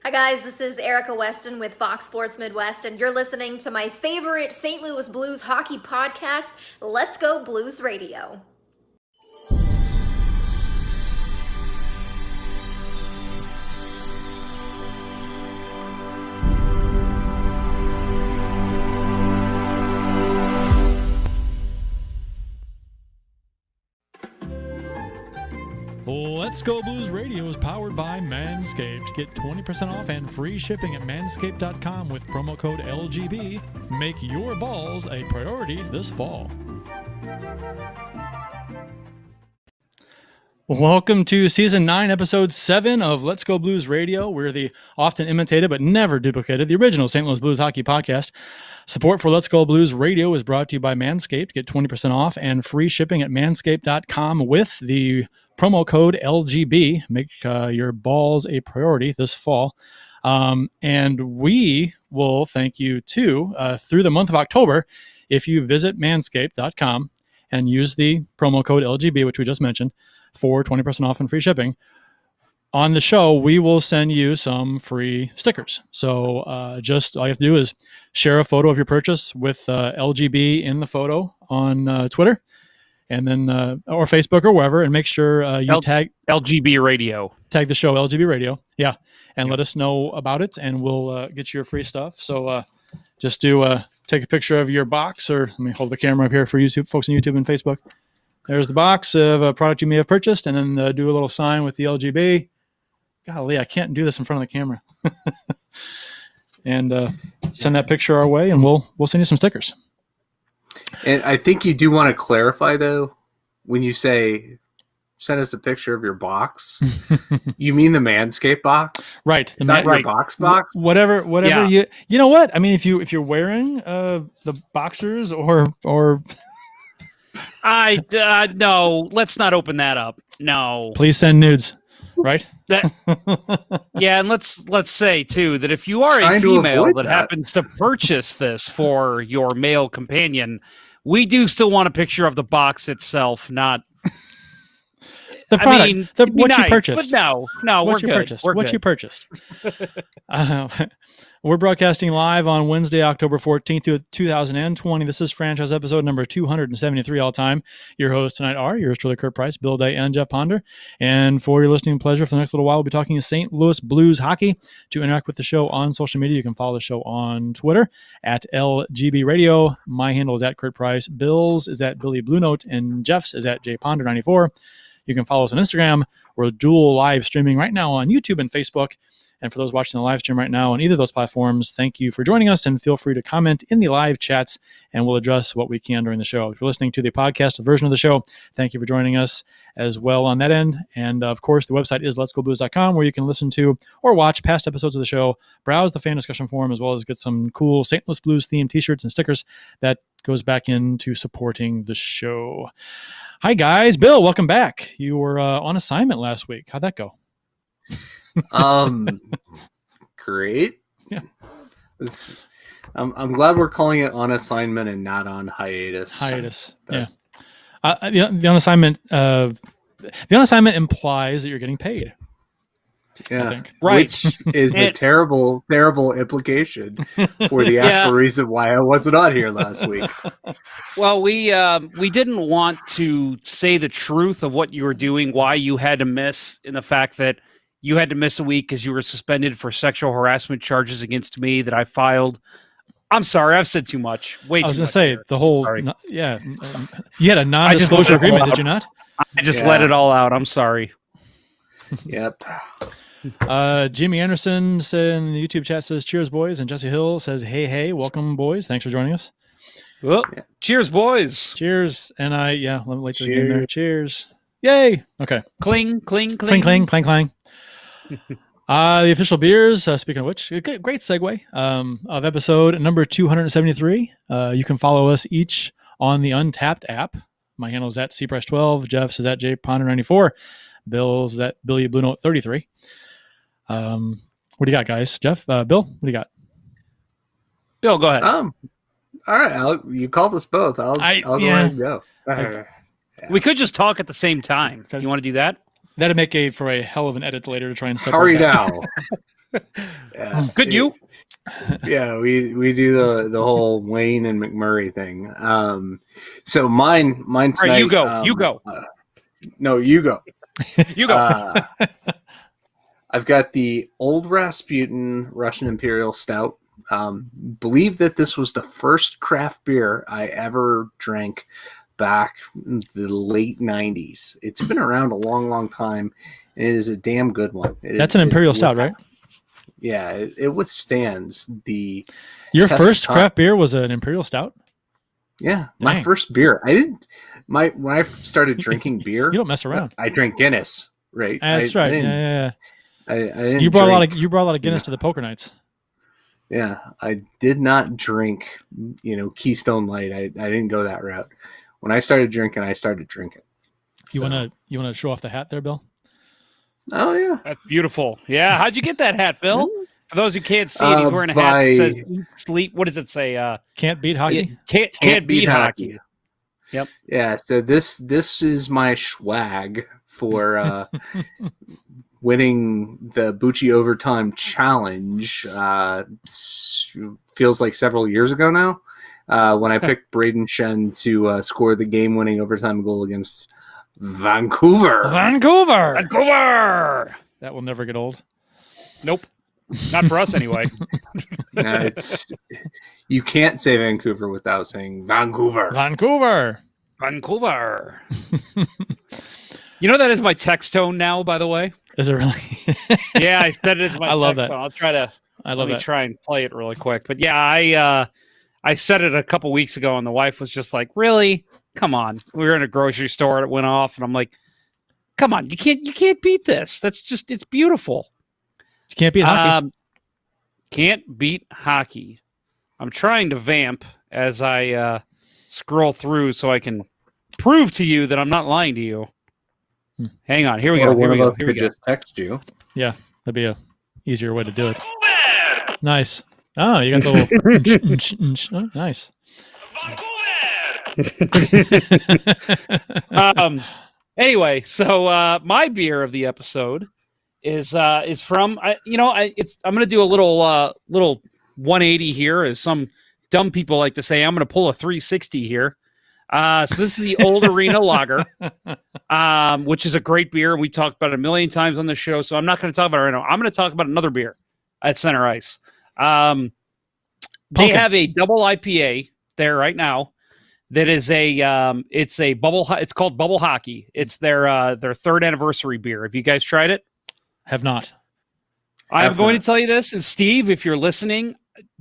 Hi guys, this is Erica Weston with Fox Sports Midwest, and you're listening to my favorite St. Louis Blues hockey podcast, Let's Go Blues Radio. Let's Go Blues Radio is powered by Manscaped. Get 20% off and free shipping at manscaped.com with promo code LGB. Make your balls a priority this fall. Welcome to Season 9, Episode 7 of Let's Go Blues Radio. We're the often imitated but never duplicated, the original St. Louis Blues hockey podcast. Support for Let's Go Blues Radio is brought to you by Manscaped. Get 20% off and free shipping at manscaped.com with the promo code LGB. Make your balls a priority this fall. And we will thank you too through the month of October if you visit manscaped.com and use the promo code LGB, which we just mentioned, for 20% off and free shipping. On the show, we will send you some free stickers. So just all you have to do is share a photo of your purchase with LGB in the photo on Twitter, and then or Facebook or wherever, and make sure you tag LGB Radio. Tag the show LGB Radio, yeah, and let us know about it, and we'll get you your free stuff. So just take a picture of your box, or let me hold the camera up here for YouTube folks on YouTube and Facebook. There's the box of a product you may have purchased, and then do a little sign with the LGB. Golly, I can't do this in front of the camera. And send that picture our way, and we'll send you some stickers. And I think you do want to clarify, though, when you say send us a picture of your box, you mean the Manscaped box, right? Not your box. Whatever. Yeah. You know what I mean. If you're wearing the boxers or no, let's not open that up. No, please send nudes. Right. Yeah, and let's say too that if you are a female that happens to purchase this for your male companion, we do still want a picture of the box itself, not the product. What you purchased. But no, what we're you good. Purchased. We're what good. You purchased. We're broadcasting live on Wednesday, October 14th, 2020. This is franchise episode number 273 all time. Your hosts tonight are yours truly, Kurt Price, Bill Day, and Jeff Ponder. And for your listening pleasure for the next little while, we'll be talking St. Louis Blues hockey. To interact with the show on social media, you can follow the show on Twitter at LGB Radio. My handle is at Kurt Price. Bill's is at Billy Blue Note, and Jeff's is at JPonder94. You can follow us on Instagram. We're dual live streaming right now on YouTube and Facebook. And for those watching the live stream right now on either of those platforms, thank you for joining us, and feel free to comment in the live chats, and we'll address what we can during the show. If you're listening to the podcast version of the show, thank you for joining us as well on that end. And of course, the website is letsgoblues.com, where you can listen to or watch past episodes of the show, browse the fan discussion forum, as well as get some cool St. Louis Blues themed t-shirts and stickers that goes back into supporting the show. Hi guys, Bill, welcome back. You were on assignment last week. How'd that go? Great. Yeah. I'm glad we're calling it on assignment and not on hiatus. Yeah. The on assignment. The on assignment implies that you're getting paid. Yeah, I think. Right. Which is a terrible implication for the actual reason why I wasn't on here last week. Well, we didn't want to say the truth of what you were doing, why you had to miss, in the fact that you had to miss a week because you were suspended for sexual harassment charges against me that I filed. I'm sorry, I've said too much. I was going to say the whole, you had a non-disclosure agreement, did you not? I just let it all out. I'm sorry. Yep. Jimmy Anderson in the YouTube chat says, "Cheers, boys," and Jesse Hill says, "Hey, welcome, boys. Thanks for joining us." Well, cheers, boys. Cheers, and let me late to the game there. Cheers. Yay. Okay. Cling, cling, Clang, cling. clang, clang, clang. The official beers, speaking of which, great segue of episode number 273. You can follow us each on the Untapped app. My handle is at cprice12. Jeff's is at jponder94. Bill's is at Billy Blue Note 33. What do you got, guys? Jeff, Bill, what do you got? Bill, go ahead. All right, you called us both. I'll go ahead and go. We could just talk at the same time. Do you want to do that? That'd make for a hell of an edit later to try and separate. Hurry now. Yeah, Good you. Yeah, we do the whole Wayne and McMurray thing. So mine All tonight. right, you go. You go. No, you go. You go. I've got the Old Rasputin Russian Imperial Stout. Believe that this was the first craft beer I ever drank back in the late 90s. It's been around a long, long time, and it is a damn good one. That's an Imperial Stout, right? Yeah, it withstands the... Your test of first time. craft beer was an Imperial Stout? Yeah, my Dang. first beer. When I started drinking beer, You don't mess around. I drank Guinness, right? That's right. Yeah. I didn't You brought drink, a lot of Guinness to the poker nights. Yeah, I did not drink, Keystone Light. I didn't go that route. When I started drinking, I started drinking. You wanna show off the hat there, Bill? Oh yeah, That's beautiful. Yeah. How'd you get that hat, Bill? For those who can't see it, he's wearing a hat that says "Eat, sleep." What does it say? Can't beat hockey. Can't beat hockey. Yep. Yeah, so this is my swag for winning the Bucci Overtime Challenge. Feels like several years ago now, when I picked Braden Shen to score the game-winning overtime goal against Vancouver. Vancouver. That will never get old. Nope. Not for us anyway. You can't say Vancouver without saying Vancouver. Vancouver. You know that is my text tone now, by the way. Is it really? Yeah, I said it as my I love text that. tone. I'll try to Let me try and play it really quick. But yeah, I said it a couple weeks ago, and the wife was just like, "Really? Come on." We were in a grocery store, and it went off, and I'm like, "Come on, you can't beat this. It's beautiful." You can't beat hockey. Can't beat hockey. I'm trying to vamp as I scroll through so I can prove to you that I'm not lying to you. Hang on. Here we go. Here we go. Here we go. Just text you. Yeah, that'd be a easier way to do it. Nice. Oh, you got the little. Oh, nice. Anyway, so my beer of the episode is from I'm gonna do a little 180 here, as some dumb people like to say. I'm gonna pull a 360 here. So this is the Old Arena Lager, which is a great beer. We talked about it a million times on the show, so I'm not going to talk about it right now. I'm going to talk about another beer at Center Ice. They have a double IPA there right now. That is it's called Bubble Hockey. It's their third anniversary beer. Have you guys tried it? Have not. I'm going to tell you this, and Steve, if you're listening,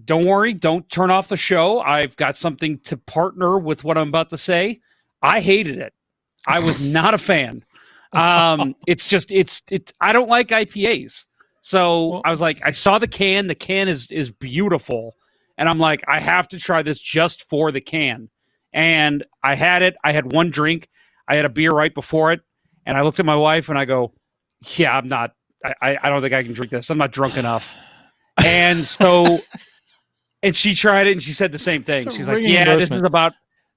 don't worry. Don't turn off the show. I've got something to partner with what I'm about to say. I hated it. I was not a fan. It's I don't like IPAs. So I was like, I saw the can. The can is beautiful. And I'm like, I have to try this just for the can. And I had it. I had one drink. I had a beer right before it. And I looked at my wife and I go, yeah, I'm not, I don't think I can drink this. I'm not drunk enough. And so, and she tried it and she said the same thing. She's like, yeah, this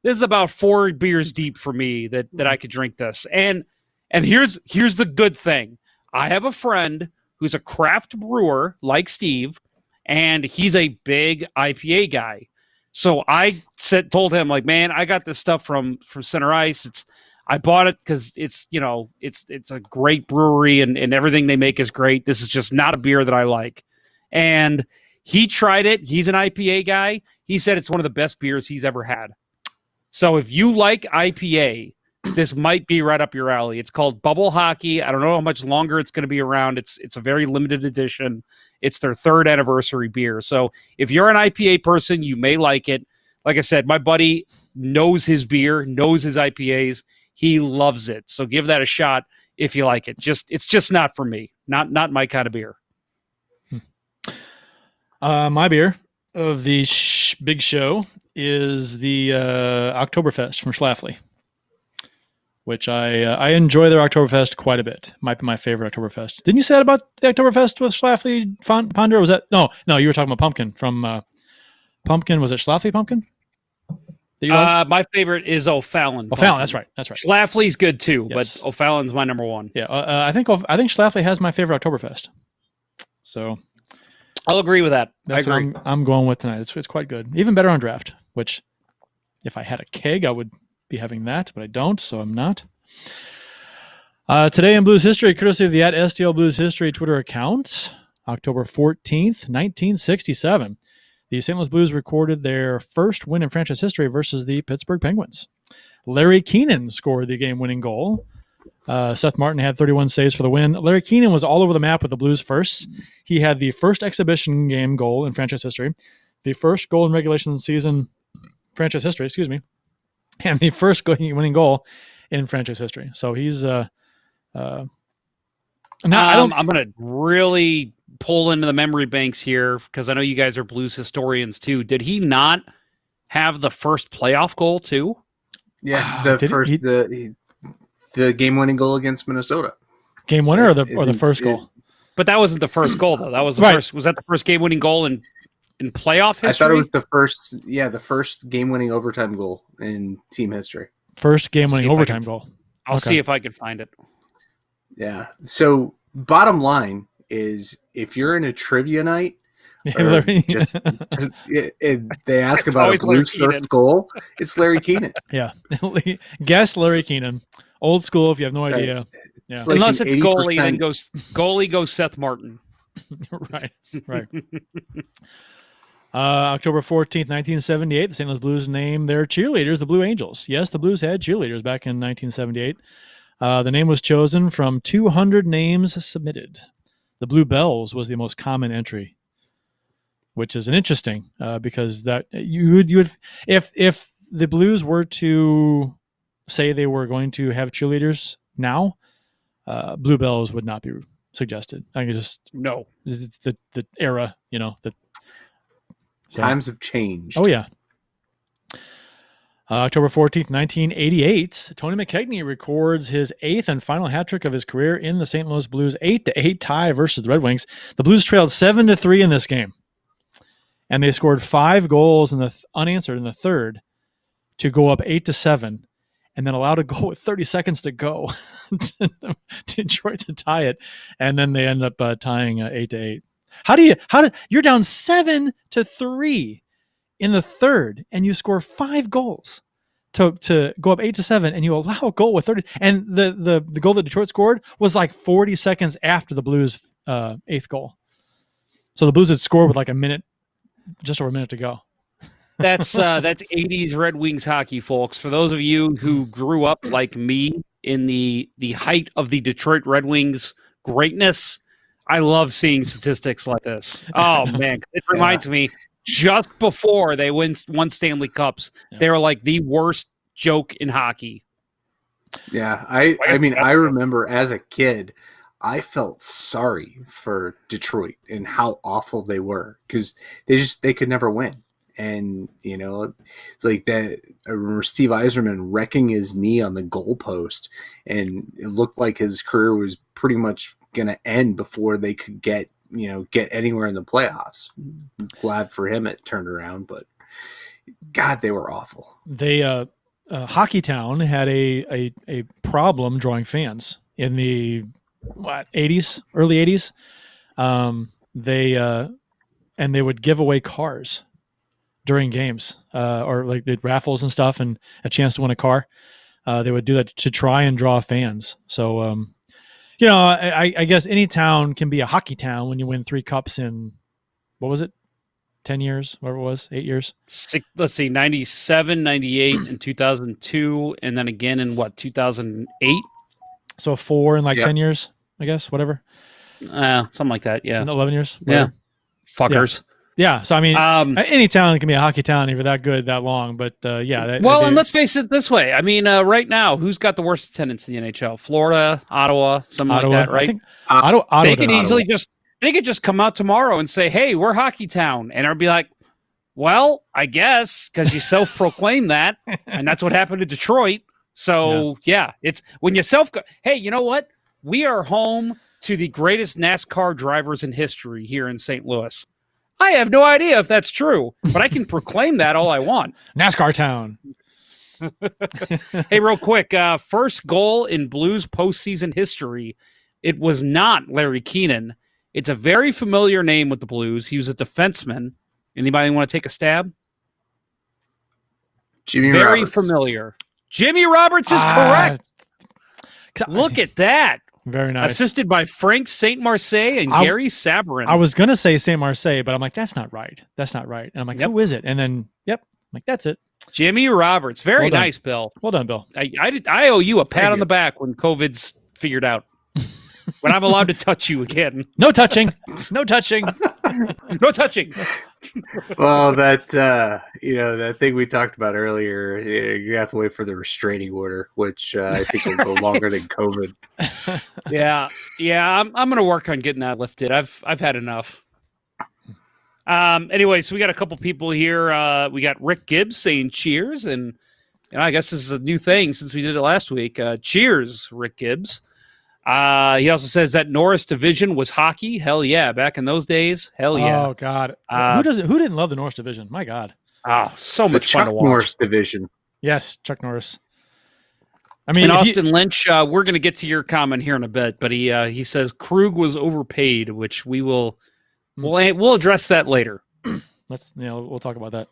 is about 4 beers deep for me that I could drink this. And here's the good thing. I have a friend who's a craft brewer like Steve, and he's a big IPA guy. So I told him, like, man, I got this stuff from Center Ice. I bought it because it's a great brewery and everything they make is great. This is just not a beer that I like. And he tried it. He's an IPA guy. He said it's one of the best beers he's ever had. So if you like IPA, this might be right up your alley. It's called Bubble Hockey. I don't know how much longer it's going to be around. It's a very limited edition. It's their third anniversary beer. So if you're an IPA person, you may like it. Like I said, my buddy knows his beer, knows his IPAs. He loves it. So give that a shot if you like it. It's just not for me. Not my kind of beer. My beer of the big show is the Oktoberfest from Schlafly, which I enjoy their Oktoberfest quite a bit. Might be my favorite Oktoberfest. Didn't you say that about the Oktoberfest with Schlafly Ponder? Was that no? You were talking about Pumpkin from Pumpkin. Was it Schlafly Pumpkin? My favorite is O'Fallon. O'Fallon, that's right. Schlafly's good too, yes. But O'Fallon's my number one. Yeah, I think Schlafly has my favorite Oktoberfest. So I'll agree with that. That's I agree. what I'm going with tonight. It's quite good. Even better on draft, which if I had a keg, I would be having that, but I don't, so I'm not. Today in Blues history, courtesy of the @STL Blues History Twitter account, October 14th, 1967. The St. Louis Blues recorded their first win in franchise history versus the Pittsburgh Penguins. Larry Keenan scored the game-winning goal. Seth Martin had 31 saves for the win. Larry Keenan was all over the map with the Blues first. He had the first exhibition game goal in franchise history, the first goal in regulation season franchise history, and the first winning goal in franchise history. So he's now I'm going to really pull into the memory banks here because I know you guys are Blues historians too. Did he not have the first playoff goal too? Yeah, the game-winning goal against Minnesota. Game winner or the first goal? But that wasn't the first goal though. That was the first. Was that the first game-winning goal in playoff history? I thought it was the first game-winning overtime goal in team history. First game-winning overtime goal. I'll see if I can find it. Yeah. So bottom line is, if you're in a trivia night, they ask about a Blues first goal, it's Larry Keenan. Yeah. Guess Larry Keenan. Old school, if you have no idea. Yeah. Like unless it's goalie, then goes Seth Martin. Right. October 14th, 1978, the St. Louis Blues named their cheerleaders the Blue Angels. Yes, the Blues had cheerleaders back in 1978. The name was chosen from 200 names submitted. The Blue Bells was the most common entry, which is an interesting because that you would if the Blues were to say they were going to have cheerleaders now, Blue Bells would not be suggested. I can just the era, times have changed. Oh yeah. October 14th, 1988, Tony McKegney records his 8th and final hat trick of his career in the St. Louis Blues 8-8 tie versus the Red Wings. The Blues trailed 7-3 in this game, and they scored 5 goals unanswered in the third to go up 8-7, and then allowed a goal with 30 seconds to go to Detroit to tie it, and then they end up tying 8-8. You're down 7-3 in the third, and you score 5 goals to go up 8-7, and you allow a goal with 30. And the goal that Detroit scored was like 40 seconds after the Blues' 8th goal. So the Blues had scored with like just over a minute to go. That's 80s Red Wings hockey, folks. For those of you who grew up like me in the height of the Detroit Red Wings greatness, I love seeing statistics like this. Oh man, it reminds me. Just before they won Stanley Cups, they were like the worst joke in hockey. Yeah, I mean, I remember as a kid, I felt sorry for Detroit and how awful they were because they could never win. And, it's like that. I remember Steve Yzerman wrecking his knee on the goalpost, and it looked like his career was pretty much going to end before they could get anywhere in the playoffs. Glad for him it turned around, but God, they were awful. They Hockey Town had a problem drawing fans in the 80s, early 80s. They would give away cars during games, or like the raffles and stuff, and a chance to win a car. They would do that to try and draw fans. So I guess any town can be a hockey town when you win 3 cups in, what was it? 10 years, whatever it was, 8 years. 97, 98, and 2002, and then again in 2008. So 4 in 10 years, I guess, whatever. Something like that, yeah. 11 years. Yeah. Whatever. Fuckers. Yeah, so I mean, any town can be a hockey town if you're that good, that long. But and let's face it this way. I mean, right now, who's got the worst attendance in the NHL? Florida, Ottawa, something like that, right? I think Ottawa. They could easily just come out tomorrow and say, "Hey, we're hockey town," and I'll be like, "Well, I guess because you self-proclaim that, and that's what happened to Detroit." So it's when you Hey, you know what? We are home to the greatest NASCAR drivers in history here in St. Louis. I have no idea if that's true, but I can proclaim that all I want. NASCAR town. Hey, real quick, first goal in Blues postseason history. It was not Larry Keenan. It's a very familiar name with the Blues. He was a defenseman. Anybody want to take a stab? Jimmy Very Roberts. familiar. Jimmy Roberts is correct. Look at that. Very nice. Assisted by Frank St. Marseille and Gary Sabarin. I was going to say St. Marseille, but I'm like, that's not right. That's not right. And I'm like, who is it? And then, I'm like, that's it. Jimmy Roberts. Very nice, Bill. Well done, Bill. I owe you a pat on the back when COVID's figured out. When I'm allowed to touch you again. No touching. No touching. No touching. Well, that thing we talked about earlier, you have to wait for the restraining order, which I think will go longer than COVID. Yeah. I'm going to work on getting that lifted. I've had enough. Anyway, so we got a couple people here. We got Rick Gibbs saying cheers, and I guess this is a new thing since we did it last week. Cheers, Rick Gibbs. He also says that Norris division was hockey. Hell yeah, back in those days. Hell yeah. Oh God, who didn't love the Norris division? My God. Oh, so much fun to watch. Norris division. Yes, Chuck Norris. I mean, and Austin Lynch. We're going to get to your comment here in a bit, but he says Krug was overpaid, which we will we'll address that later. We'll talk about that.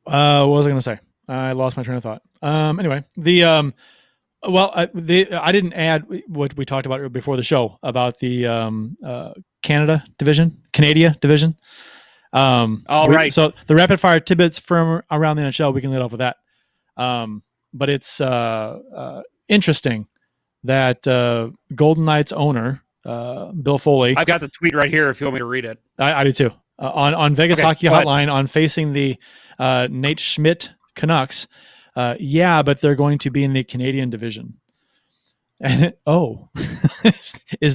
What was I going to say? I lost my train of thought. Anyway, I didn't add what we talked about before the show about the Canada division. Right. So the rapid fire tidbits from around the NHL, we can lead off with that. But it's interesting that Golden Knights owner Bill Foley. I got the tweet right here if you want me to read it. I do too. On Vegas Hockey Hotline on facing the Nate Schmidt Canucks. But they're going to be in the Canadian division. Is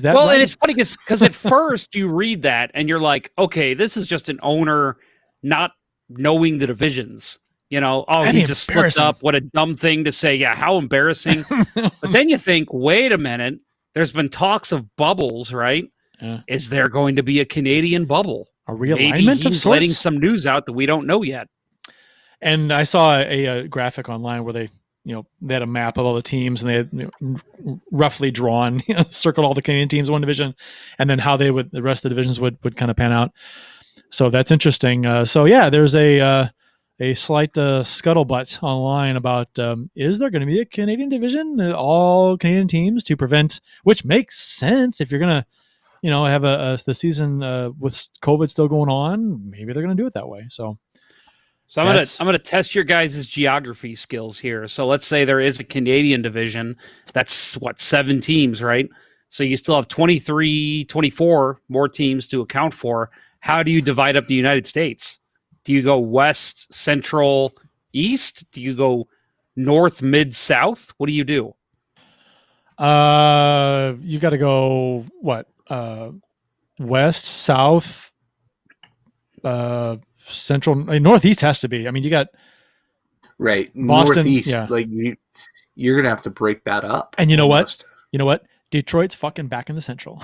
that well? Right? And it's funny because at first you read that and you're like, okay, this is just an owner not knowing the divisions. He just slipped up. What a dumb thing to say. Yeah, how embarrassing. But then you think, wait a minute. There's been talks of bubbles, right? Yeah. Is there going to be a Canadian bubble? A realignment Maybe of he's sorts? letting some news out that we don't know yet. And I saw a graphic online where they had a map of all the teams and they had roughly drawn, circled all the Canadian teams in one division, and then how the rest of the divisions would kind of pan out. So that's interesting. There's a slight scuttlebutt online about is there going to be a Canadian division, all Canadian teams to prevent, which makes sense if you're going to, have the season with COVID still going on. Maybe they're going to do it that way. So I'm gonna test your guys' geography skills here. So let's say there is a Canadian division. That's 7 teams, right? So you still have 23, 24 more teams to account for. How do you divide up the United States? Do you go west, central, east? Do you go north, mid, south? What do you do? You got to go west, south, central, northeast has to be. I mean, you got right Boston, northeast. Yeah. Like you're gonna have to break that up. And you know what? Detroit's fucking back in the central.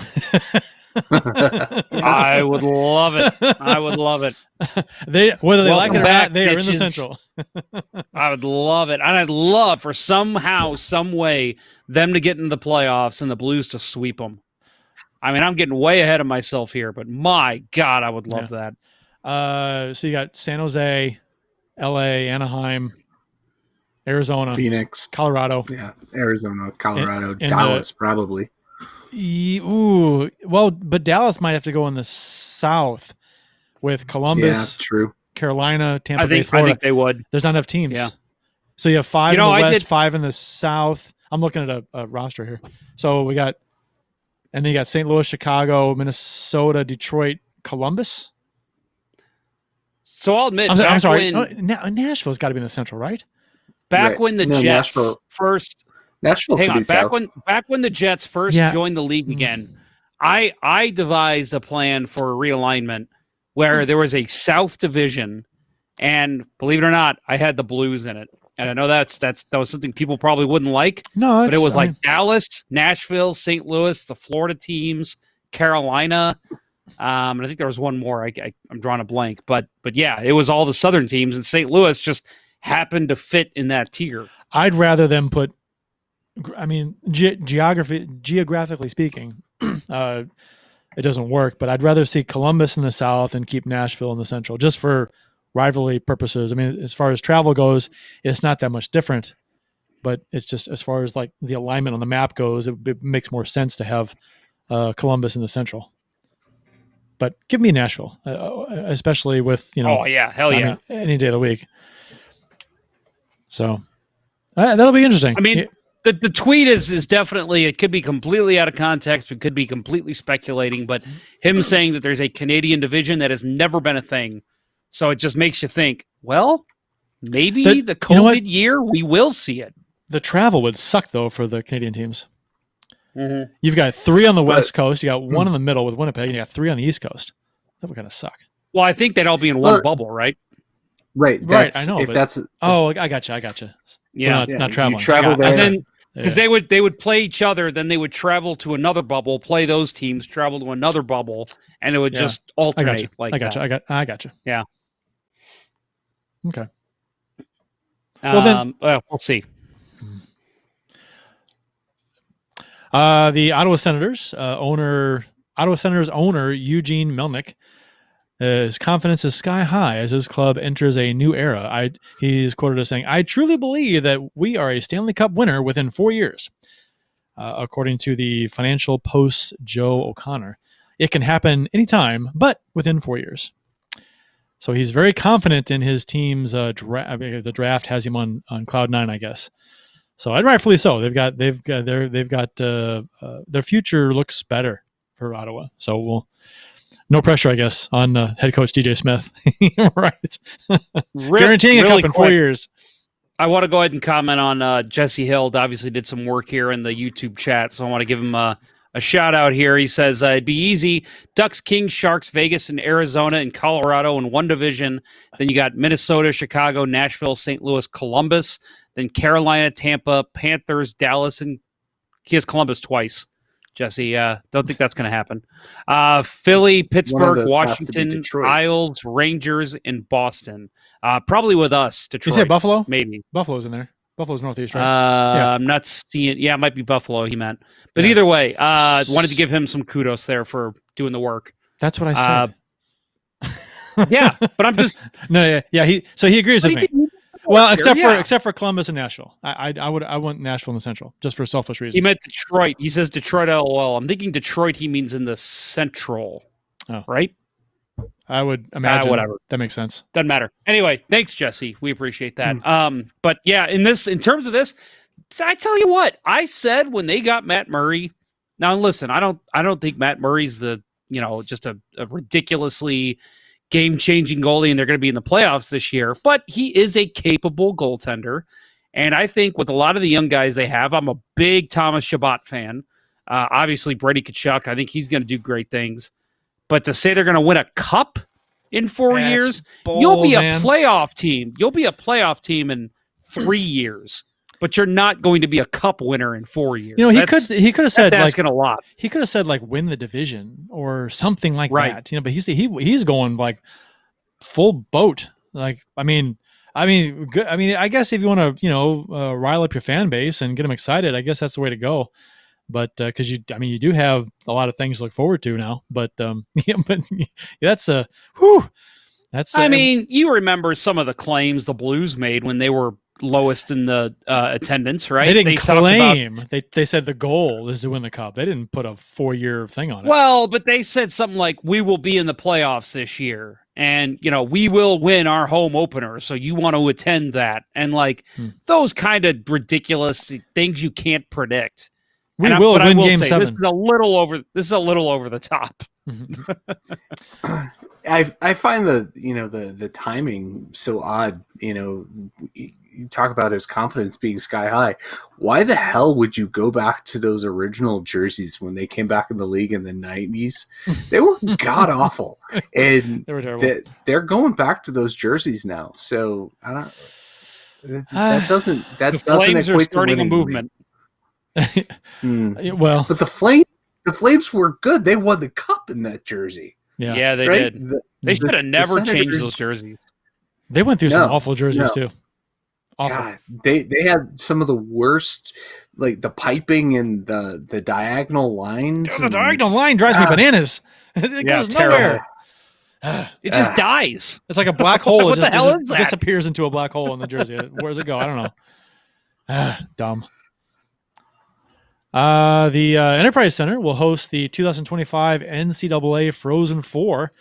I would love it. Whether they like it or back, not, they are in the bitches. central. I would love it. And I'd love for somehow, some way, them to get into the playoffs and the Blues to sweep them. I mean, I'm getting way ahead of myself here, but my God, I would love that. So you got San Jose, LA, Anaheim, Arizona, Phoenix, Colorado. Yeah, Arizona, Colorado, and Dallas, probably. But Dallas might have to go in the south with Columbus, true. Carolina, Tampa Bay, I Florida. think they would. There's not enough teams. Yeah. So you have 5 in the west, 5 5 in the south. I'm looking at a roster here. So we got, and then you got St. Louis, Chicago, Minnesota, Detroit, Columbus. So I'll admit, I'm sorry. Nashville's got to be in the central, right? Back when the Jets first. Nashville hang could on. be south. Back when the Jets first joined the league again, I devised a plan for a realignment where there was a South division, and believe it or not, I had the Blues in it. And I know that was something people probably wouldn't like. No, but it was Dallas, Nashville, St. Louis, the Florida teams, Carolina, and I think there was one more. I'm drawing a blank, but yeah, it was all the Southern teams, and St. Louis just happened to fit in that tier. I'd rather them put. I mean, geographically speaking, it doesn't work. But I'd rather see Columbus in the South and keep Nashville in the Central, just for rivalry purposes. I mean, as far as travel goes, it's not that much different, but it's just as far as like the alignment on the map goes, it makes more sense to have Columbus in the Central. But give me Nashville, especially with, Oh yeah, hell yeah. Any day of the week. So that'll be interesting. I mean, the tweet is definitely, it could be completely out of context. It could be completely speculating, but him saying that there's a Canadian division that has never been a thing. So it just makes you think, well, maybe the COVID year, we will see it. The travel would suck, though, for the Canadian teams. Mm-hmm. You've got 3 on the West Coast. You got 1 in the middle with Winnipeg, and you got 3 on the East Coast. That would kind of suck. Well, I think they'd all be in one bubble, right? Right. I know. I got you. Yeah. So not traveling. You travel there. Because they would play each other, then they would travel to another bubble, play those teams, travel to another bubble, and it would just alternate. I got you. Yeah. Okay. Well, we'll see. The Ottawa Senators owner Eugene Melnyk, his confidence is sky high as his club enters a new era. He's quoted as saying, "I truly believe that we are a Stanley Cup winner within 4 years." According to the Financial Post's Joe O'Connor, it can happen anytime, but within 4 years. So he's very confident in his team's draft. The draft has him on cloud 9, I guess. So, and rightfully so. They've got their future looks better for Ottawa. So no pressure, I guess, on head coach DJ Smith. Right, guaranteeing a cup in 4 years. I want to go ahead and comment on Jesse Hill. Obviously, did some work here in the YouTube chat, so I want to give him a shout out here. He says it'd be easy: Ducks, Kings, Sharks, Vegas, and Arizona, and Colorado in one division. Then you got Minnesota, Chicago, Nashville, St. Louis, Columbus. Then Carolina, Tampa, Panthers, Dallas, and he has Columbus twice. Jesse, don't think that's going to happen. Philly, Pittsburgh, Washington, Isles, Rangers, and Boston. Probably with us, Detroit. You say Buffalo? Maybe. Buffalo's in there. Buffalo's Northeast, right? Yeah. I'm not seeing. Yeah, it might be Buffalo. He meant, but either way, wanted to give him some kudos there for doing the work. That's what I said. Yeah, but I'm just yeah. He agrees with me. Well, except for Columbus and Nashville. I want Nashville in the Central just for selfish reasons. He meant Detroit. He says Detroit LOL. I'm thinking Detroit. He means in the Central. Oh, right. I would imagine. Whatever. That makes sense. Doesn't matter. Anyway, thanks, Jesse. We appreciate that. But yeah, in terms of this, I tell you what, I said when they got Matt Murray. Now listen, I don't think Matt Murray's just a ridiculously game-changing goalie, and they're going to be in the playoffs this year. But he is a capable goaltender, and I think with a lot of the young guys they have, I'm a big Thomas Chabot fan. Obviously, Brady Tkachuk, I think he's going to do great things. But to say they're going to win a cup in 4 years, you'll be a playoff team. You'll be a playoff team in 3 years, but you're not going to be a cup winner in 4 years. He could have said asking a lot. He could have said win the division or something like that. But he's going full boat. I guess if you want to rile up your fan base and get them excited, I guess that's the way to go. But because you do have a lot of things to look forward to now. But that's you remember some of the claims the Blues made when they were lowest in the attendance, right? They didn't claim. They said the goal is to win the cup. They didn't put a 4-year thing on it. Well, but they said something like, we will be in the playoffs this year, and we will win our home opener, so you want to attend that. And those kind of ridiculous things you can't predict. I will win Game 7. This is a little over the top. I find the timing so odd. You talk about his confidence being sky high. Why the hell would you go back to those original jerseys when they came back in the league in the 90s? They were god awful, and they were terrible. They're going back to those jerseys now. So I don't. That doesn't Flames are starting a movement. Well, but the Flames were good. They won the cup in that jersey. Yeah, they did. They should have never changed those jerseys. They went through some awful jerseys too. Awful. God, they had some of the worst, like the piping and the diagonal lines. The diagonal line drives me bananas. It goes nowhere. It just dies. It's like a black hole. What It the just, hell it is just that? disappears into a black hole in the jersey. Where does it go? I don't know. Dumb. The Enterprise Center will host the 2025 NCAA Frozen Four,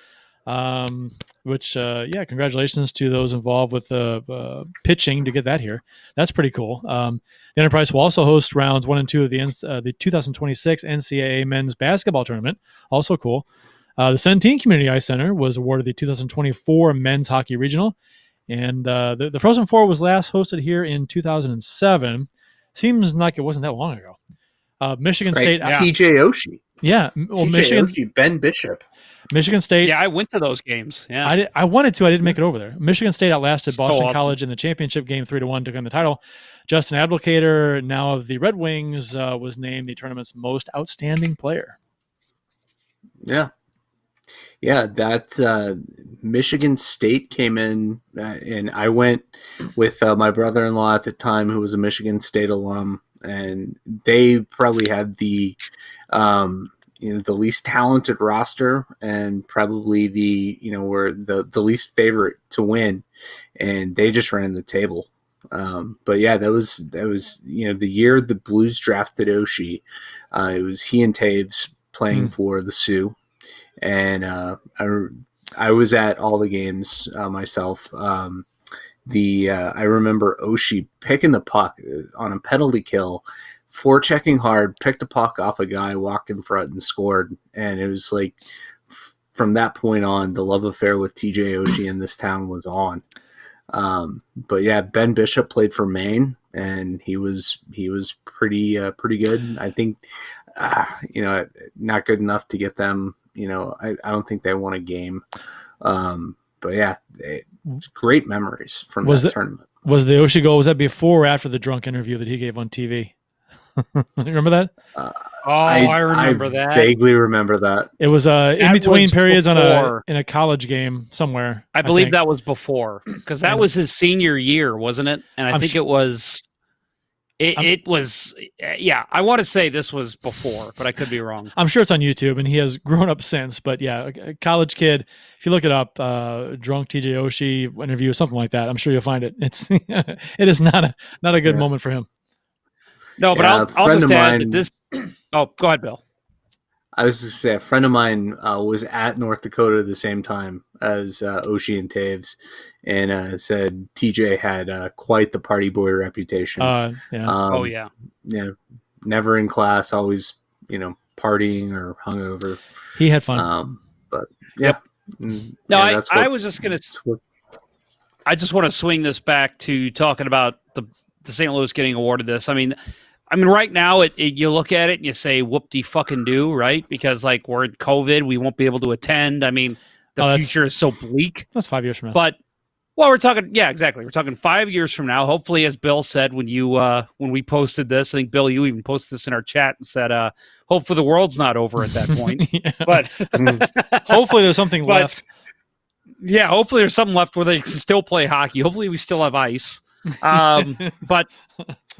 which, congratulations to those involved with pitching to get that here. That's pretty cool. The Enterprise will also host rounds 1 and 2 of the 2026 NCAA Men's Basketball Tournament. Also cool. The Centene Community Ice Center was awarded the 2024 Men's Hockey Regional, and the Frozen Four was last hosted here in 2007. Seems like it wasn't that long ago. Michigan State. TJ Oshie. Yeah. Well, Michigan. Oshie, Ben Bishop. Michigan State. Yeah, I went to those games. Yeah, I wanted to. I didn't make it over there. Michigan State outlasted Boston awesome. College in the championship game 3-1 to win the title. Justin Abdelkader, now of the Red Wings, was named the tournament's most outstanding player. Yeah. Yeah, that Michigan State came in, and I went with my brother-in-law at the time, who was a Michigan State alum, and they probably had the the least talented roster, and probably were the least favorite to win, and they just ran the table. But yeah, that was the year the Blues drafted Oshie. It was he and Taves playing for the Sioux. And I was at all the games myself. I remember Oshie picking the puck on a penalty kill, forechecking hard, picked a puck off a guy, walked in front and scored. And it was like from that point on, the love affair with TJ Oshie in this town was on. But yeah, Ben Bishop played for Maine, and he was pretty good. I think not good enough to get them. I don't think they won a game. But yeah, great memories from that tournament. Was the Oshie goal, was that before or after the drunk interview that he gave on TV? You remember that? I remember that. I vaguely remember that. It was in between periods before. in a college game somewhere. I believe that was before, because that was his senior year, wasn't it? And I think it was. It was, I want to say this was before, but I could be wrong. I'm sure it's on YouTube, and he has grown up since. But yeah, a college kid, if you look it up, drunk TJ Oshie interview or something like that, I'm sure you'll find it. It is not a good moment for him. No, but I'll just add that this. Oh, go ahead, Bill. I was just say a friend of mine was at North Dakota at the same time as Oshie and Taves, and said TJ had quite the party boy reputation. Yeah. Never in class, always partying or hungover. He had fun. But yeah. No, I was just gonna. I just want to swing this back to talking about the St. Louis getting awarded this. I mean, right now, you look at it and you say, whoop-de-fucking-do, right? Because, we're in COVID. We won't be able to attend. I mean, the future is so bleak. That's 5 years from now. But, we're talking, exactly. We're talking 5 years from now. Hopefully, as Bill said when we posted this, I think, Bill, you even posted this in our chat and said, hopefully the world's not over at that point. But hopefully there's something left. Yeah, hopefully there's something left where they can still play hockey. Hopefully we still have ice.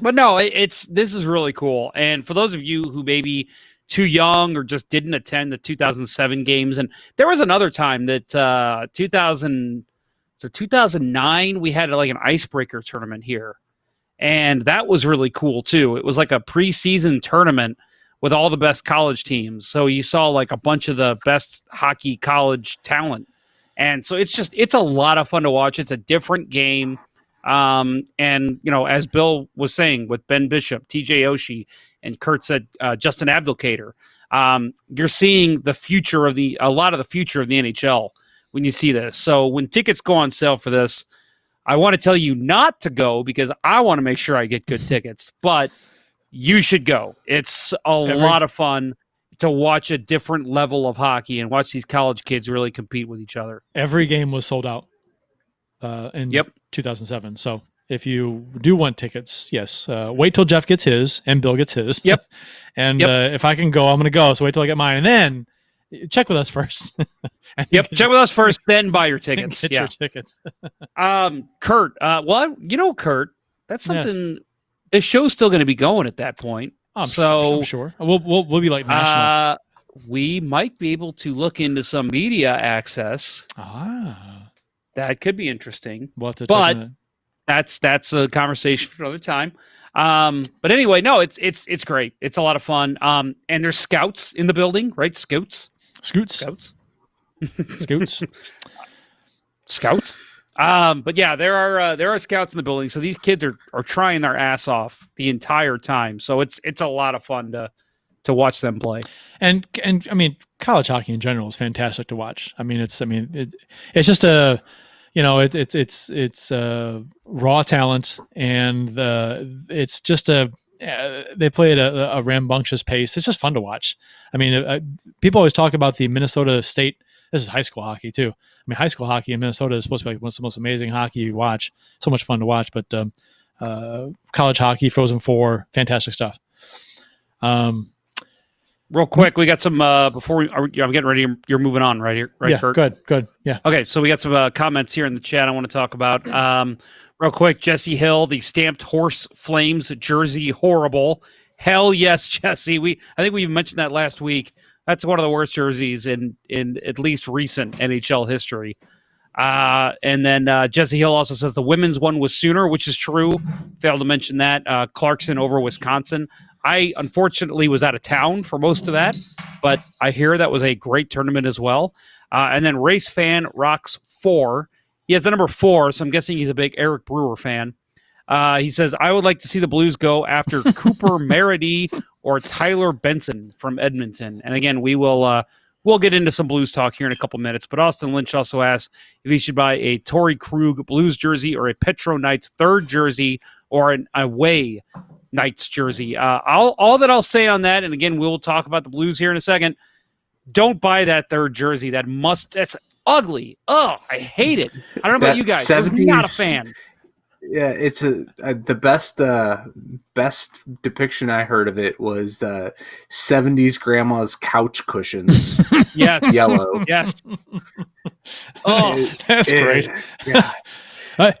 But no, this is really cool. And for those of you who may be too young or just didn't attend the 2007 games, and there was another time that 2009 we had an icebreaker tournament here, and that was really cool too. It was like a preseason tournament with all the best college teams, so you saw a bunch of the best hockey college talent, and so it's a lot of fun to watch. It's a different game. And as Bill was saying, with Ben Bishop, TJ Oshie, and Kurt said, Justin Abdelkader, you're seeing a lot of the future of the NHL when you see this. So when tickets go on sale for this, I want to tell you not to go because I want to make sure I get good tickets, but you should go. It's a lot of fun to watch a different level of hockey and watch these college kids really compete with each other. Every game was sold out. In 2007. So if you do want tickets, yes, wait till Jeff gets his and Bill gets his. Yep. And if I can go, I'm going to go. So wait till I get mine, and then check with us first. Check with us first, then buy your tickets. Get your tickets. Kurt. Kurt. That's Yes. something. The show's still going to be going at that point. I'm so sure. We'll be like national. We might be able to look into some media access. That could be interesting. We'll have to but check that's a conversation for another time. But anyway, no, it's great. It's a lot of fun. And there's scouts in the building, right? Scouts. Scoots. Scouts. But yeah, there are scouts in the building. So these kids are trying their ass off the entire time. So it's a lot of fun to watch them play. And I mean, college hockey in general is fantastic to watch. I mean, it's just a, it's raw talent, and it's just they play at a rambunctious pace. It's just fun to watch. I mean, people always talk about the Minnesota State. This is high school hockey too. I mean, high school hockey in Minnesota is supposed to be like one of the most amazing hockey you watch. So much fun to watch. But college hockey, Frozen Four, fantastic stuff. Real quick, we got some before I'm getting ready. You're moving on right here, right? Yeah, Kurt? good. Yeah. Okay, so we got some comments here in the chat I want to talk about. Real quick, Jesse Hill, the stamped horse flames jersey, horrible. Hell yes, Jesse. I think we mentioned that last week. That's one of the worst jerseys in at least recent NHL history. And then Jesse Hill also says the women's one was sooner, which is true. Failed to mention that. Clarkson over Wisconsin. I unfortunately was out of town for most of that, but I hear that was a great tournament as well. And then Race Fan Rocks 4. He has the number 4, so I'm guessing he's a big Eric Brewer fan. He says, I would like to see the Blues go after Cooper Meredy or Tyler Benson from Edmonton. And again, we'll get into some Blues talk here in a couple minutes. But Austin Lynch also asked if he should buy a Torey Krug Blues jersey or a Petro Knights third jersey or an away Knights jersey. All that I'll say on that, and again, we'll talk about the Blues here in a second. Don't buy that third jersey. That's ugly. Oh, I hate it. I don't know about you guys. I was not a fan. Yeah, it's the best depiction I heard of it was 70s grandma's couch cushions. Yes. Yellow. Yes. Oh, that's great. Yeah.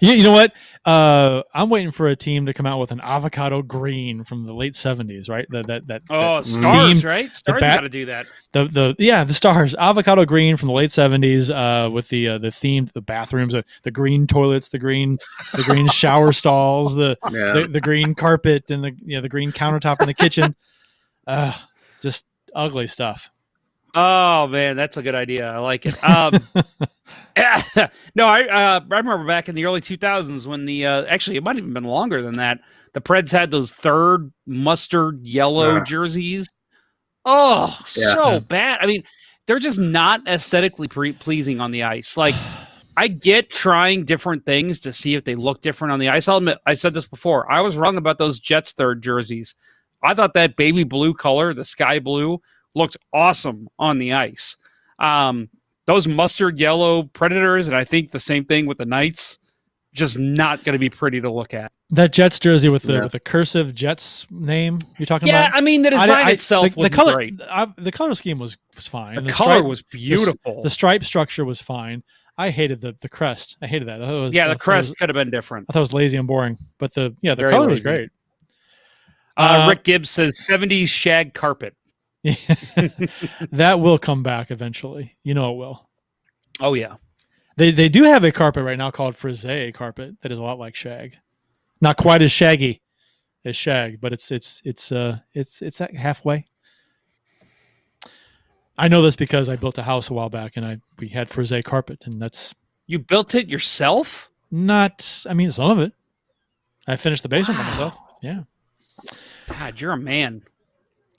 You know what? I'm waiting for a team to come out with an avocado green from the late 70s, right? That Stars, themed, right? Stars got to do that. The Stars avocado green from the late 70s with the themed, the bathrooms, the green toilets, the green shower stalls, the green carpet, and the green countertop in the kitchen. Just ugly stuff. Oh man, that's a good idea. I like it. No, I remember back in the early 2000s when actually it might have even been longer than that. The Preds had those third mustard yellow jerseys. Oh, so bad. I mean, they're just not aesthetically pleasing on the ice. Like, I get trying different things to see if they look different on the ice. I'll admit, I said this before. I was wrong about those Jets third jerseys. I thought that baby blue color, the sky blue, looked awesome on the ice. Those mustard yellow Predators, and I think the same thing with the Knights, just not going to be pretty to look at. That Jets jersey with the cursive Jets name you're talking about? Yeah, I mean, the design itself was great. The color scheme was fine. The color was beautiful. The stripe structure was fine. I hated the crest. I hated that. The crest could have been different. I thought it was lazy and boring. But the color was great. Rick Gibbs says 70s shag carpet. That will come back eventually. You know it will. Oh yeah. They do have a carpet right now called frise carpet that is a lot like shag. Not quite as shaggy as shag, but it's that halfway. I know this because I built a house a while back and we had frise carpet, and that's. You built it yourself? Not, I mean, some of it. I finished the basement by myself. Yeah. God, you're a man.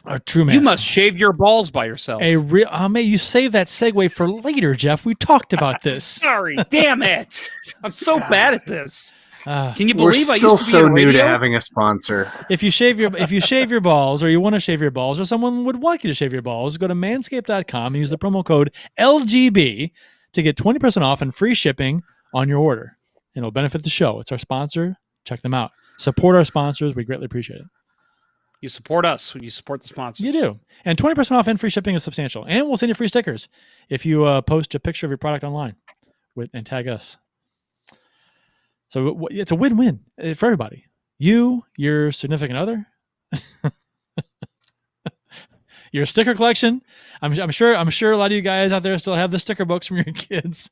A true man. You must shave your balls by yourself. Mate, you save that segue for later, Jeff. We talked about this. Sorry, damn it. I'm so bad at this. Can you believe we're I still used to be so on new radio? to having a sponsor. If you shave your balls, or you want to shave your balls, or someone would like you to shave your balls, go to manscaped.com and use the promo code LGB to get 20% off and free shipping on your order. And it'll benefit the show. It's our sponsor. Check them out. Support our sponsors. We greatly appreciate it. You support us when you support the sponsors. You do. And 20% off and free shipping is substantial. And we'll send you free stickers if you post a picture of your product online and tag us. So it's a win-win for everybody. you, your significant other, your sticker collection. I'm sure a lot of you guys out there still have the sticker books from your kids,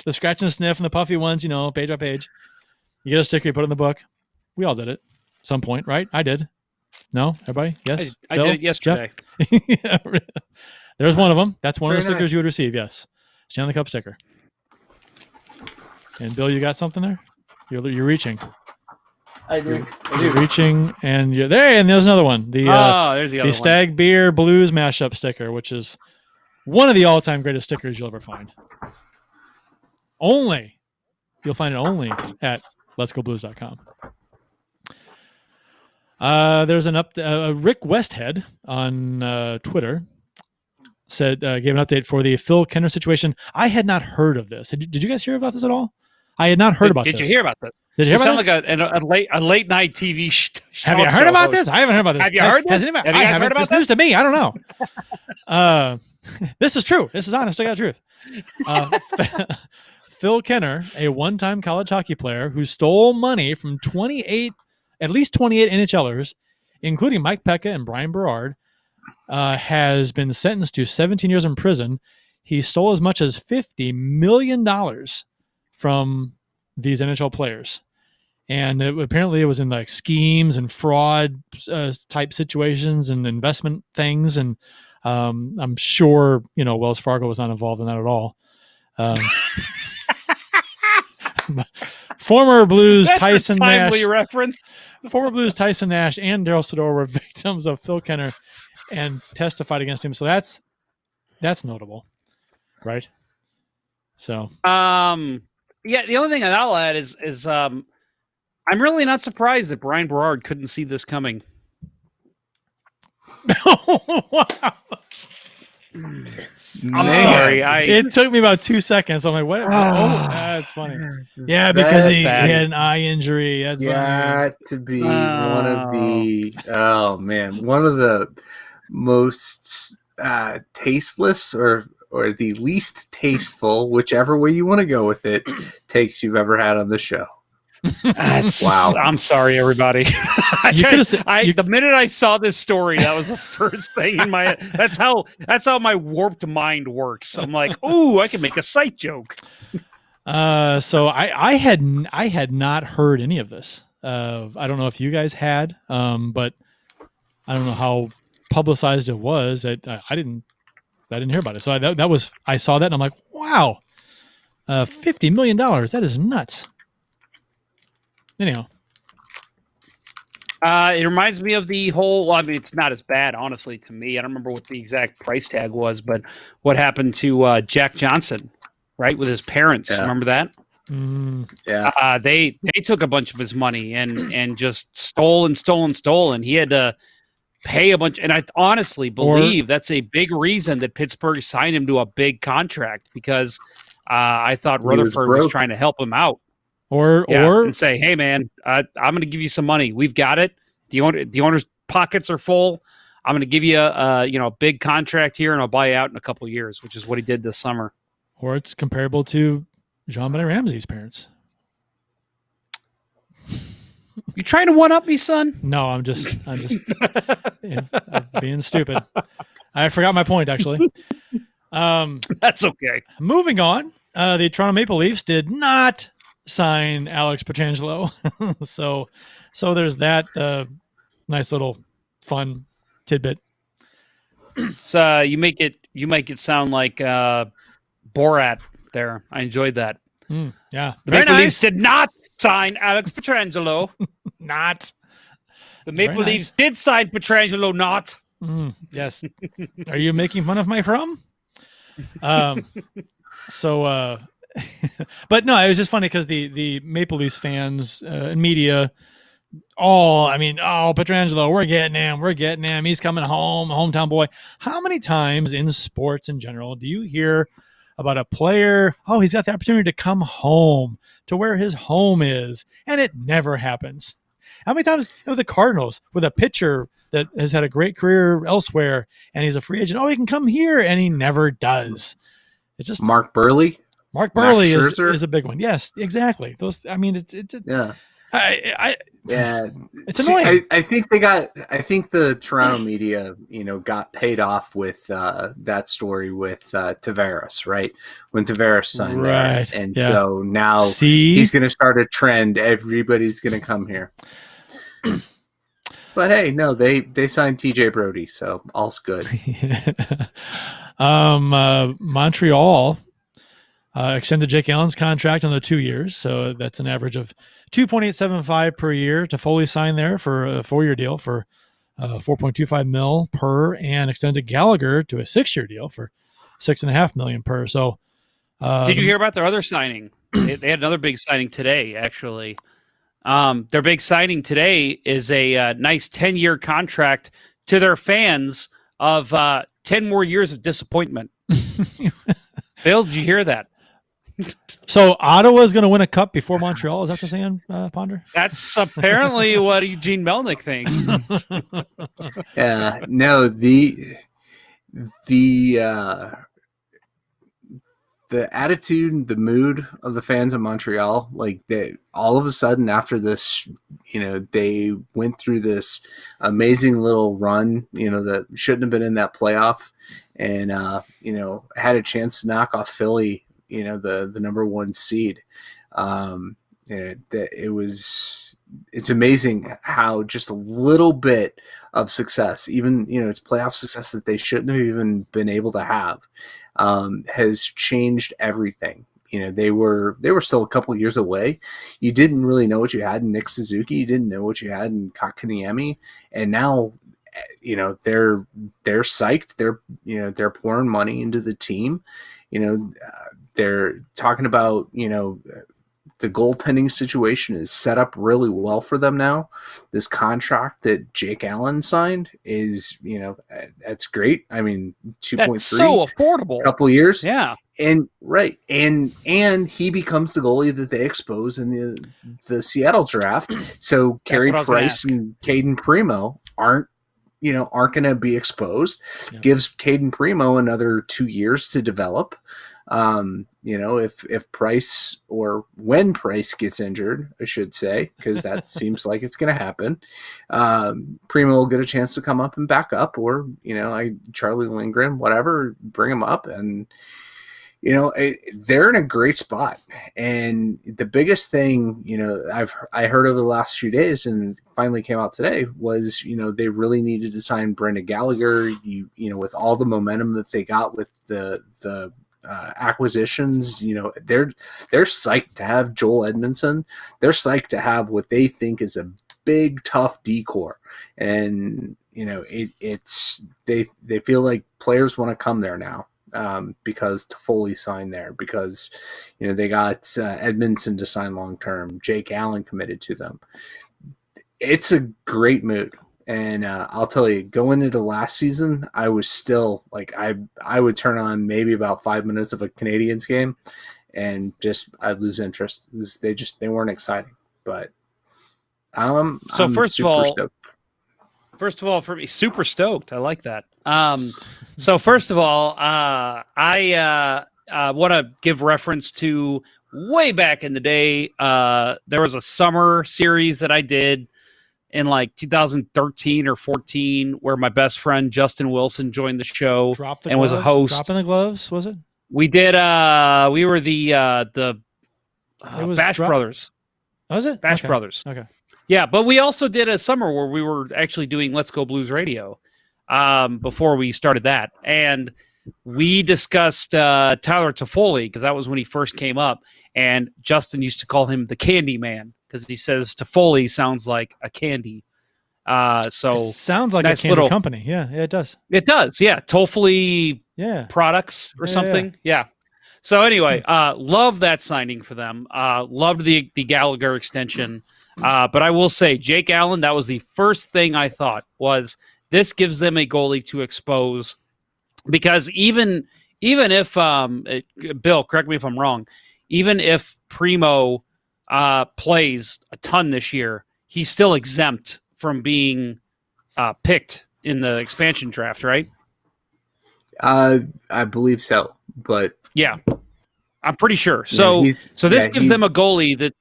the scratch and sniff and the puffy ones, page by page. You get a sticker, you put it in the book. We all did it at some point, right? I did. No, everybody? Yes. I did it yesterday. Yeah. There's one of them. That's one of the Very stickers nice. you would receive. Yes, Stanley Cup sticker. And Bill, you got something there? You're reaching. I do. You're reaching, and you're there. And there's another one. There's the other the one. Stag Beer Blues mashup sticker, which is one of the all-time greatest stickers you'll ever find. You'll find it only at letsgoblues.com. There's an Rick Westhead on Twitter gave an update for the Phil Kenner situation. I had not heard of this. Did you guys hear about this at all? I had not heard about this. Did you hear about this? Did you hear You about sound this? like a late night TV Have you heard about this? I haven't heard about this. Have you heard this? Has anybody? Have you I guys haven't. heard about It's news to me. I don't know. This is true. This is honest to God truth. Phil Kenner, a one-time college hockey player who stole money from at least 28 NHLers, including Mike Pekka and Brian Berard, has been sentenced to 17 years in prison. He stole as much as $50 million from these NHL players. And apparently it was in like schemes and fraud type situations and investment things. And I'm sure, Wells Fargo was not involved in that at all. Former Blues That's Tyson a timely Nash. reference. Former Blues Tyson Nash and Daryl Sador were victims of Phil Kenner and testified against him. So that's notable, right? So yeah, the only thing that I'll add is I'm really not surprised that Brian Berard couldn't see this coming. Wow. I'm sorry. It took me about 2 seconds. I'm like, what? That's funny. Yeah, because he had an eye injury. That's got to be one of the most tasteless or the least tasteful, whichever way you want to go with it, takes you've ever had on the show. Wow. I'm sorry, everybody. The minute I saw this story, that was the first thing in my head. That's how my warped mind works. I'm like, ooh, I can make a sight joke. So I had not heard any of this. I don't know if you guys had, but I don't know how publicized it was. I didn't hear about it. So I saw that and I'm like, wow, $50 million. That is nuts. Anyhow. It reminds me of the whole, well, I mean, it's not as bad, honestly, to me. I don't remember what the exact price tag was, but what happened to Jack Johnson, right, with his parents. Yeah. Remember that? Yeah. They took a bunch of his money and just stole, and he had to pay a bunch. And I honestly believe that's a big reason that Pittsburgh signed him to a big contract, because I thought Rutherford was trying to help him out. Or and say, hey man, I'm going to give you some money. We've got it. The owner's pockets are full. I'm going to give you a big contract here, and I'll buy you out in a couple of years, which is what he did this summer. Or it's comparable to Jean-Benet Ramsey's parents. You trying to one up me, son? No, I'm just being stupid. I forgot my point actually. That's okay. Moving on, the Toronto Maple Leafs did not sign Alex Pietrangelo. so there's that nice little fun tidbit. So you make it sound like Borat there. I enjoyed that. Yeah. The Maple Leafs did not sign Alex Pietrangelo. Not. The Maple Leafs did sign Pietrangelo not. Yes. Are you making fun of my from? But no, it was just funny because the Maple Leafs fans and media Pietrangelo, we're getting him. He's coming home, hometown boy. How many times in sports in general do you hear about a player, he's got the opportunity to come home to where his home is, and it never happens? How many times the Cardinals with a pitcher that has had a great career elsewhere and he's a free agent, he can come here, and he never does. It's just Mark Burley is a big one. Yes, exactly. Those, it's yeah. Yeah, It's annoying. I think the Toronto media, got paid off with that story with Tavares, right? When Tavares signed there, Right. and Yeah. so now See? he's going to start a trend. Everybody's going to come here. But hey, no, they signed TJ Brody, so all's good. Montreal extended Jake Allen's contract another 2 years, so that's an average of 2.875 per year. Toffoli signed there for a 4-year deal for 4.25 mil per, and extended Gallagher to a 6-year deal for $6.5 million per. So, Did you hear about their other signing? They had another big signing today, actually. Their big signing today is a nice 10-year contract to their fans of 10 more years of disappointment. Bill, did you hear that? So Ottawa is going to win a cup before Montreal. Is that the saying, Ponder? That's apparently what Eugene Melnick thinks. No, the attitude, the mood of the fans of Montreal, like they all of a sudden after this, they went through this amazing little run, that shouldn't have been in that playoff, and had a chance to knock off Philly, the number 1 seed. It's amazing how just a little bit of success, even it's playoff success that they shouldn't have even been able to have, has changed everything. They were still a couple of years away. You didn't really know what you had in Nick Suzuki. You didn't know what you had in Kotkaniemi, and now they're psyched. They're pouring money into the team. They're talking about the goaltending situation is set up really well for them now. This contract that Jake Allen signed is, that's great. I mean, 2.3. That's so affordable. Couple years. Yeah. And right. And he becomes the goalie that they expose in the Seattle draft. So Carey Price and Caden Primo aren't going to be exposed. Yeah. Gives Caden Primo another 2 years to develop. If Price, or when Price gets injured, I should say, because that seems like it's going to happen, Primo will get a chance to come up and back up, or, Charlie Lindgren, whatever, bring him up. And, they're in a great spot. And the biggest thing, I heard over the last few days and finally came out today was, they really needed to sign Brendan Gallagher, with all the momentum that they got with the acquisitions, they're psyched to have Joel Edmondson. They're psyched to have what they think is a big, tough decor. And, they feel like players want to come there now. Because Toffoli signed there, because they got Edmondson to sign long-term, Jake Allen committed to them. It's a great mood. And I'll tell you, going into last season, I was still like, I would turn on maybe about 5 minutes of a Canadiens game and I'd lose interest. They weren't exciting. But I'm first of all, for me, super stoked. I like that. So first of all, I want to give reference to way back in the day. There was a summer series that I did in like 2013 or 14, where my best friend Justin Wilson joined the show and was a host. Dropping the gloves, was it? We did. We were the Bash Brothers. Was it Bash Brothers? Okay. Yeah, but we also did a summer where we were actually doing Let's Go Blues Radio before we started that. And we discussed Tyler Toffoli, because that was when he first came up. And Justin used to call him the Candy Man, because he says Toffoli sounds like a candy. So it sounds like nice a candy company. Yeah, it does. It does, yeah. Toffoli products or something. Yeah. So anyway, love that signing for them. Loved the Gallagher extension. But I will say, Jake Allen, that was the first thing I thought was this gives them a goalie to expose, because even if Bill, correct me if I'm wrong, even if Primo plays a ton this year, he's still exempt from being picked in the expansion draft, right? I believe so, but yeah, I'm pretty sure. So this gives them a goalie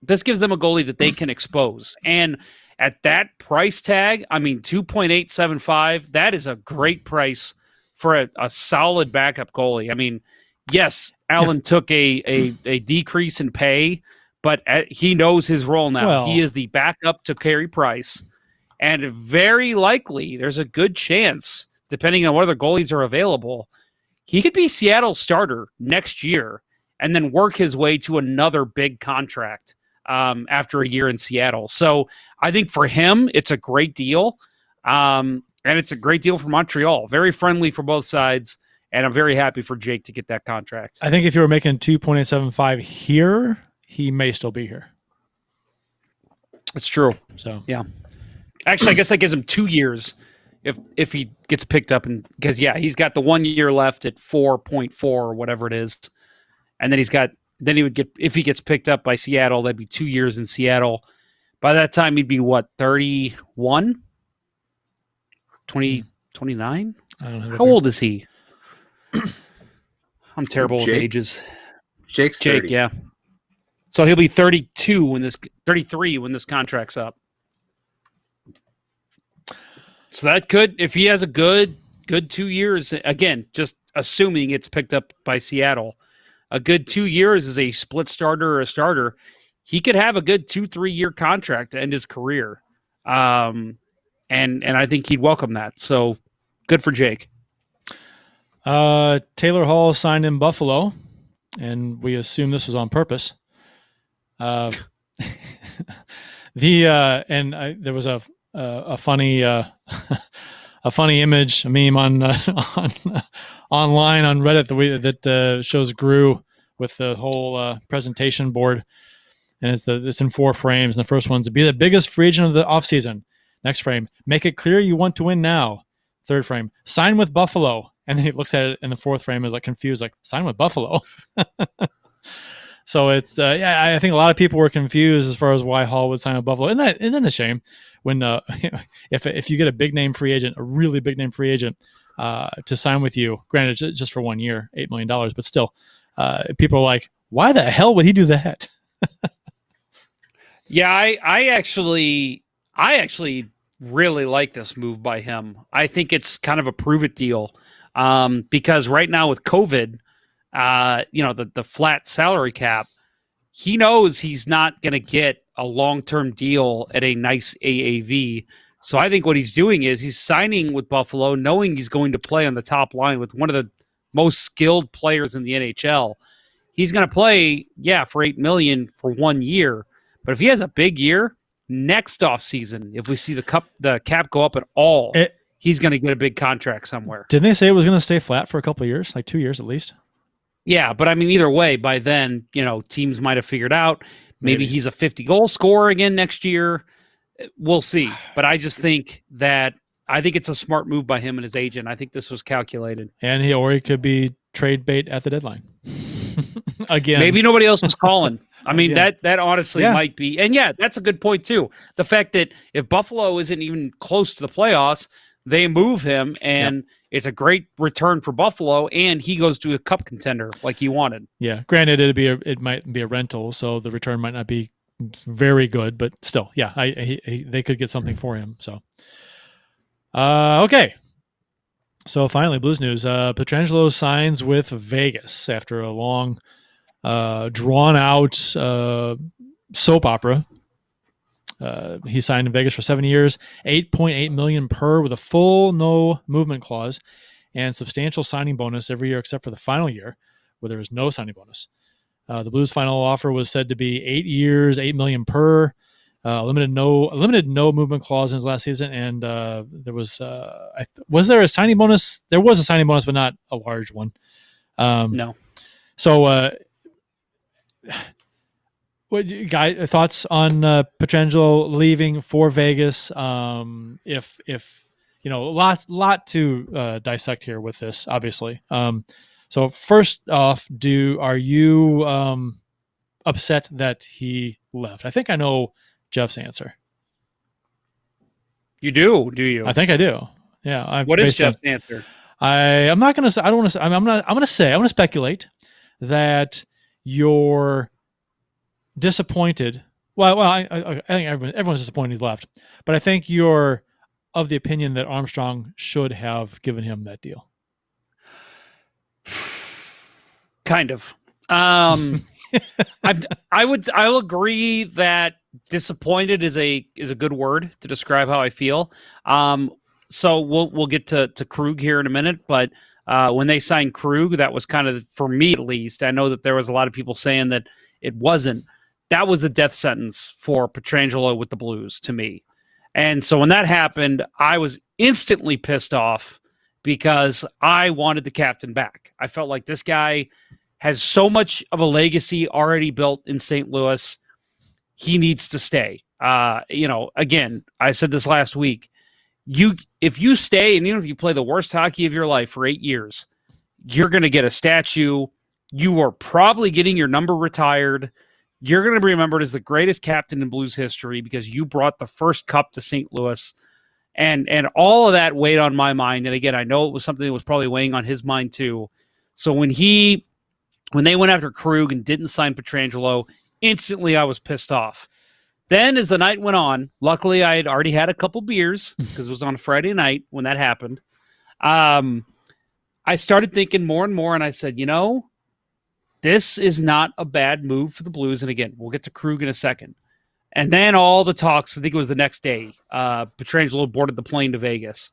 this gives them a goalie that they can expose. And at that price tag, I mean, 2.875, that is a great price for a solid backup goalie. I mean, yes, Allen took a decrease in pay, but he knows his role now. Well, he is the backup to Carey Price. And very likely, there's a good chance, depending on what other goalies are available, he could be Seattle's starter next year and then work his way to another big contract after a year in Seattle. So I think for him, it's a great deal. And it's a great deal for Montreal. Very friendly for both sides. And I'm very happy for Jake to get that contract. I think if you were making 2.875 here, he may still be here. It's true. So yeah. Actually, I guess that gives him 2 years if he gets picked up, and because he's got the 1 year left at 4.4 or whatever it is, and then he would get, if he gets picked up by Seattle, that'd be 2 years in Seattle. By that time, he'd be what, 31, 20, 29? I don't know. How old is he? I'm terrible with ages. Jake, 30. Yeah. So he'll be 33 when this contract's up. So that could, if he has a good 2 years, again, just assuming it's picked up by Seattle, a good 2 years as a split starter or a starter, he could have a good 2-3 year contract to end his career. And I think he'd welcome that. So good for Jake. Taylor Hall signed in Buffalo, and we assume this was on purpose. There was a funny a funny image, a meme on online on Reddit that shows Gru with the whole presentation board, and it's in 4 frames. And the first one's to be the biggest free agent of the offseason. Next frame, make it clear you want to win now. Third frame, sign with Buffalo. And then he looks at it in the 4th frame, is like confused, like sign with Buffalo. So it's I think a lot of people were confused as far as why Hall would sign with Buffalo. Isn't that a shame when if you get a big name free agent, a really big name free agent to sign with you, granted just for 1 year, $8 million, but still, people are like, why the hell would he do that? Yeah, I actually really like this move by him. I think it's kind of a prove it deal. Because right now with COVID, the flat salary cap, he knows he's not going to get a long-term deal at a nice AAV. So I think what he's doing is he's signing with Buffalo, knowing he's going to play on the top line with one of the most skilled players in the NHL. He's going to play, for $8 million for 1 year. But if he has a big year, next offseason, if we see the cap go up at all, he's going to get a big contract somewhere. Didn't they say it was going to stay flat for a couple of years, like 2 years at least? Yeah, but I mean, either way, by then, teams might have figured out. Maybe he's a 50-goal scorer again next year. We'll see. But I just think it's a smart move by him and his agent. I think this was calculated. And he could be trade bait at the deadline. Again. Maybe nobody else was calling. I mean, that honestly might be. And that's a good point too. The fact that if Buffalo isn't even close to the playoffs, they move him, and it's a great return for Buffalo, and he goes to a cup contender like he wanted. Yeah, granted, it might be a rental, so the return might not be very good, but still, they could get something for him. So, okay. So finally, Blues news. Pietrangelo signs with Vegas after a long, drawn-out soap opera. He signed in Vegas for 7 years, $8.8 million per, with a full no movement clause and substantial signing bonus every year except for the final year, where there is no signing bonus. The Blues' final offer was said to be 8 years, $8 million per, limited no movement clause in his last season, and there was there a signing bonus? There was a signing bonus, but not a large one. No. So. What guy thoughts on Pietrangelo leaving for Vegas? If lot to dissect here with this, obviously. So first off, are you upset that he left? I think I know Jeff's answer. You do you? I think I do. Yeah. What is Jeff's answer? I'm not going to say. I don't want to say. I'm going to speculate that you're disappointed Well, I think everyone's disappointed he's left, but I think you're of the opinion that Armstrong should have given him that deal. Kind of. I'll agree that disappointed is a good word to describe how I feel. So we'll get to Krug here in a minute, but when they signed Krug, that was kind of, for me at least, I know that there was a lot of people saying that it wasn't. That was the death sentence for Pietrangelo with the Blues to me. And so when that happened, I was instantly pissed off because I wanted the captain back. I felt like this guy has so much of a legacy already built in St. Louis. He needs to stay. Again, I said this last week. If you stay, and even if you play the worst hockey of your life for 8 years, you're going to get a statue. You are probably getting your number retired. You're going to be remembered as the greatest captain in Blues history because you brought the first cup to St. Louis. And all of that weighed on my mind. And again, I know it was something that was probably weighing on his mind too. So when they went after Krug and didn't sign Pietrangelo, instantly I was pissed off. Then as the night went on, luckily I had already had a couple beers because it was on a Friday night when that happened. I started thinking more and more, and I said, this is not a bad move for the Blues. And again, we'll get to Krug in a second. And then all the talks, I think it was the next day, Pietrangelo boarded the plane to Vegas.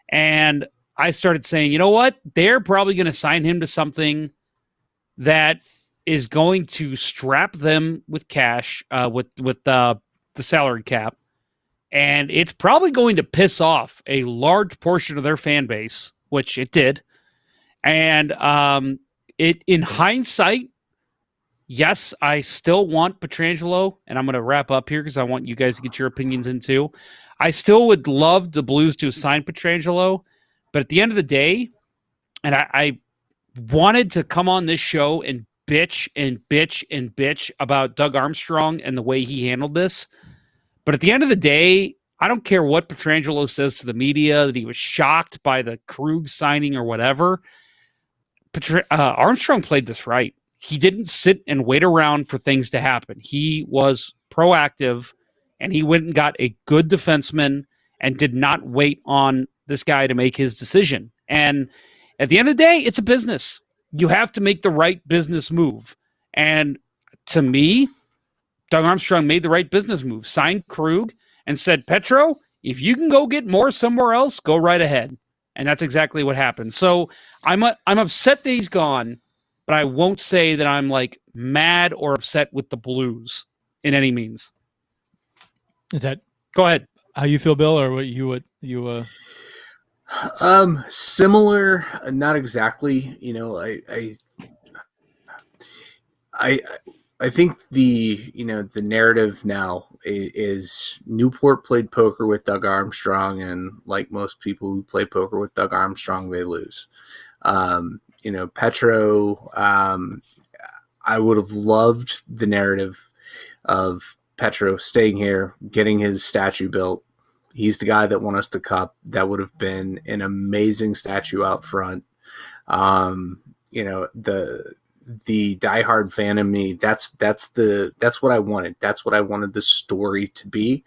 And I started saying, you know what? They're probably going to sign him to something that is going to strap them with cash, with the salary cap. And it's probably going to piss off a large portion of their fan base, which it did. And in hindsight, yes, I still want Pietrangelo, and I'm going to wrap up here because I want you guys to get your opinions in too. I still would love the Blues to sign Pietrangelo, but at the end of the day, and I wanted to come on this show and bitch and bitch and bitch about Doug Armstrong and the way he handled this. But at the end of the day, I don't care what Pietrangelo says to the media, that he was shocked by the Krug signing or whatever. Armstrong played this right. He didn't sit and wait around for things to happen. He was proactive, and he went and got a good defenseman and did not wait on this guy to make his decision. And at the end of the day, it's a business. You have to make the right business move. And to me, Doug Armstrong made the right business move, signed Krug, and said, Petro, if you can go get more somewhere else, go right ahead. And that's exactly what happened. So I'm upset that he's gone, but I won't say that I'm like mad or upset with the Blues in any means. Is that go ahead? How you feel, Bill, or what you Similar, not exactly. I think the narrative now is Newport played poker with Doug Armstrong, and like most people who play poker with Doug Armstrong, they lose. Petro, I would have loved the narrative of Petro staying here, getting his statue built. He's the guy that won us the cup. That would have been an amazing statue out front. The diehard fan in me, that's what I wanted. That's what I wanted the story to be.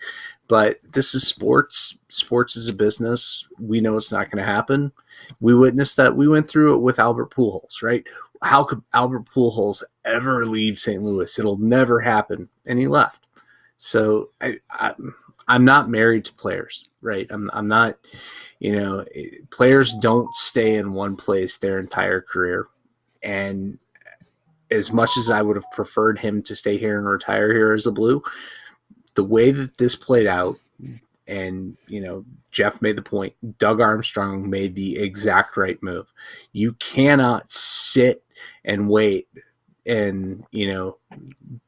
But this is sports. Sports is a business. We know it's not going to happen. We witnessed that. We went through it with Albert Pujols, right? How could Albert Pujols ever leave St. Louis? It'll never happen. And he left. So I'm not married to players, right? I'm not, players don't stay in one place their entire career. And as much as I would have preferred him to stay here and retire here as a Blue, the way that this played out, and, Jeff made the point, Doug Armstrong made the exact right move. You cannot sit and wait and,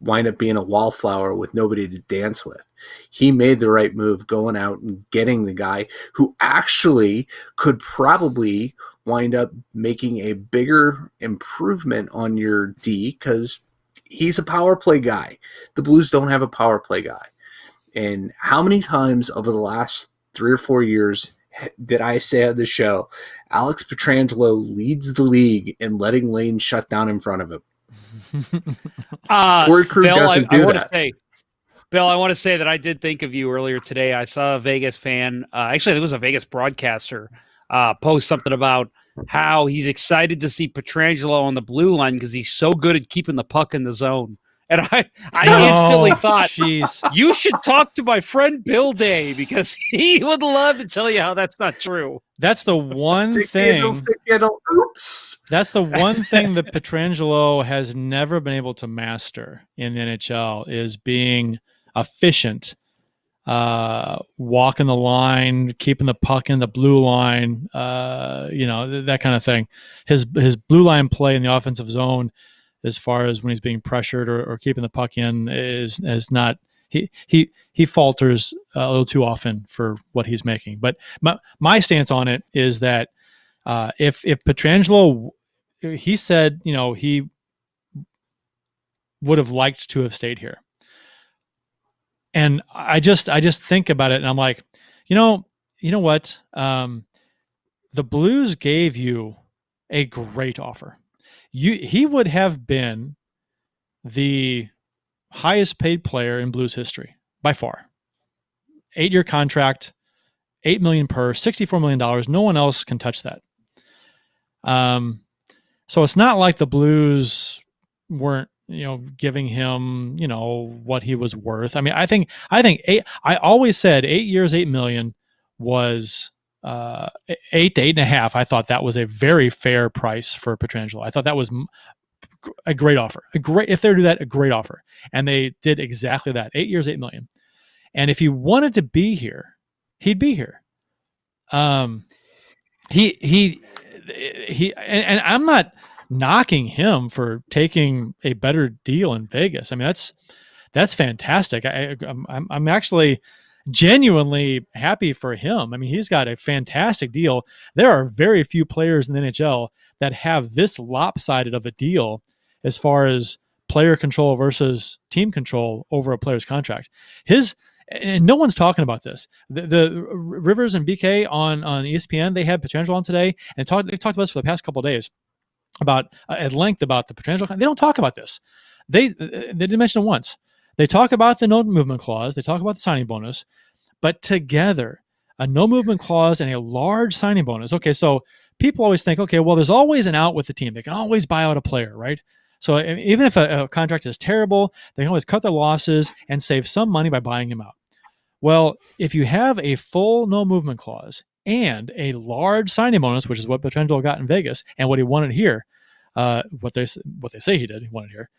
wind up being a wallflower with nobody to dance with. He made the right move going out and getting the guy who actually could probably wind up making a bigger improvement on your D because he's a power play guy. The Blues don't have a power play guy. And how many times over the last 3 or 4 years did I say on the show, Alex Pietrangelo leads the league in letting lanes shut down in front of him? Torey Krug Bill, I want to say, Bill, I want to say that I did think of you earlier today. I saw a Vegas fan, actually, it was a Vegas broadcaster, post something about how he's excited to see Pietrangelo on the blue line because he's so good at keeping the puck in the zone. And I instantly thought, jeez. you should talk to my friend Bill Day because he would love to tell you how that's not true. That's the one Stick thing. handle, stick handle. Oops. That's the one thing that Pietrangelo has never been able to master in the NHL is being efficient, walking the line, keeping the puck in the blue line, that kind of thing. His blue line play in the offensive zone, as far as when he's being pressured or keeping the puck in, is not. He falters a little too often for what he's making. But my stance on it is that if Pietrangelo, he said, he would have liked to have stayed here. And I just think about it and I'm like, you know what? The Blues gave you a great offer. He would have been the highest paid player in Blues history by far. 8-year contract, $8 million per, $64 million. No one else can touch that. So it's not like the Blues weren't, giving him, what he was worth. I mean, I think I always said 8 years, $8 million was 8 to 8.5. I thought that was a very fair price for Pietrangelo. I thought that was a great offer. If they were to do that, a great offer. And they did exactly that. 8 years, $8 million. And if he wanted to be here, he'd be here. He and I'm not knocking him for taking a better deal in Vegas. I mean, that's fantastic. I'm actually genuinely happy for him. I mean, he's got a fantastic deal. There are very few players in the NHL that have this lopsided of a deal as far as player control versus team control over a player's contract. And no one's talking about this. The Rivers and BK on ESPN, they had Pietrangelo on today and they've talked about this for the past couple of days about at length about the Pietrangelo. They don't talk about this. They didn't mention it once. They talk about the no movement clause. They talk about the signing bonus, but together, a no movement clause and a large signing bonus. Okay, so people always think, okay, well, there's always an out with the team. They can always buy out a player, right? So even if a contract is terrible, they can always cut their losses and save some money by buying him out. Well, if you have a full no movement clause and a large signing bonus, which is what Pietrangelo got in Vegas and what he wanted here, what they say he wanted here,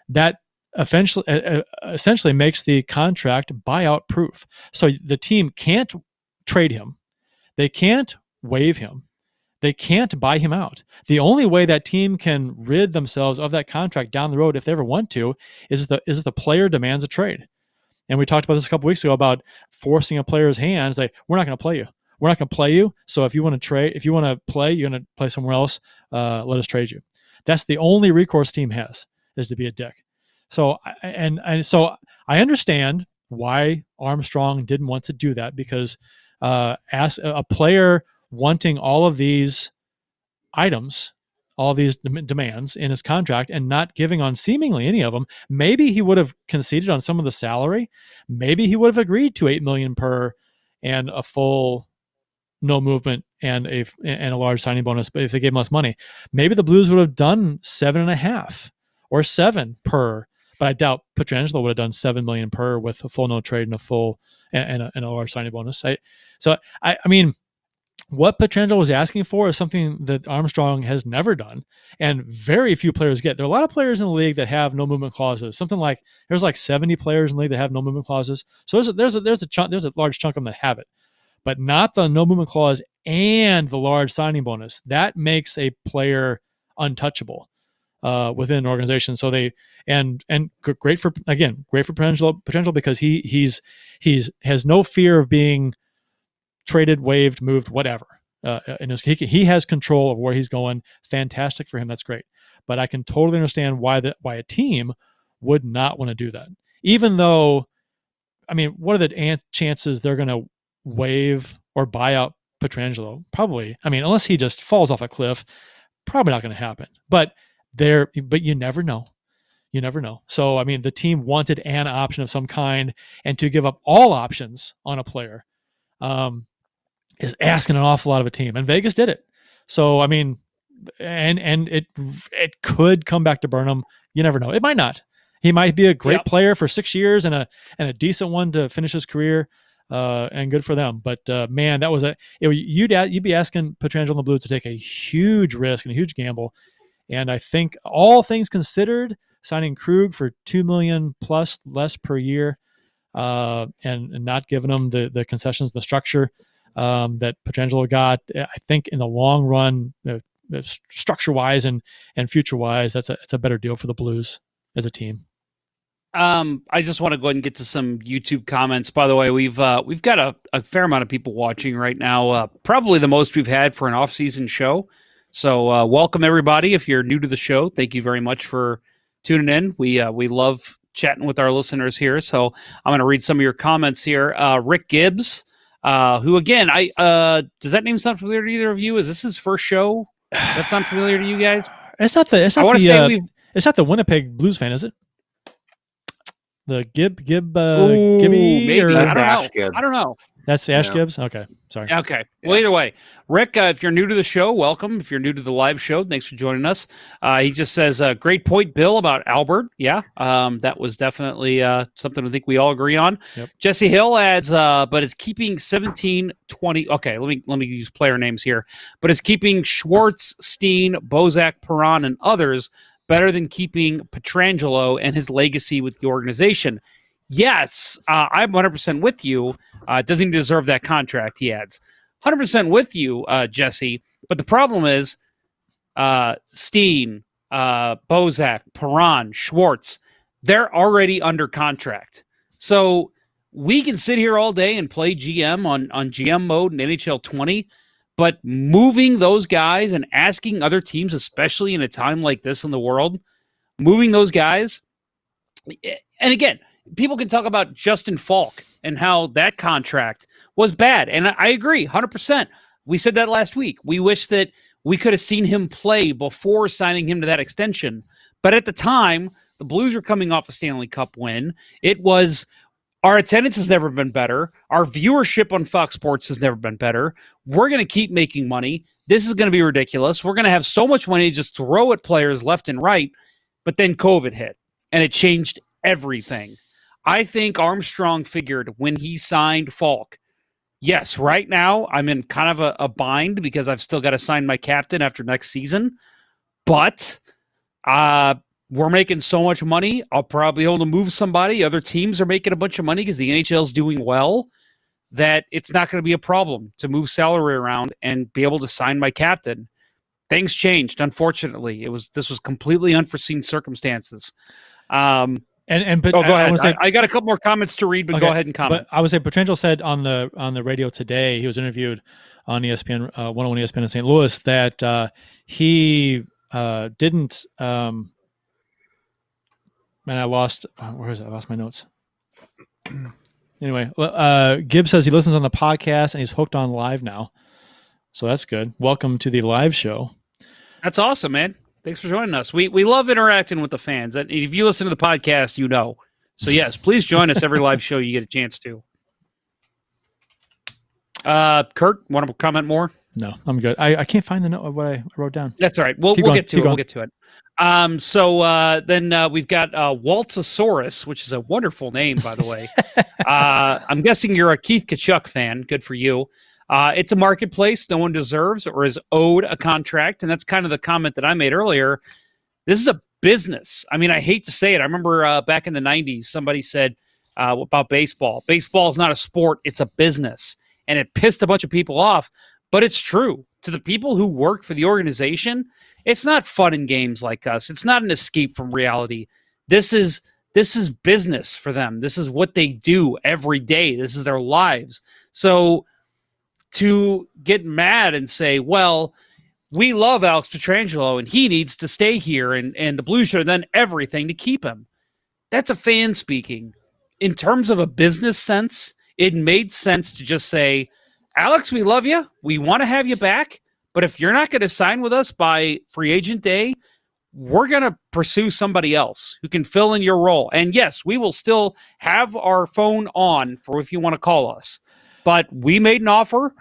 that essentially makes the contract buyout proof. So the team can't trade him, they can't waive him, they can't buy him out. The only way that team can rid themselves of that contract down the road, if they ever want to, is if the player demands a trade. And we talked about this a couple weeks ago about forcing a player's hands. Like, we're not going to play you. We're not going to play you. So if you want to trade, if you want to play, you're going to play somewhere else. Let us trade you. That's the only recourse team has, is to be a dick. So so I understand why Armstrong didn't want to do that, because as a player wanting all of these items, all these demands in his contract and not giving on seemingly any of them, maybe he would have conceded on some of the salary. Maybe he would have agreed to $8 million per and a full no movement and a large signing bonus. But if they gave him less money, maybe the Blues would have done 7.5 or 7 per. But I doubt Pietrangelo would have done $7 million per with a full no trade and a full and a large signing bonus. I mean, what Pietrangelo was asking for is something that Armstrong has never done, and very few players get. There are a lot of players in the league that have no movement clauses. There's like 70 players in the league that have no movement clauses. So there's a large chunk of them that have it, but not the no movement clause and the large signing bonus. That makes a player untouchable within an organization. So they and great for Pietrangelo because he has no fear of being traded, waived, moved, whatever. And he has control of where he's going. Fantastic for him. That's great. But I can totally understand why a team would not want to do that. Even though, I mean, what are the chances they're going to waive or buy out Pietrangelo? Probably. I mean, unless he just falls off a cliff, probably not going to happen. But you never know. You never know. So, I mean, the team wanted an option of some kind, and to give up all options on a player is asking an awful lot of a team. And Vegas did it. So, I mean, and it could come back to burn him. You never know. It might not. He might be a great player for 6 years and a decent one to finish his career, and good for them. But man, that was you'd be asking Pietrangelo and the Blues to take a huge risk and a huge gamble. And I think all things considered, signing Krug for $2 million plus less per year, and not giving him the concessions, the structure that Pietrangelo got, I think in the long run, structure wise and future wise, that's a better deal for the Blues as a team. I just want to go ahead and get to some YouTube comments. By the way, we've got a fair amount of people watching right now, probably the most we've had for an off-season show. So welcome everybody. If you're new to the show, thank you very much for tuning in. We love chatting with our listeners here. So I'm going to read some of your comments here. Rick Gibbs, who again, does that name sound familiar to either of you? Is this his first show? That sound familiar to you guys? It's not the Winnipeg Blues fan, is it? The Gibby, maybe. I don't know. That's Ash Gibbs? Okay, sorry. Okay. Well, either way, Rick, if you're new to the show, welcome. If you're new to the live show, thanks for joining us. He just says, great point, Bill, about Albert. Yeah, that was definitely something I think we all agree on. Yep. Jesse Hill adds, but is keeping 17-20. Okay, let me use player names here. But is keeping Schwartz, Steen, Bozak, Perron, and others better than keeping Pietrangelo and his legacy with the organization. Yes, I'm 100% with you. Doesn't he deserve that contract, he adds. 100% with you, Jesse. But the problem is Steen, Bozak, Perron, Schwartz, they're already under contract. So we can sit here all day and play GM on GM mode in NHL 20, but moving those guys and asking other teams, especially in a time like this in the world, moving those guys, and again, people can talk about Justin Falk and how that contract was bad. And I agree 100%. We said that last week. We wish that we could have seen him play before signing him to that extension. But at the time, the Blues were coming off a Stanley Cup win. It was, our attendance has never been better. Our viewership on Fox Sports has never been better. We're going to keep making money. This is going to be ridiculous. We're going to have so much money to just throw at players left and right. But then COVID hit, and it changed everything. I think Armstrong figured when he signed Falk, yes, right now I'm in kind of a bind because I've still got to sign my captain after next season. But we're making so much money, I'll probably be able to move somebody. Other teams are making a bunch of money because the NHL is doing well, that it's not going to be a problem to move salary around and be able to sign my captain. Things changed, unfortunately. This was completely unforeseen circumstances. Go ahead. I got a couple more comments to read, but go ahead and comment. But I would say Pietrangelo said on the radio today, he was interviewed on ESPN, 101 ESPN in St. Louis, that he didn't. And I lost. Where is it? I lost my notes. Anyway, Gibbs says he listens on the podcast and he's hooked on live now, so that's good. Welcome to the live show. That's awesome, man. Thanks for joining us. We love interacting with the fans. If you listen to the podcast, you know. So, yes, please join us every live show you get a chance to. Kurt, want to comment more? No, I'm good. I can't find the note of what I wrote down. That's all right. We'll get to it. We'll get to it. Then we've got Waltzosaurus, which is a wonderful name, by the way. I'm guessing you're a Keith Tkachuk fan. Good for you. It's a marketplace no one deserves or is owed a contract, and that's kind of the comment that I made earlier. This is a business. I mean, I hate to say it. I remember back in the 90s, somebody said about baseball. Baseball is not a sport, it's a business, and it pissed a bunch of people off, but it's true. To the people who work for the organization, it's not fun and games like us. It's not an escape from reality. This is business for them. This is what they do every day. This is their lives. So to get mad and say, well, we love Alex Pietrangelo and he needs to stay here and the Blues should have done everything to keep him. That's a fan speaking. In terms of a business sense, it made sense to just say, Alex, we love you. We want to have you back. But if you're not going to sign with us by free agent day, we're going to pursue somebody else who can fill in your role. And yes, we will still have our phone on for if you want to call us. But we made an offer.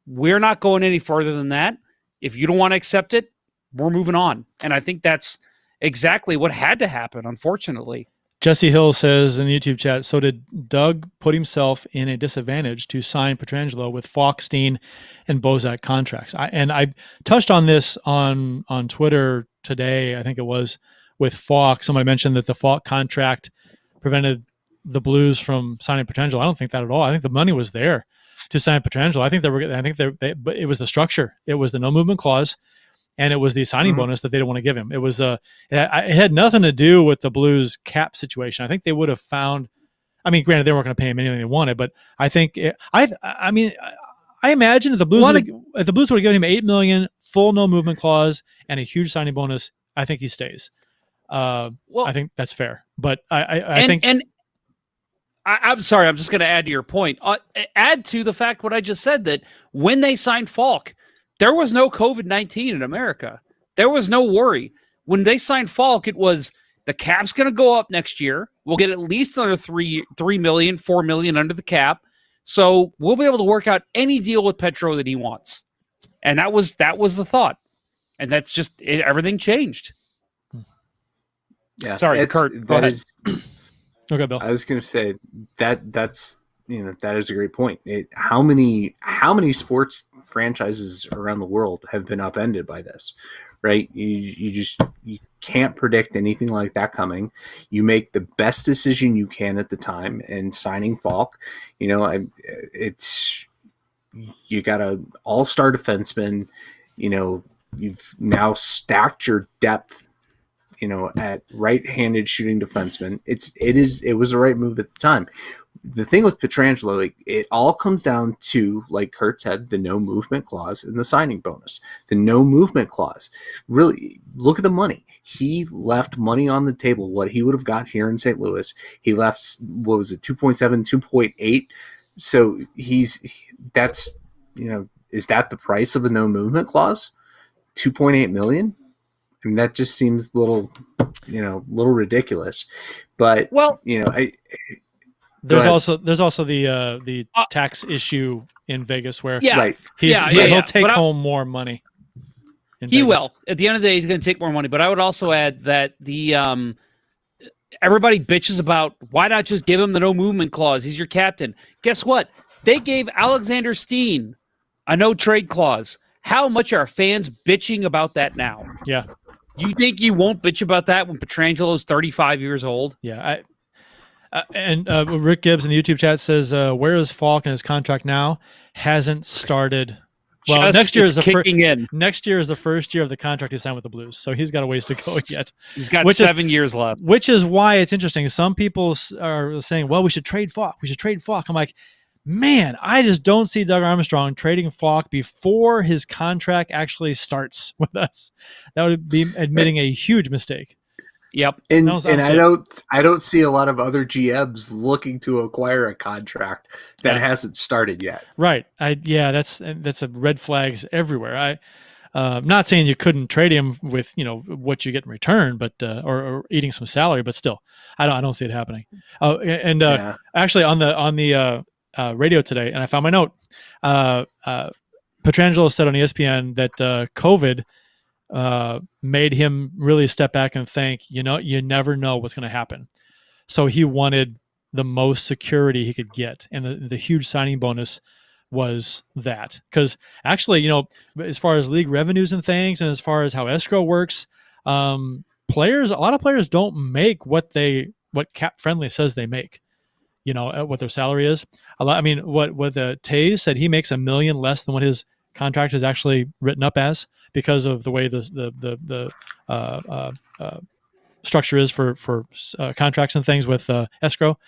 We're not going any further than that. If you don't want to accept it, we're moving on. And I think that's exactly what had to happen, unfortunately. Jesse Hill says in the YouTube chat, so did Doug put himself in a disadvantage to sign Pietrangelo with Falk, Steen, and Bozak contracts? I touched on this on Twitter today, I think it was, with Falk. Somebody mentioned that the Falk contract prevented the Blues from signing Pietrangelo. I don't think that at all. I think the money was there to sign Pietrangelo. But it was the structure. It was the no movement clause. And it was the signing bonus that they didn't want to give him. It was it had nothing to do with the Blues cap situation. I think they would have found. I mean, granted, they weren't going to pay him anything they wanted, but I think I imagine if the Blues would have given him $8 million, full no movement clause, and a huge signing bonus, I think he stays. I think that's fair. But I'm sorry, I'm just going to add to your point. Add to the fact what I just said, that when they signed Falk, there was no COVID-19 in America. There was no worry. When they signed Falk, it was the cap's going to go up next year. We'll get at least another $3 million, $4 million under the cap. So we'll be able to work out any deal with Petro that he wants. And that was the thought. And that's just it, everything changed. Yeah. Sorry, Kurt. Go ahead. Okay, Bill. I was going to say that's that is a great point. How many sports franchises around the world have been upended by this, right? You can't predict anything like that coming. You make the best decision you can at the time, and signing Falk, it's you got an all-star defenseman. You've now stacked your depth, at right-handed shooting defenseman. It was the right move at the time. The thing with Pietrangelo, it all comes down to, like Kurt said, the no movement clause and the signing bonus. The no movement clause, really, look at the money. He left money on the table, what he would have got here in St. Louis. He left, 2.7, 2.8. So is that the price of a no movement clause? 2.8 million? I mean, that just seems little ridiculous. But, There's also the tax issue in Vegas where he'll take home more money. He will. At the end of the day, he's going to take more money. But I would also add that everybody bitches about why not just give him the no movement clause. He's your captain. Guess what? They gave Alexander Steen a no trade clause. How much are fans bitching about that now? Yeah. You think you won't bitch about that when Pietrangelo is 35 years old? Yeah. And Rick Gibbs in the YouTube chat says, where is Falk in his contract now? Hasn't started. Well, next year is the first year of the contract he signed with the Blues. So he's got a ways to go yet. He's got 7 years left. Which is why it's interesting. Some people are saying, well, we should trade Falk. I'm like, man, I just don't see Doug Armstrong trading Falk before his contract actually starts with us. That would be admitting a huge mistake. Yep. And I don't see a lot of other GMs looking to acquire a contract that hasn't started yet. Right. That's a red flags everywhere. I'm not saying you couldn't trade him with, what you get in return, but or eating some salary, but still, I don't see it happening. Actually on the radio today, and I found my note. Pietrangelo said on ESPN that COVID made him really step back and think, you never know what's going to happen. So he wanted the most security he could get, and the huge signing bonus was that. Because actually, as far as league revenues and things, and as far as how escrow works, a lot of players don't make what Cap Friendly says they make. What their salary is. What the Tays said, he makes $1 million less than what his contract is actually written up as, because of the way the structure is for contracts and things with escrow,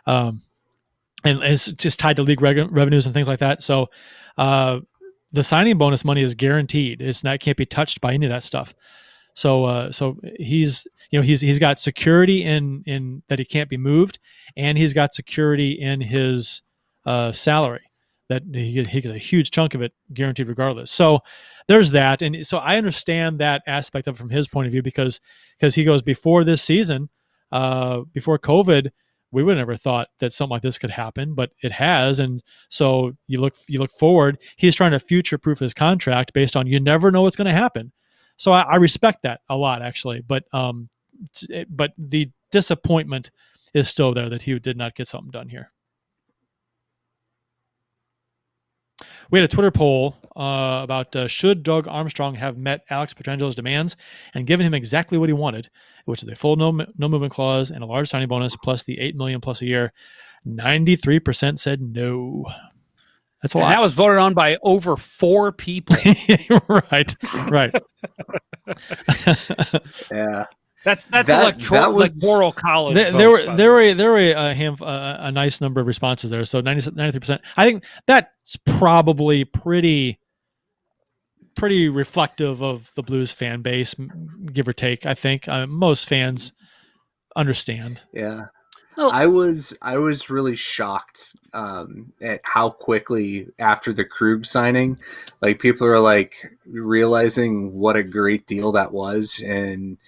and it's just tied to league revenues and things like that. So the signing bonus money is guaranteed. It can't be touched by any of that stuff. So he's got security in that he can't be moved, and he's got security in his salary that he gets a huge chunk of it guaranteed regardless. So there's that. And so I understand that aspect of it from his point of view, because he goes, before this season, before COVID, we would have never thought that something like this could happen, but it has. And so you look forward. He's trying to future-proof his contract based on, you never know what's going to happen. So I respect that a lot, actually. But the disappointment is still there that he did not get something done here. We had a Twitter poll about should Doug Armstrong have met Alex Pietrangelo's demands and given him exactly what he wanted, which is a full no movement clause and a large signing bonus plus the $8 million plus a year. 93% said no. That's a lot. That was voted on by over 4 people. Right. Yeah. That's electoral college. There were a nice number of responses there. So 93%. I think that's probably pretty reflective of the Blues fan base, give or take. I think most fans understand. Yeah. Well, I was really shocked at how quickly after the Krug signing, like, people are like realizing what a great deal that was. And,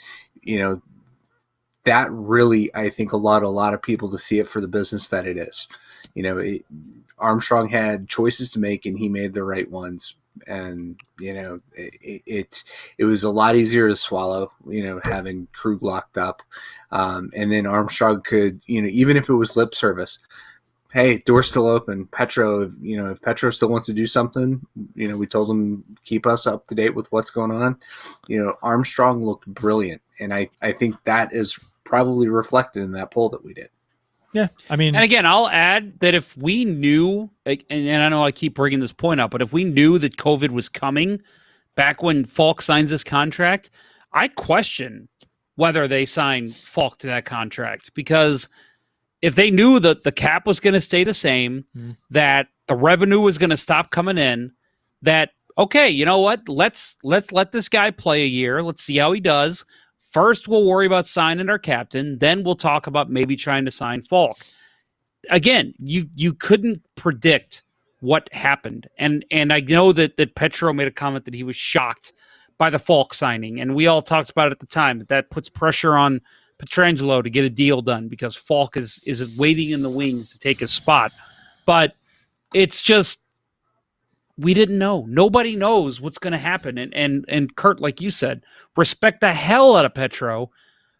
that really, I think, allowed a lot of people to see it for the business that it is. Armstrong had choices to make, and he made the right ones. And it was a lot easier to swallow, having Krug locked up, and then Armstrong could, even if it was lip service, hey, door's still open. Petro, if Petro still wants to do something, we told him keep us up to date with what's going on. Armstrong looked brilliant, and I think that is probably reflected in that poll that we did. Yeah, I mean, and again, I'll add that if we knew, and I know I keep bringing this point up, but if we knew that COVID was coming back when Falk signs this contract, I question whether they sign Falk to that contract, because if they knew that the cap was going to stay the same, that the revenue was going to stop coming in, that, okay, you know what, let's let this guy play a year, let's see how he does. First, we'll worry about signing our captain. Then we'll talk about maybe trying to sign Falk. Again, you couldn't predict what happened. And I know that Petro made a comment that he was shocked by the Falk signing. And we all talked about it at the time, that puts pressure on Pietrangelo to get a deal done, because Falk is waiting in the wings to take his spot. But it's just, we didn't know. Nobody knows what's going to happen. And Kurt, like you said, respect the hell out of Petro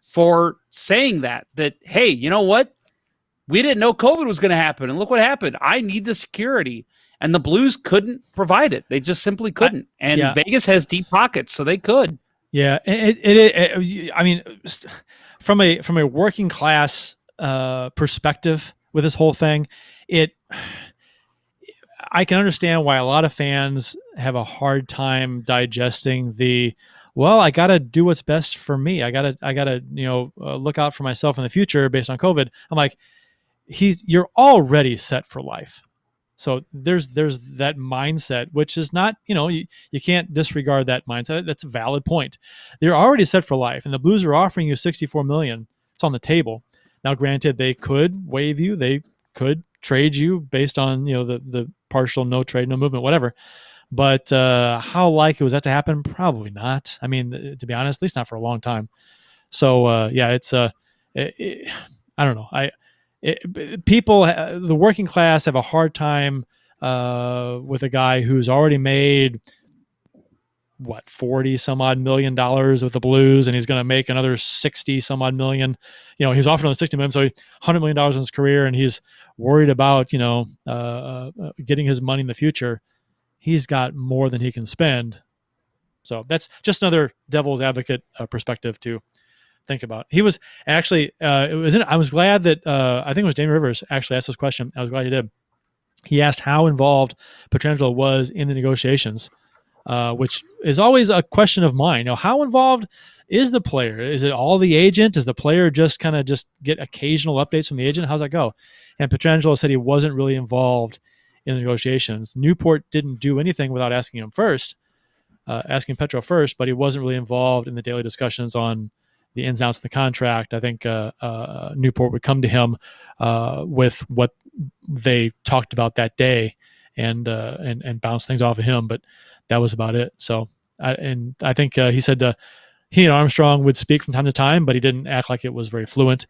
for saying that, hey, you know what? We didn't know COVID was going to happen. And look what happened. I need the security. And the Blues couldn't provide it. They just simply couldn't. Vegas has deep pockets, so they could. Yeah. I mean, from a working class perspective with this whole thing, I can understand why a lot of fans have a hard time digesting I got to do what's best for me. I got to look out for myself in the future based on COVID. I'm like, you're already set for life. So there's that mindset, which is not, you can't disregard that mindset. That's a valid point. They're already set for life, and the Blues are offering you $64 million. It's on the table. Now, granted, they could waive you. They could trade you based on, the partial no trade, no movement, whatever. But how likely was that to happen? Probably not. I mean, to be honest, at least not for a long time. So it's I don't know. People, the working class, have a hard time with a guy who's already made $40 some odd million with the Blues, and he's going to make another 60 some odd million. He's offered on $60 million, so $100 million in his career, and he's worried about getting his money in the future. He's got more than he can spend. So that's just another devil's advocate perspective to think about. He was actually, I was glad that, I think it was Damien Rivers actually asked this question. I was glad he did. He asked how involved Pietrangelo was in the negotiations, which is always a question of mine. How involved is the player? Is it all the agent? Does the player just get occasional updates from the agent? How's that go? And Pietrangelo said he wasn't really involved in the negotiations. Newport didn't do anything without asking him first, asking Petro first, but he wasn't really involved in the daily discussions on the ins and outs of the contract. I think Newport would come to him with what they talked about that day, and bounce things off of him. But that was about it. So I think he said he and Armstrong would speak from time to time, but he didn't act like it was very fluent.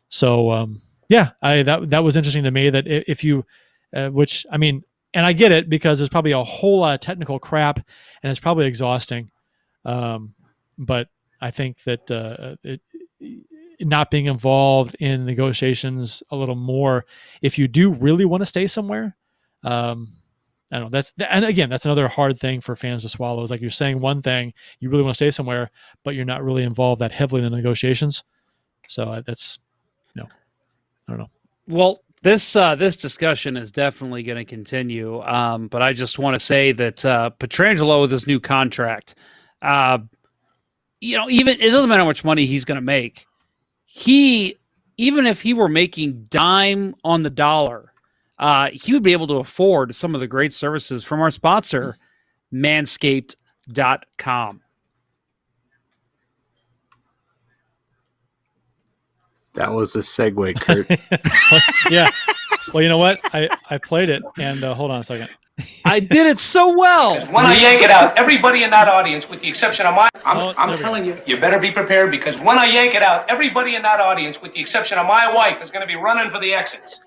So that was interesting to me, that if you, which I mean, and I get it, because there's probably a whole lot of technical crap and it's probably exhausting. But I think that not being involved in negotiations a little more, if you do really want to stay somewhere, I don't know. And again, that's another hard thing for fans to swallow. Is like, you're saying one thing, you really want to stay somewhere, but you're not really involved that heavily in the negotiations. So that's, I don't know. Well, this discussion is definitely going to continue. But I just want to say that Pietrangelo, with his new contract, even it doesn't matter how much money he's going to make. Even if he were making dime on the dollar, he would be able to afford some of the great services from our sponsor, Manscaped.com. That was a segue, Kurt. Yeah. Well, you know what? I played it, and hold on a second. I did it so well. When I yank it out, everybody in that audience, with the exception of I'm telling you, you better be prepared, because when I yank it out, everybody in that audience, with the exception of my wife, is going to be running for the exits.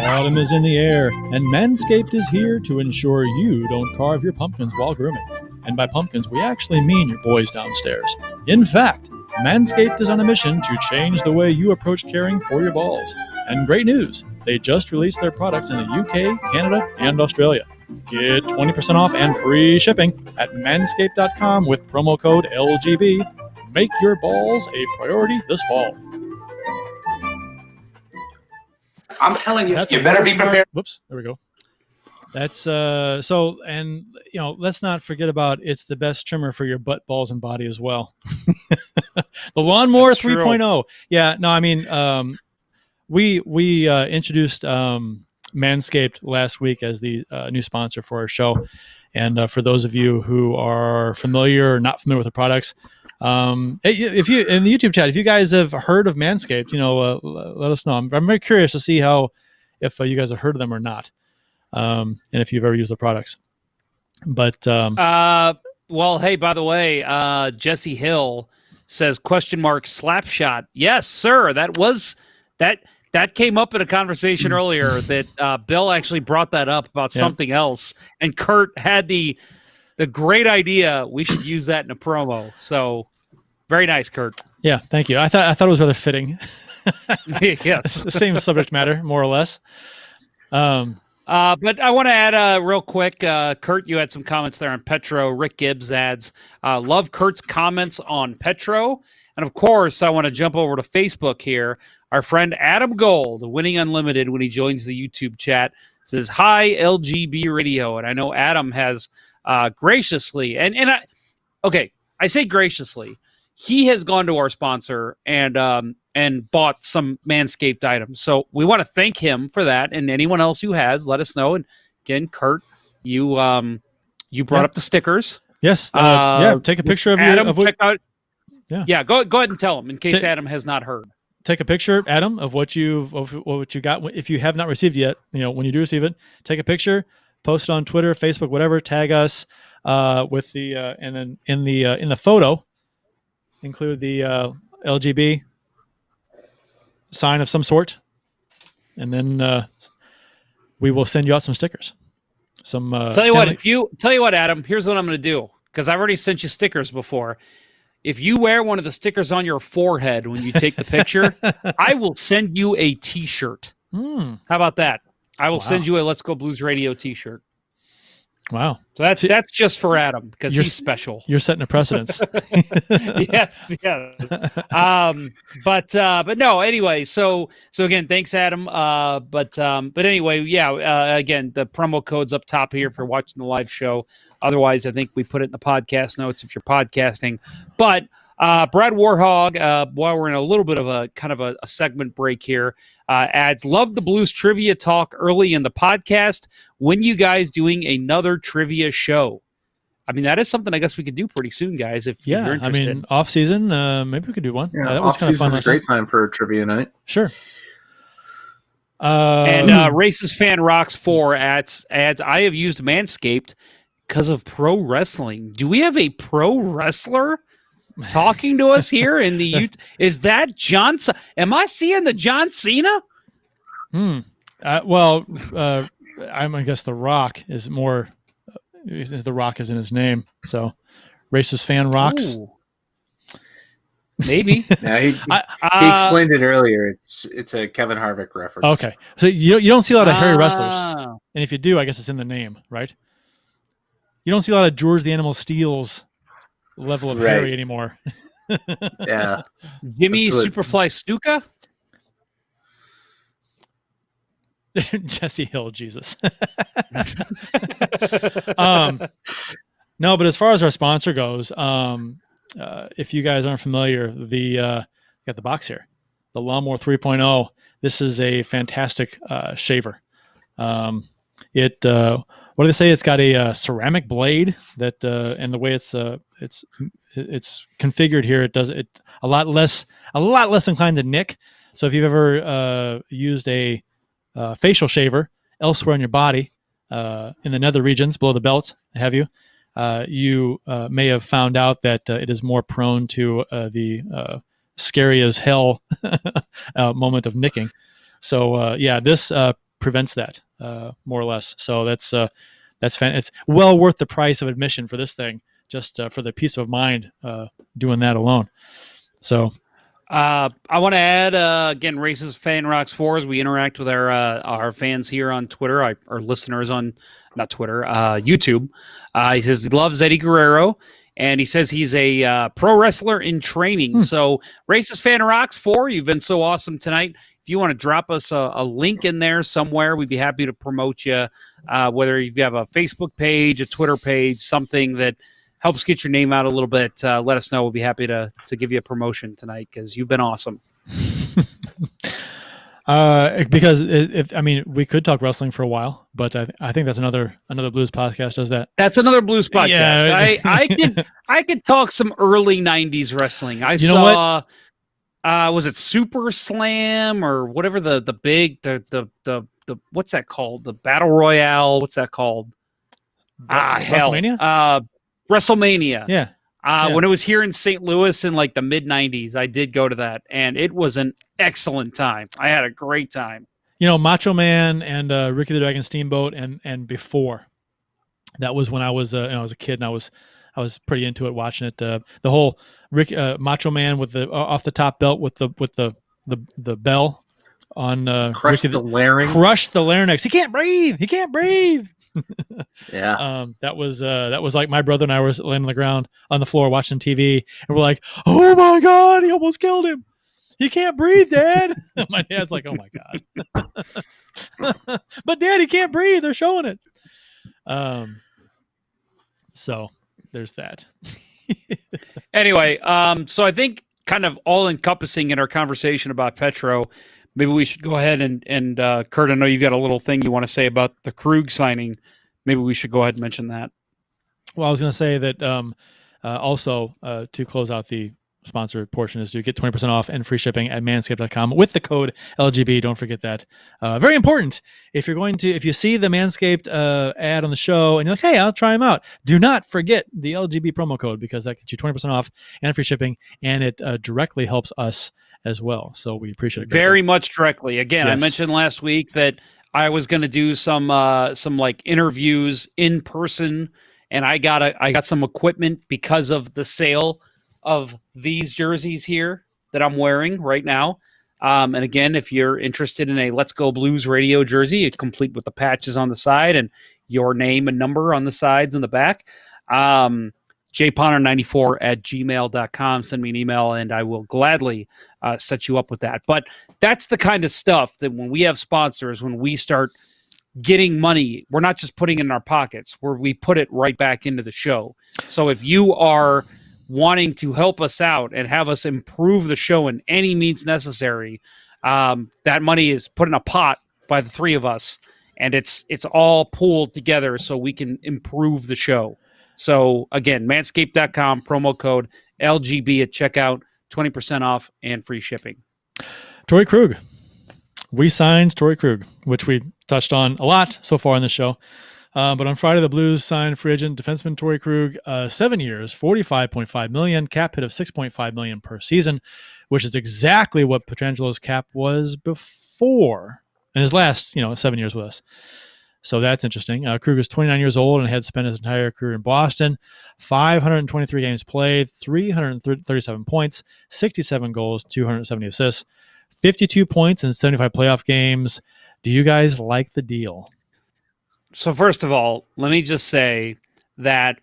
Autumn is in the air, and Manscaped is here to ensure you don't carve your pumpkins while grooming. And by pumpkins, we actually mean your boys downstairs. In fact, Manscaped is on a mission to change the way you approach caring for your balls. And great news, they just released their products in the UK, Canada, and Australia. Get 20% off and free shipping at manscaped.com with promo code LGB. Make your balls a priority this fall. I'm telling you, you better be prepared. Whoops, there we go. That's so, and let's not forget about, it's the best trimmer for your butt, balls, and body as well. The Lawnmower 3.0. Yeah, no, I mean, we introduced Manscaped last week as the new sponsor for our show, and for those of you who are familiar or not familiar with the products, if you in the YouTube chat, if you guys have heard of Manscaped, let us know. I'm very curious to see if you guys have heard of them or not. And if you've ever used the products. But well, hey, by the way, Jesse Hill says !slapshot. Yes, sir. That came up in a conversation earlier that Bill actually brought that up about something else, and Kurt had the great idea we should use that in a promo. So very nice, Kurt. Yeah, thank you. I thought it was rather fitting. Yes. The same subject matter, more or less. But I want to add real quick, Kurt, you had some comments there on Petro. Rick Gibbs adds, love Kurt's comments on Petro. And of course, I want to jump over to Facebook here. Our friend Adam Gold, Winning Unlimited, when he joins the YouTube chat, says, hi, LGB Radio. And I know Adam has graciously, I say graciously, he has gone to our sponsor and bought some Manscaped items. So we want to thank him for that, and anyone else who has, let us know. And again, Kurt, you brought up the stickers. Yes. Take a picture of Adam. Go ahead and tell him in case Adam has not heard. Take a picture, Adam, of what you got. If you have not received it yet, when you do receive it, take a picture, post it on Twitter, Facebook, whatever. Tag us with the and then in the photo, include the LGB sign of some sort, and then we will send you out some stickers. Tell you what, Adam, here's what I'm going to do, because I've already sent you stickers before. If you wear one of the stickers on your forehead when you take the picture, I will send you a T-shirt. How about that? I will send you a Let's Go Blues Radio T-shirt. Wow. So that's just for Adam, because he's special. You're setting a precedence. Yes. But no, anyway, so again, thanks, Adam. But anyway, again, the promo code's up top here if you're watching the live show. Otherwise, I think we put it in the podcast notes if you're podcasting. But Brad Warhog, while we're in a little bit of a kind of a segment break here, adds, love the Blues trivia talk early in the podcast. When you guys doing another trivia show? I mean, that is something I guess we could do pretty soon, guys. If you're I interested. mean, off season, maybe we could do one. Yeah, that was kind of fun. Off-season's a great time for a trivia night. Sure. And Racist Fan Rocks 4 adds, I have used Manscaped because of pro wrestling. Do we have a pro wrestler talking to us here in the Is that John? Am I seeing the John Cena? I guess The Rock is more. The Rock is in his name, so Racist Fan Rocks. Ooh. Maybe. Yeah, he explained it earlier. It's a Kevin Harvick reference. Okay, so you don't see a lot of hairy wrestlers, and if you do, I guess it's in the name, right? You don't see a lot of George the Animal Steele's level of hairy anymore. Yeah, Jimmy Superfly Stuka. Jesse Hill, Jesus. No, but as far as our sponsor goes, if you guys aren't familiar, got the box here, the Lawnmower 3.0. This is a fantastic shaver. What do they say? It's got a ceramic blade that, and the way it's configured here, it does it a lot less inclined to nick. So if you've ever used a facial shaver elsewhere on your body, in the nether regions below the belt, you may have found out that it is more prone to the scary as hell moment of nicking. So this prevents that more or less. So that's it's well worth the price of admission for this thing, just for the peace of mind doing that alone. So. I want to add again, Racist Fan Rocks 4 as we interact with our fans here on Twitter, our listeners on not Twitter, YouTube. He says he loves Eddie Guerrero, and he says he's a pro wrestler in training. So, Racist Fan Rocks 4, you've been so awesome tonight. If you want to drop us a link in there somewhere, we'd be happy to promote you. Whether you have a Facebook page, a Twitter page, something that helps get your name out a little bit, let us know. We'll be happy to give you a promotion tonight because you've been awesome. Because we could talk wrestling for a while, but I think that's another blues podcast does that. That's another blues podcast. Yeah. I could talk some early '90s wrestling. I saw. Was it Super Slam or whatever the big the what's that called? The Battle Royale. What's that called? WrestleMania. WrestleMania. Yeah. When it was here in St. Louis in like the mid 90s, I did go to that and it was an excellent time. I had a great time. Macho Man and Ricky the Dragon Steamboat and before. That was when I was a kid and I was pretty into it watching it. The whole Macho Man with the off the top belt with the bell on crushed the larynx. Crushed the larynx. He can't breathe. Yeah. That was like my brother and I were laying on the ground on the floor watching TV, and we're like, "Oh my God, he almost killed him! He can't breathe, Dad." My dad's like, "Oh my God," but Dad, he can't breathe. They're showing it. So there's that. Anyway, so I think kind of all encompassing in our conversation about Petro. Maybe we should go ahead and Kurt, I know you've got a little thing you want to say about the Krug signing. Maybe we should go ahead and mention that. Well, I was going to say that also to close out the sponsored portion is to get 20% off and free shipping at manscaped.com with the code LGB. Don't forget that. Very important. If you see the Manscaped ad on the show and you're like, hey, I'll try them out, do not forget the LGB promo code because that gets you 20% off and free shipping, and it directly helps us as well. So we appreciate it. Very much directly. Again, yes. I mentioned last week that I was going to do some like interviews in person, and I got some equipment because of the sale of these jerseys here that I'm wearing right now. And again, if you're interested in a Let's Go Blues radio jersey, it's complete with the patches on the side and your name and number on the sides and the back. jponner94@gmail.com. Send me an email and I will gladly set you up with that. But that's the kind of stuff that when we have sponsors, when we start getting money, we're not just putting it in our pockets, where we put it right back into the show. So if you are wanting to help us out and have us improve the show in any means necessary, that money is put in a pot by the three of us, and it's all pooled together so we can improve the show. So again, manscaped.com, promo code LGB at checkout, 20% off and free shipping. Torey Krug. We signed Torey Krug, which we touched on a lot so far in the show. But on Friday, the Blues signed free agent defenseman Torey Krug, 7 years, $45.5 million, cap hit of $6.5 million per season, which is exactly what Pietrangelo's cap was before in his last 7 years with us. So that's interesting. Krug is 29 years old and had spent his entire career in Boston. 523 games played, 337 points, 67 goals, 270 assists, 52 points in 75 playoff games. Do you guys like the deal? So first of all, let me just say that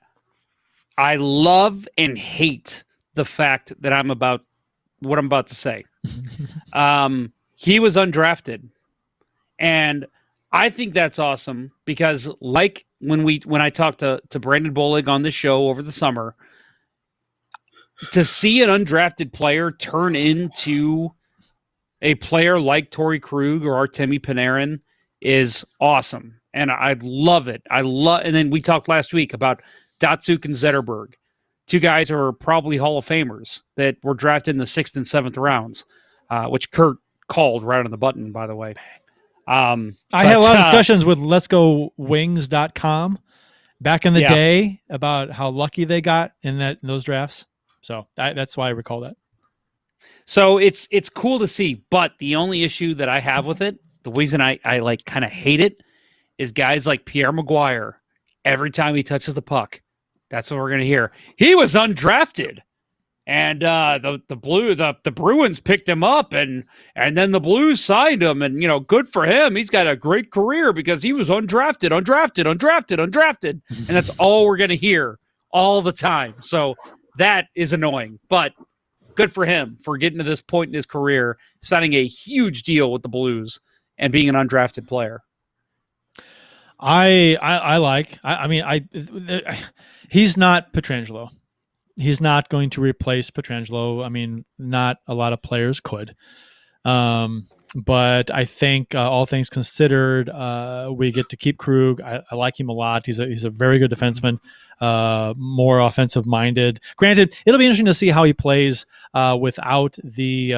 I love and hate the fact that what I'm about to say. He was undrafted, and I think that's awesome because, like when I talked to Brandon Bollig on the show over the summer, to see an undrafted player turn into a player like Torey Krug or Artemi Panarin is awesome, and I love it. And then we talked last week about Datsuk and Zetterberg, two guys who are probably Hall of Famers that were drafted in the 6th and 7th rounds, which Kurt called right on the button, by the way. I had a lot of discussions with letsgowings.com back in the day about how lucky they got in those drafts. So that's why I recall that. So it's cool to see, but the only issue that I have with it, the reason I like kind of hate it, is guys like Pierre Maguire. Every time he touches the puck, that's what we're gonna hear. He was undrafted, and the Bruins picked him up, and then the Blues signed him, and good for him. He's got a great career because he was undrafted, and that's all we're gonna hear all the time. So that is annoying, but good for him for getting to this point in his career, signing a huge deal with the Blues and being an undrafted player. He's not Pietrangelo. He's not going to replace Pietrangelo. I mean, not a lot of players could. But I think all things considered, we get to keep Krug. I like him a lot. He's a very good defenseman, more offensive minded. Granted, it'll be interesting to see how he plays without the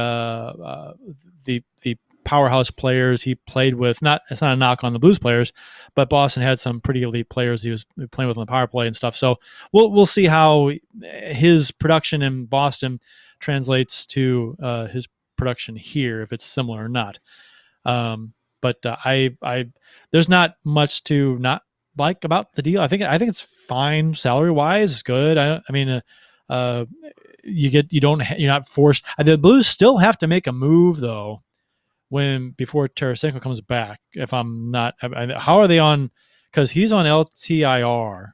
powerhouse players he played with. It's not a knock on the Blues players, but Boston had some pretty elite players he was playing with on the power play and stuff. So we'll see how his production in Boston translates to his production here, if it's similar or not. But there's not much to not like about the deal. I think it's fine salary wise. It's good. You're not forced. The Blues still have to make a move though before Tarasenko comes back. If I'm not, how are they on? Because he's on LTIR,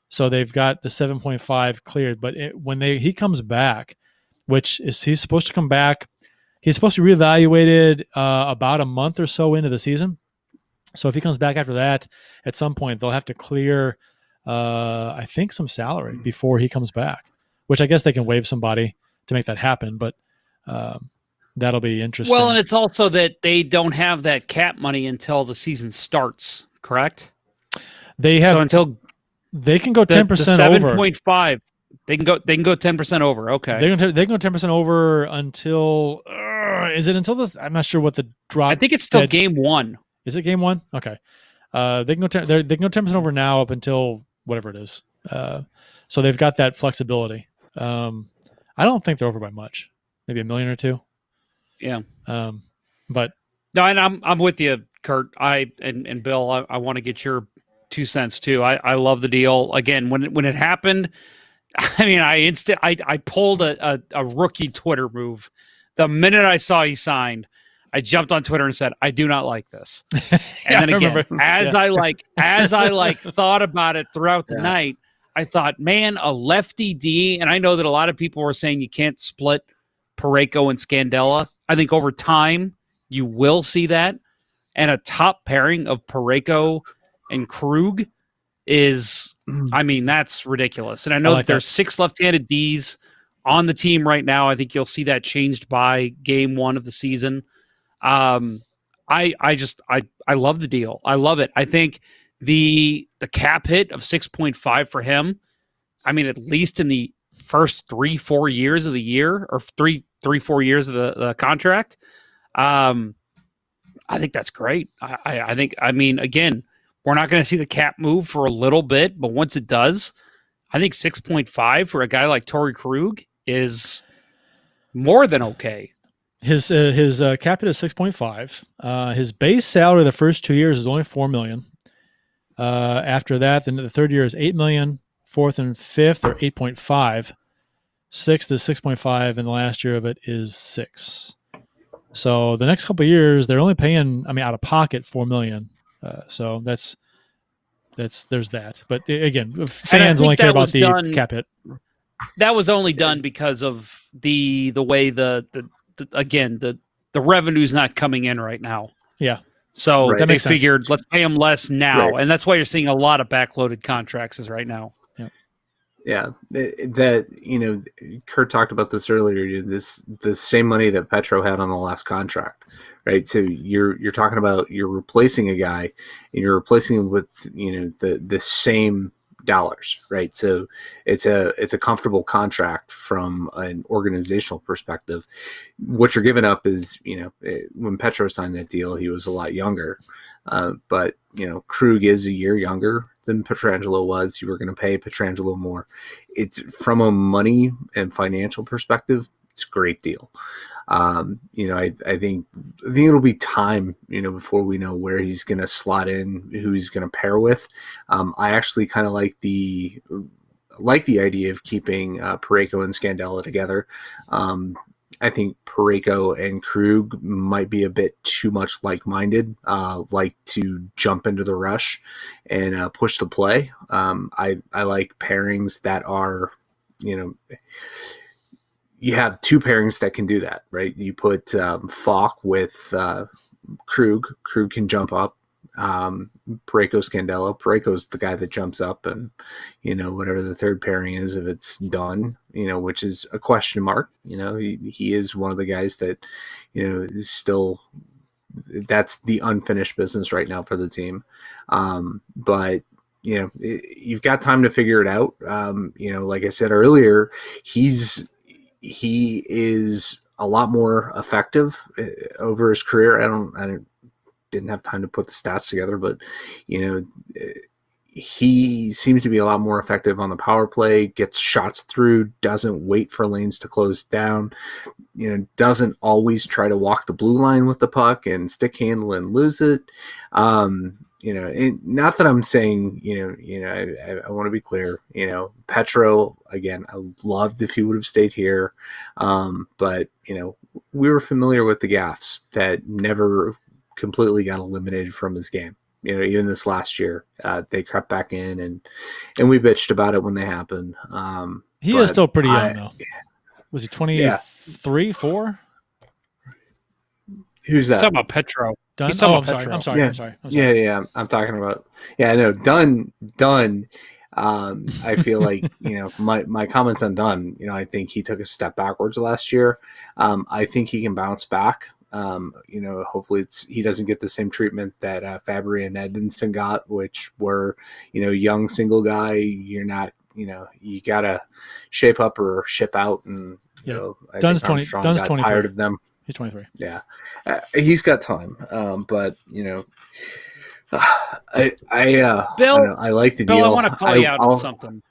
so they've got the 7.5 cleared. But when he comes back, he's supposed to come back. He's supposed to be reevaluated about a month or so into the season. So if he comes back after that, at some point they'll have to clear, I think, some salary before he comes back. Which I guess they can waive somebody to make that happen, but that'll be interesting. Well, and it's also that they don't have that cap money until the season starts, correct? They have until they can go 10% over. 7.5. They can go 10% over. Okay. They can go 10% over until is it until this? I'm not sure what the drop. I think it's still game 1. Is it game 1? Okay. They can go 10% over now up until whatever it is. So they've got that flexibility. I don't think they're over by much. Maybe $1 million or $2 million. Yeah. But no, and I'm with you, Kurt. And Bill, I want to get your 2 cents too. I love the deal. Again, when it happened, I mean, I pulled a rookie Twitter move. The minute I saw he signed, I jumped on Twitter and said, I do not like this. And then again, as I thought about it throughout the night, I thought, man, a lefty D, and I know that a lot of people were saying you can't split Parayko and Scandella. I think over time you will see that. And a top pairing of Parayko and Krug is, I mean, that's ridiculous. And I know that there's 6 left-handed Ds on the team right now. I think you'll see that changed by game 1 of the season. I love the deal. I love it. I think the cap hit of 6.5 for him, I mean, at least in the first 3-4 years of the year, or 4 years of the contract, I think that's great. I think, I mean, again, we're not going to see the cap move for a little bit, but once it does, I think 6.5 for a guy like Torey Krug is more than okay. His cap hit is 6.5. His base salary the first 2 years is only $4 million. After that, then the third year is $8 million. Fourth and fifth are 8.5. Sixth is 6.5, and the last year of it is 6. So the next couple of years, they're only paying, I mean, out of pocket $4 million. So there's that. But again, fans only care about the cap hit. That was only done because of the way the revenue's not coming in right now. Yeah. So That they makes sense. figured let's pay them less now, Right. and that's why you're seeing a lot of backloaded contracts as right now. Yeah, that Kurt talked about this earlier. The same money that Petro had on the last contract, right? So you're talking about you're replacing a guy, and you're replacing him with the same dollars, right? So it's a comfortable contract from an organizational perspective. What you're giving up is when Petro signed that deal, he was a lot younger, but Krug is a year younger than Pietrangelo was. You were going to pay Pietrangelo more. It's from a money and financial perspective, it's a great deal. I think it'll be time, before we know where he's going to slot in, who he's going to pair with. I actually kind of like the idea of keeping Parayko and Scandella together. I think Parayko and Krug might be a bit too much like-minded, like to jump into the rush and push the play. I like pairings that are, you have two pairings that can do that, right? You put Falk with Krug. Krug can jump up. Parayko, Scandella. Parayko's the guy that jumps up, and whatever the third pairing is, if it's done, which is a question mark. He is one of the guys that is still, that's the unfinished business right now for the team. But you've got time to figure it out. Like I said earlier, he is a lot more effective over his career. I didn't have time to put the stats together, but he seems to be a lot more effective on the power play, gets shots through, doesn't wait for lanes to close down, doesn't always try to walk the blue line with the puck and stick handle and lose it. Not that I'm saying, I want to be clear, Petro, again, I loved if he would have stayed here. But, we were familiar with the gaffes that never completely got eliminated from his game. Even this last year, they crept back in and we bitched about it when they happened. He is still pretty young, though. Was he 23, 4? Who's that? He's talking about Petro. Dunn? He's talking I'm about sorry. Petro. I'm sorry. Yeah. I'm sorry. Yeah. I'm talking about. Yeah, I know. Dunn. I feel like my comments on Dunn. I think he took a step backwards last year. I think he can bounce back. Hopefully he doesn't get the same treatment that Fabry and Edmondson got, which were young single guy. You're not you gotta shape up or ship out, and Dunn's 20. Dunn's 23. Tired of them. He's 23. Yeah, he's got time. But Bill, I like the Bill, deal. I want to call you out on something.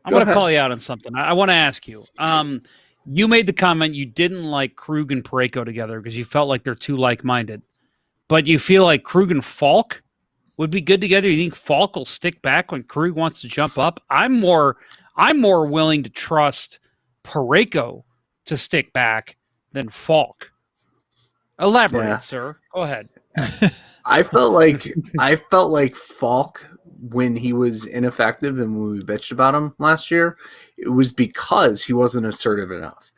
I want to call you out on something. I want to ask you. You made the comment you didn't like Krug and Parayko together because you felt like they're too like-minded. But you feel like Krug and Falk would be good together? You think Falk will stick back when Krug wants to jump up? I'm more willing to trust Parayko to stick back than Falk. Elaborate, sir. Go ahead. I felt like Falk, when he was ineffective and when we bitched about him last year, it was because he wasn't assertive enough.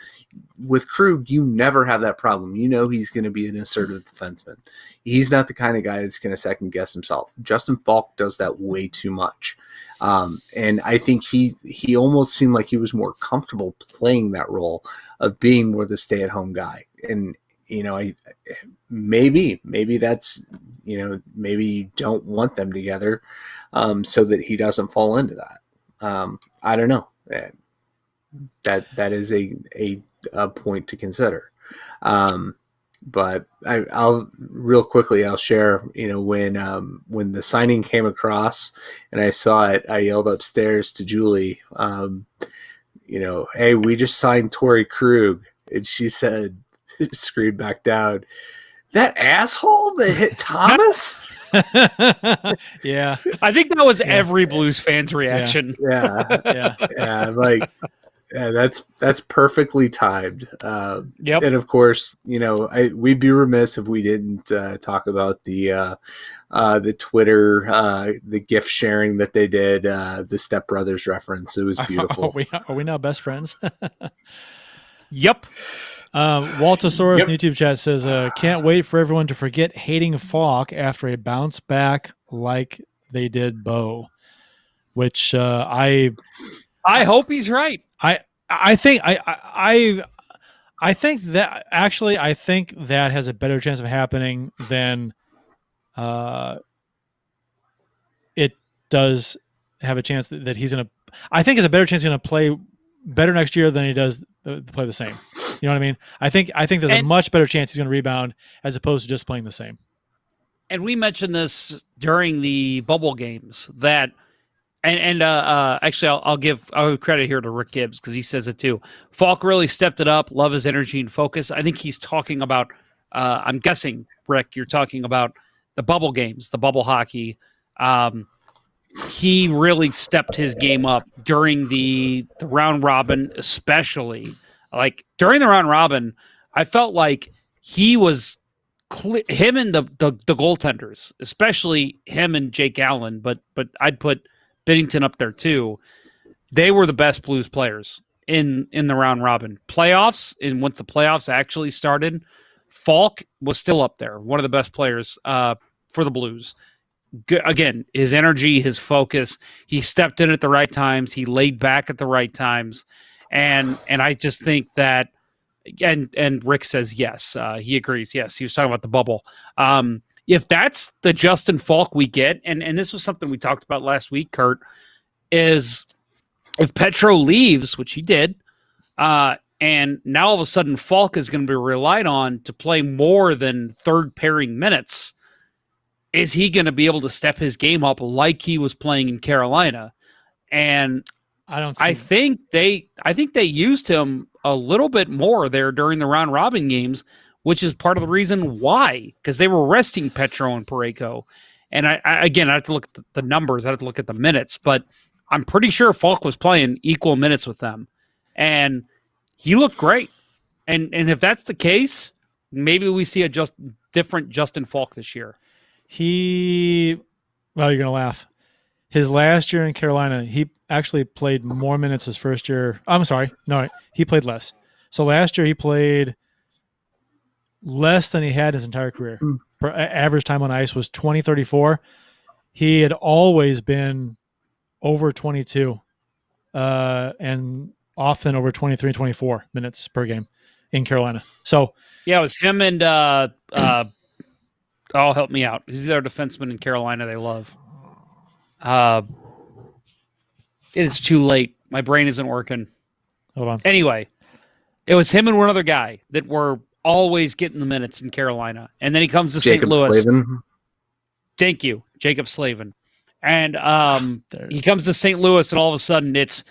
With Krug, you never have that problem. He's going to be an assertive defenseman. He's not the kind of guy that's going to second guess himself. Justin Falk does that way too much. And I think he almost seemed like he was more comfortable playing that role of being more the stay-at-home guy. And maybe that's maybe you don't want them together, so that he doesn't fall into that. I don't know. That is a point to consider. But I'll real quickly, I'll share, when the signing came across and I saw it, I yelled upstairs to Julie, hey, we just signed Torey Krug. And she said, screamed back down, that asshole that hit Thomas? Yeah. I think that was every Blues fan's reaction. Yeah. Like, that's perfectly timed. Yep. And of course, we'd be remiss if we didn't talk about the Twitter, the gift sharing that they did, the Step Brothers reference. It was beautiful. Are we now best friends? Yep. Waltosaurus in YouTube chat says, can't wait for everyone to forget hating Falk after a bounce back like they did Bo, which I hope he's right. I think that actually I think that has a better chance of happening than it does have a chance that he's going to. I think it's a better chance he's going to play better next year than he does to play the same. You know what I mean? I think there's a much better chance he's going to rebound as opposed to just playing the same. And we mentioned this during the bubble games that. Actually, I'll give credit here to Rick Gibbs because he says it too. Falk really stepped it up. Love his energy and focus. I think he's talking about. I'm guessing, Rick, you're talking about the bubble games, the bubble hockey. He really stepped his game up during the round robin, especially. Like during the round robin, I felt like he was him and the goaltenders, especially him and Jake Allen. But I'd put Binnington up there too. They were the best Blues players in the round robin playoffs. And once the playoffs actually started, Falk was still up there, one of the best players for the Blues. Again, his energy, his focus, he stepped in at the right times. He laid back at the right times. And I just think that, and Rick says, yes, he agrees. Yes. He was talking about the bubble. If that's the Justin Falk we get, and this was something we talked about last week, Kurt, is if Petro leaves, which he did, and now all of a sudden Falk is going to be relied on to play more than third pairing minutes, is he going to be able to step his game up like he was playing in Carolina? And I think they used him a little bit more there during the round robin games, which is part of the reason why, because they were resting Petro and Parayko. And I have to look at the numbers, I have to look at the minutes, but I'm pretty sure Falk was playing equal minutes with them. And he looked great. And if that's the case, maybe we see a different Justin Falk this year. Well, you're going to laugh. His last year in Carolina, he actually played more minutes his first year. I'm sorry. No, he played less. So last year he played less than he had his entire career. Average time on ice was 20:34. He had always been over 22 and often over 23 and 24 minutes per game in Carolina. So yeah, it was him and help me out. Who's their defenseman in Carolina they love? It's too late. My brain isn't working. Hold on. Anyway, it was him and one other guy that were always getting the minutes in Carolina. And then he comes to St. Louis. Slavin. Thank you, Jacob Slavin. And he comes to St. Louis, and all of a sudden it's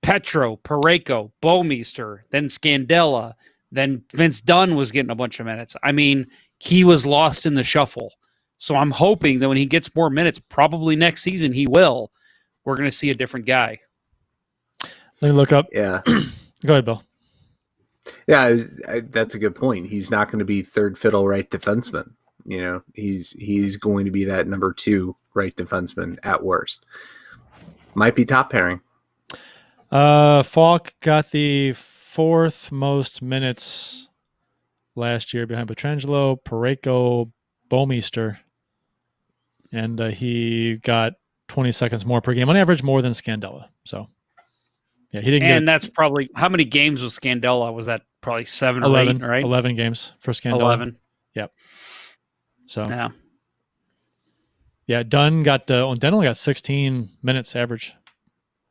Petro, Parayko, Bouwmeester, then Scandella, then Vince Dunn was getting a bunch of minutes. I mean, he was lost in the shuffle. So I'm hoping that when he gets more minutes, probably next season he will, we're going to see a different guy. Let me look up. Yeah. Go ahead, Bill. Yeah, that's a good point. He's not going to be third fiddle right defenseman. He's going to be that number 2 right defenseman at worst. Might be top pairing. Falk got the 4th most minutes last year behind Pietrangelo, Parayko, Bouwmeester, and he got 20 seconds more per game on average, more than Scandella. So, yeah, he didn't. And that's probably how many games was Scandella? Was that probably 7 or 11, 8? Right, 11 games for Scandella. 11. Yep. So yeah. Yeah, Dunn only got 16 minutes average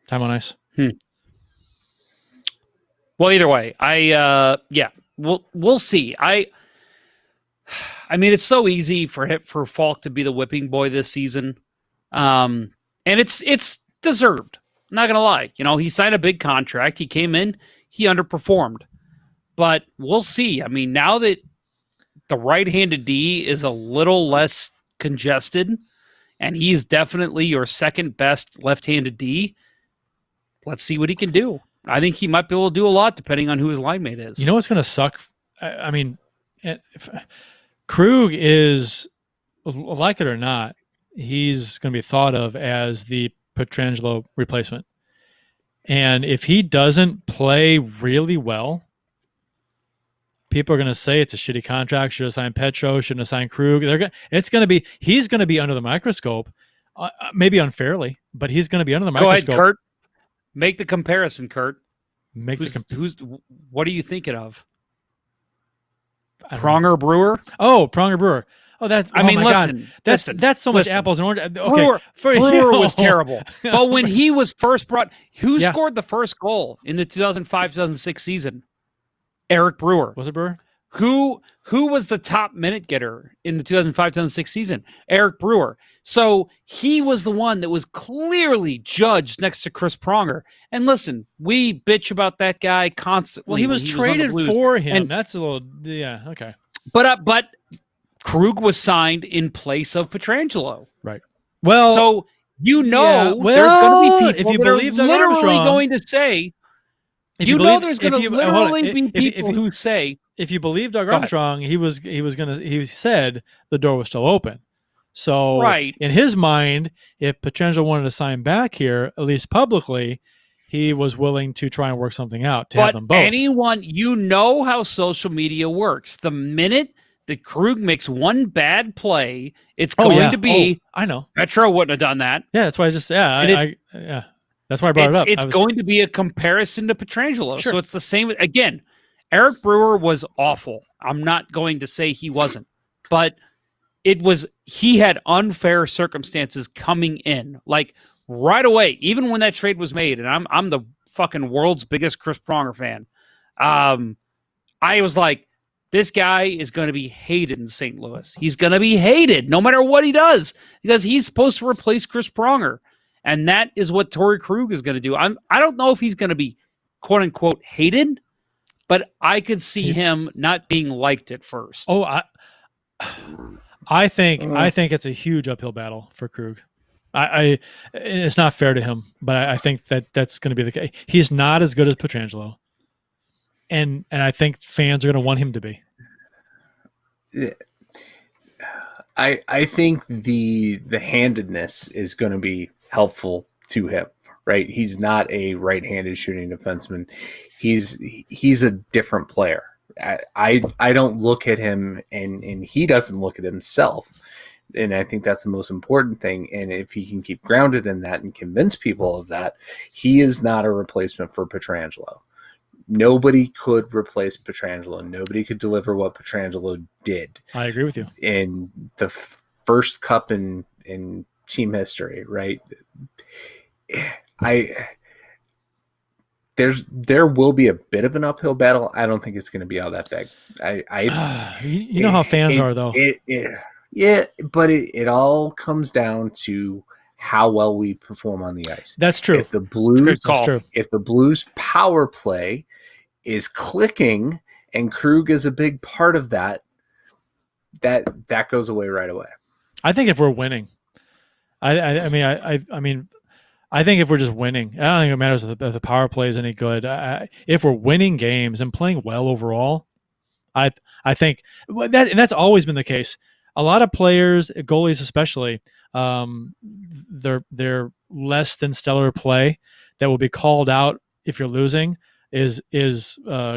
time on ice. Well, either way, we'll see. I mean, it's so easy for Falk to be the whipping boy this season, and it's deserved. I'm not gonna lie. He signed a big contract. He came in, he underperformed, but we'll see. I mean, now that the right-handed D is a little less congested, and he's definitely your second best left-handed D, let's see what he can do. I think he might be able to do a lot depending on who his line mate is. You know what's going to suck? I mean, Krug is, like it or not, he's going to be thought of as the Pietrangelo replacement. And if he doesn't play really well, people are going to say it's a shitty contract. Should have signed Petro. Shouldn't have signed Krug. He's going to be under the microscope, maybe unfairly, but he's going to be under the microscope. Go ahead, Kurt. Make the comparison, Kurt. What are you thinking of? Pronger Brewer? Oh, Pronger Brewer. Oh, listen. That's so much apples and oranges. Okay. Brewer was terrible. But Oh when he was first brought, who scored the first goal in the 2005-2006 season? Eric Brewer. Was it Brewer? Who was the top minute getter in the 2005-2006 season? Eric Brewer. So he was the one that was clearly judged next to Chris Pronger. And listen, we bitch about that guy constantly. Well, he was traded for him. And that's a little, okay. But Krug was signed in place of Pietrangelo. Right. Well, so there's going to be people if you that believe are literally Armstrong, going to say. There's going to literally be people who say, if you believe Doug Armstrong, he said the door was still open. So in his mind, if Pietrangelo wanted to sign back here, at least publicly, he was willing to try and work something out to have them both. Anyone, how social media works. The minute that Krug makes one bad play, it's going to be. I know. Petro wouldn't have done that. Yeah, that's why I just that's why I brought it up. It's going to be a comparison to Pietrangelo. Sure. So it's the same. Again, Eric Brewer was awful. I'm not going to say he wasn't, but he had unfair circumstances coming in, like right away, even when that trade was made. And I'm the fucking world's biggest Chris Pronger fan. I was like, this guy is going to be hated in St. Louis. He's going to be hated no matter what he does because he's supposed to replace Chris Pronger. And that is what Torey Krug is going to do. I don't know if he's going to be quote unquote hated, but I could see him not being liked at first. Oh, I think it's a huge uphill battle for Krug. It's not fair to him, but I think that's going to be the case. He's not as good as Pietrangelo, and I think fans are going to want him to be. I think the handedness is going to be helpful to him, right? He's not a right-handed shooting defenseman. He's a different player. I don't look at him and he doesn't look at himself. And I think that's the most important thing. And if he can keep grounded in that and convince people of that, he is not a replacement for Pietrangelo. Nobody could replace Pietrangelo. Nobody could deliver what Pietrangelo did. I agree with you. In the first cup in team history, right? There will be a bit of an uphill battle. I don't think it's going to be all that big. You know how fans are, though. But it all comes down to how well we perform on the ice. That's true. If the Blues power play is clicking and Krug is a big part of that goes away right away. I think if we're winning, I mean, I think if we're just winning, I don't think it matters if the power play is any good. If we're winning games and playing well overall, I think that's always been the case. A lot of players, goalies especially, they're less than stellar play that will be called out if you're losing is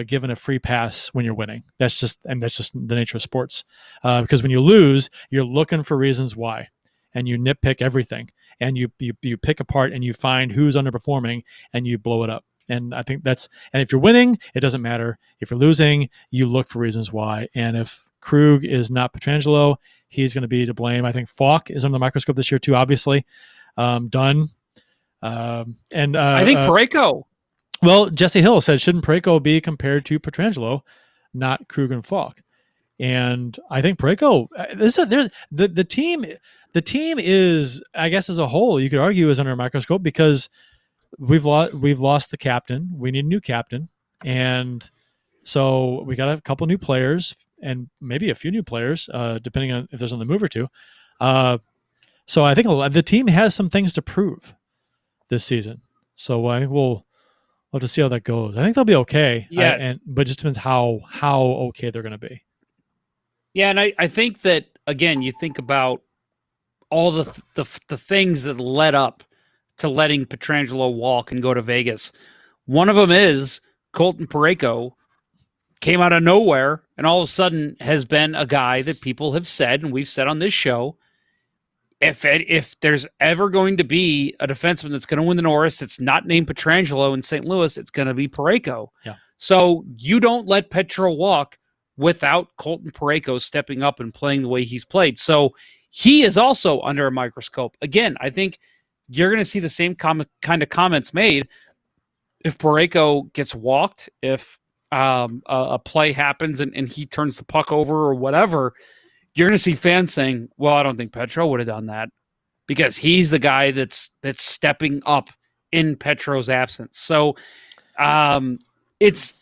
given a free pass when you're winning. That's just the nature of sports. Because when you lose, you're looking for reasons why, and you nitpick everything, and you pick apart and you find who's underperforming and you blow it up. And I think and if you're winning, it doesn't matter. If you're losing, you look for reasons why. And if Krug is not Pietrangelo, he's going to be to blame. I think Falk is under the microscope this year too, obviously. Dunn. I think Parayko. Well, Jesse Hill said, shouldn't Parayko be compared to Pietrangelo, not Krug and Falk? And I think Parayko, the team is, I guess, as a whole, you could argue, is under a microscope because we've lost the captain. We need a new captain, and so we got a couple new players and maybe a few new players, depending on if there's on the move or two. So I think the team has some things to prove this season. So we'll have to see how that goes. I think they'll be okay. Yeah, but it just depends how okay they're going to be. Yeah, and I think that, again, you think about all the things that led up to letting Pietrangelo walk and go to Vegas. One of them is Colton Parayko came out of nowhere and all of a sudden has been a guy that people have said, and we've said on this show, if there's ever going to be a defenseman that's going to win the Norris that's not named Pietrangelo in St. Louis, it's going to be Parayko. Yeah. So you don't let Petro walk without Colton Parayko stepping up and playing the way he's played. So he is also under a microscope. Again, I think you're going to see the same kind of comments made if Parayko gets walked, if a play happens and he turns the puck over or whatever. You're going to see fans saying, well, I don't think Petro would have done that because he's the guy that's stepping up in Petro's absence. So it's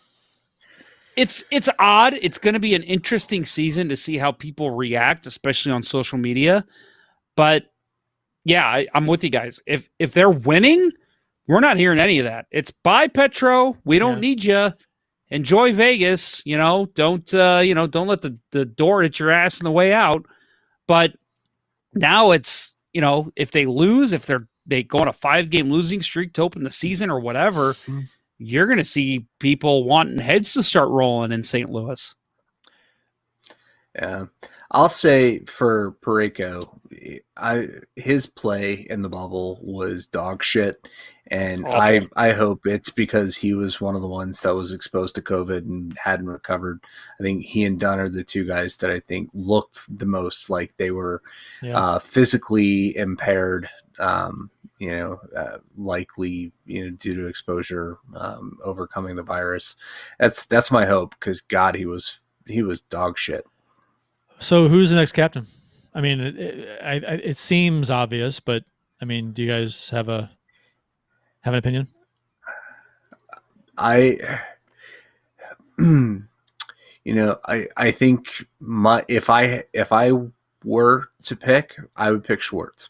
odd. It's going to be an interesting season to see how people react, especially on social media. But yeah, I'm with you guys. If they're winning, we're not hearing any of that. It's bye, Petro. We don't need you. Enjoy Vegas. Don't let the door hit your ass on the way out. But now it's, if they lose, if they go on a 5-game losing streak to open the season or whatever, you're going to see people wanting heads to start rolling in St. Louis. Yeah. I'll say for Parayko, his play in the bubble was dog shit. And awful. I hope it's because he was one of the ones that was exposed to COVID and hadn't recovered. I think he and Dunn are the two guys that I think looked the most like they were physically impaired, likely, due to exposure, overcoming the virus. That's my hope because God, he was dog shit. So who's the next captain? I mean, it seems obvious, but I mean, do you guys have an opinion? I think if I were to pick, I would pick Schwartz.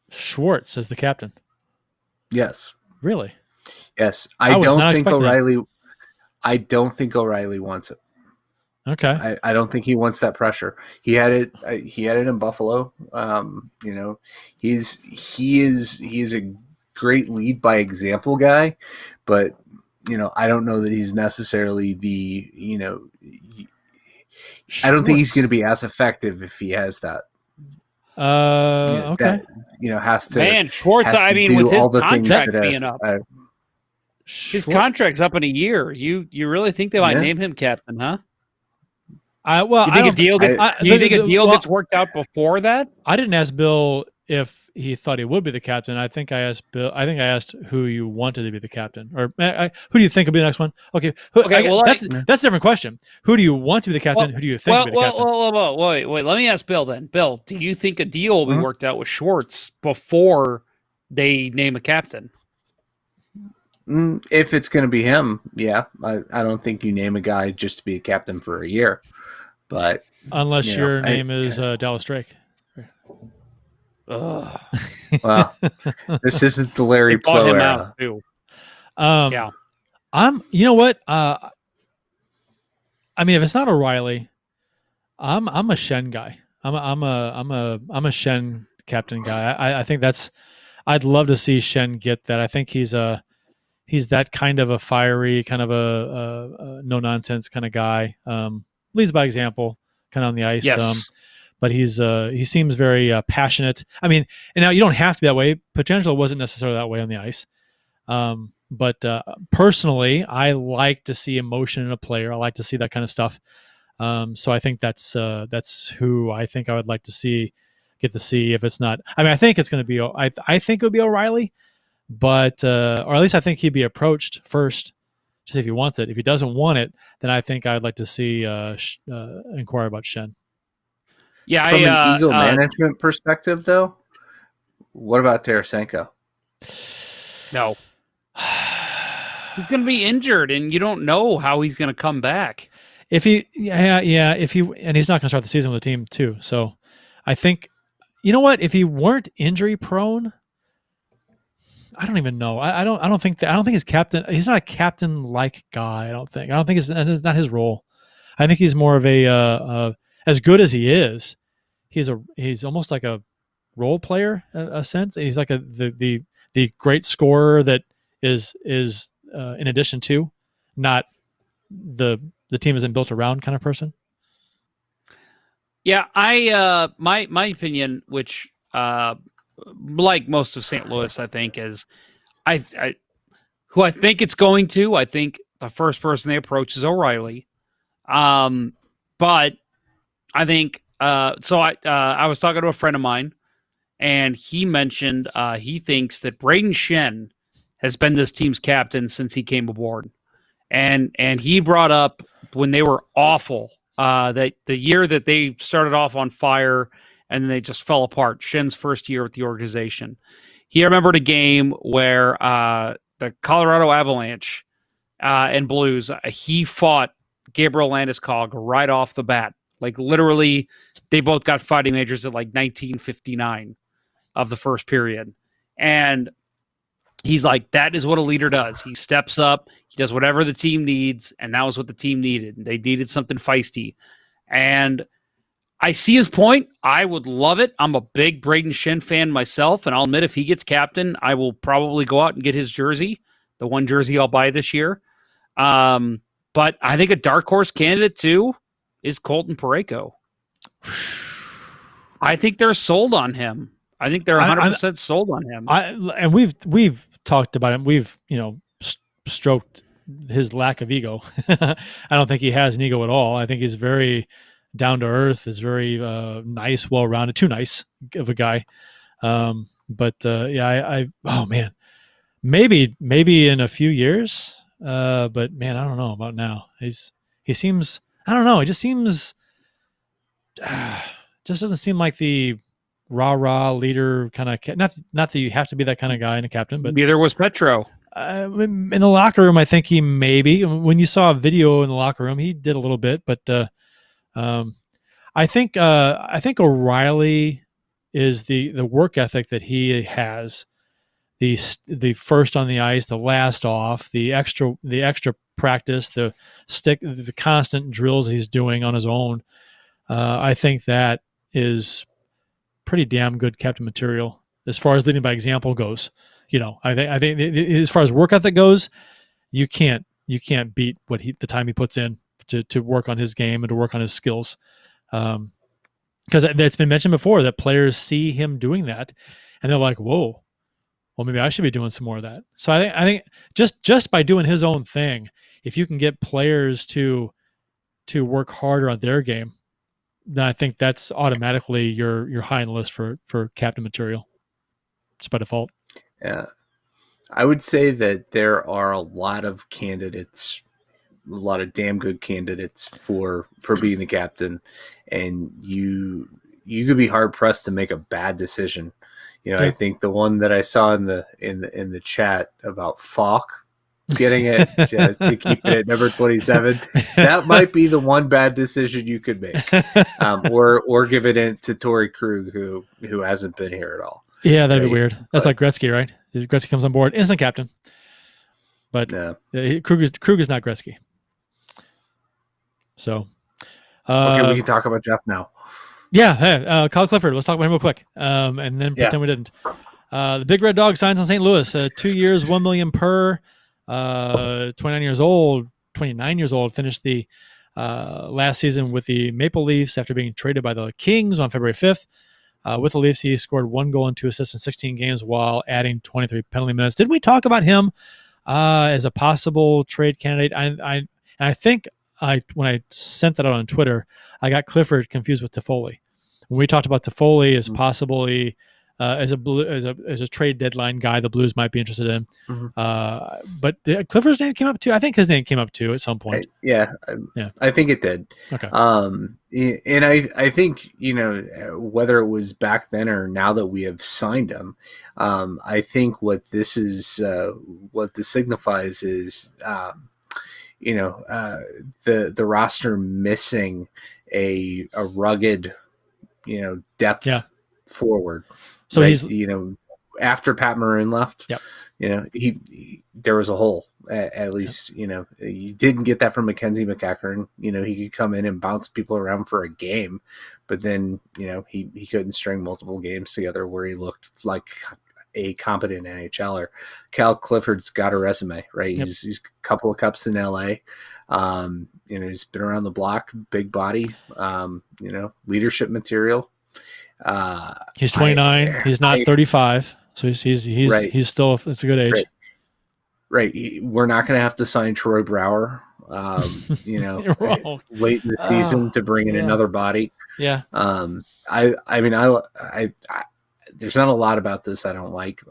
Schwartz as the captain. Yes. Really? Yes. I don't think O'Reilly wants it. Okay. I don't think he wants that pressure. He had it in Buffalo. He is a great lead by example guy, but I don't know that he's necessarily the I don't think he's going to be as effective if he has that. Okay. That, has to. Schwartz. I mean, with his contract being up, his contract's up in a year. You really think they might name him captain, huh? You think a deal gets worked out before that? I didn't ask Bill if he thought he would be the captain. I think I asked Bill. I think I asked who you wanted to be the captain, or who do you think will be the next one? Okay. That's a different question. Who do you want to be the captain? Who do you think will be the captain? Wait. Let me ask Bill then. Bill, do you think a deal will be worked out with Schwartz before they name a captain? If it's going to be him, yeah. I don't think you name a guy just to be a captain for a year. But unless your name is Dallas Drake. Well, this isn't the Larry Plow era. Yeah. You know what? I mean, if it's not O'Reilly, I'm a Shen guy. I'm a Shen captain guy. I think I'd love to see Shen get that. I think he's that kind of a fiery, kind of a no nonsense kind of guy. Leads by example, kind of on the ice. Yes. But he seems very passionate. I mean, and now you don't have to be that way. Pietrangelo wasn't necessarily that way on the ice. But personally, I like to see emotion in a player. I like to see that kind of stuff. So I think that's who I think I would like to get to see if it's not. I mean, I think it's going to be. I think it would be O'Reilly, but or at least I think he'd be approached first, just if he wants it. If he doesn't want it, then I think I'd like to see inquire about Schenn. Yeah, from an ego management perspective, though, what about Tarasenko? No. He's going to be injured, and you don't know how he's going to come back. And he's not going to start the season with the team too. So I think, you know what? If he weren't injury prone, I don't even know. I don't think he's captain. He's not a captain like guy. I don't think it's not his role. I think he's more of a as good as he is. He's almost like a role player, a sense. He's like the great scorer that is in addition to, not the team isn't built around kind of person. Yeah, my opinion, which like most of St. Louis, I think is who I think it's going to. I think the first person they approach is O'Reilly, but I think so. I was talking to a friend of mine, and he mentioned he thinks that Braden Schenn has been this team's captain since he came aboard. And he brought up when they were awful, that the year that they started off on fire and then they just fell apart, Schenn's first year with the organization. He remembered a game where the Colorado Avalanche and Blues, he fought Gabriel Landeskog right off the bat. Like literally, they both got fighting majors at like 1959 of the first period. And he's like, that is what a leader does. He steps up, he does whatever the team needs, and that was what the team needed. They needed something feisty. And I see his point. I would love it. I'm a big Braden Schenn fan myself, and I'll admit if he gets captain, I will probably go out and get his jersey, the one jersey I'll buy this year. But I think a dark horse candidate, too, is Colton Parayko. I think they're sold on him. I think they're 100% sold on him. And we've talked about him. We've stroked his lack of ego. I don't think he has an ego at all. I think he's very down to earth. Is very nice, well rounded. Too nice of a guy. Oh man, maybe in a few years. But man, I don't know about now. He seems. I don't know. He just seems. Just doesn't seem like the rah leader kind of. Not that you have to be that kind of guy and a captain, but neither was Petro. In the locker room, I think he maybe. When you saw a video in the locker room, he did a little bit, but I think O'Reilly is the work ethic that he has, the first on the ice, the last off, the extra practice, the constant drills he's doing on his own. I think that is pretty damn good captain material as far as leading by example goes. I think as far as work ethic goes, you can't beat the time he puts in to work on his game and to work on his skills. Because it's been mentioned before that players see him doing that and they're like, whoa, well, maybe I should be doing some more of that. So I think just by doing his own thing, if you can get players to work harder on their game, then I think that's automatically you're high on the list for captain material. Just by default. Yeah. I would say that there are a lot of candidates, a lot of damn good candidates for being the captain, and you could be hard pressed to make a bad decision. Yeah. I think the one that I saw in the chat about Falk getting it to keep it at number 27, that might be the one bad decision you could make, or give it in to Torey Krug, who hasn't been here at all. Yeah, that'd be weird. That's like Gretzky, right? Gretzky comes on board, instant captain. But Krug is not Gretzky. So, okay, we can talk about Jeff now. Yeah, Kyle Clifford. Let's talk about him real quick, and then pretend we didn't. The Big Red Dog signs on St. Louis. 2 years, $1 million per. 29 years old. Finished the last season with the Maple Leafs after being traded by the Kings on February 5th. With the Leafs, he scored 1 goal and 2 assists in 16 games while adding 23 penalty minutes. Didn't we talk about him as a possible trade candidate? I think when I sent that out on Twitter, I got Clifford confused with Toffoli. When we talked about Toffoli as possibly as a trade deadline guy, the Blues might be interested in. But Clifford's name came up too. I think his name came up too at some point. Yeah. I think it did. Okay. And I think, whether it was back then or now that we have signed him, I think what this signifies is, the roster missing a rugged, depth forward. So right? he's, after Pat Maroon left, yep. He there was a hole. At least, you didn't get that from Mackenzie McEachern. He could come in and bounce people around for a game, but then, he couldn't string multiple games together where he looked like a competent NHLer. Kyle Clifford's got a resume, right? Yep. He's a couple of cups in LA. He's been around the block, big body, leadership material. He's 29. He's not 35. So he's right. He's still, it's a good age. Right. We're not going to have to sign Troy Brouwer, late in the season to bring in another body. Yeah. I there's not a lot about this I don't like.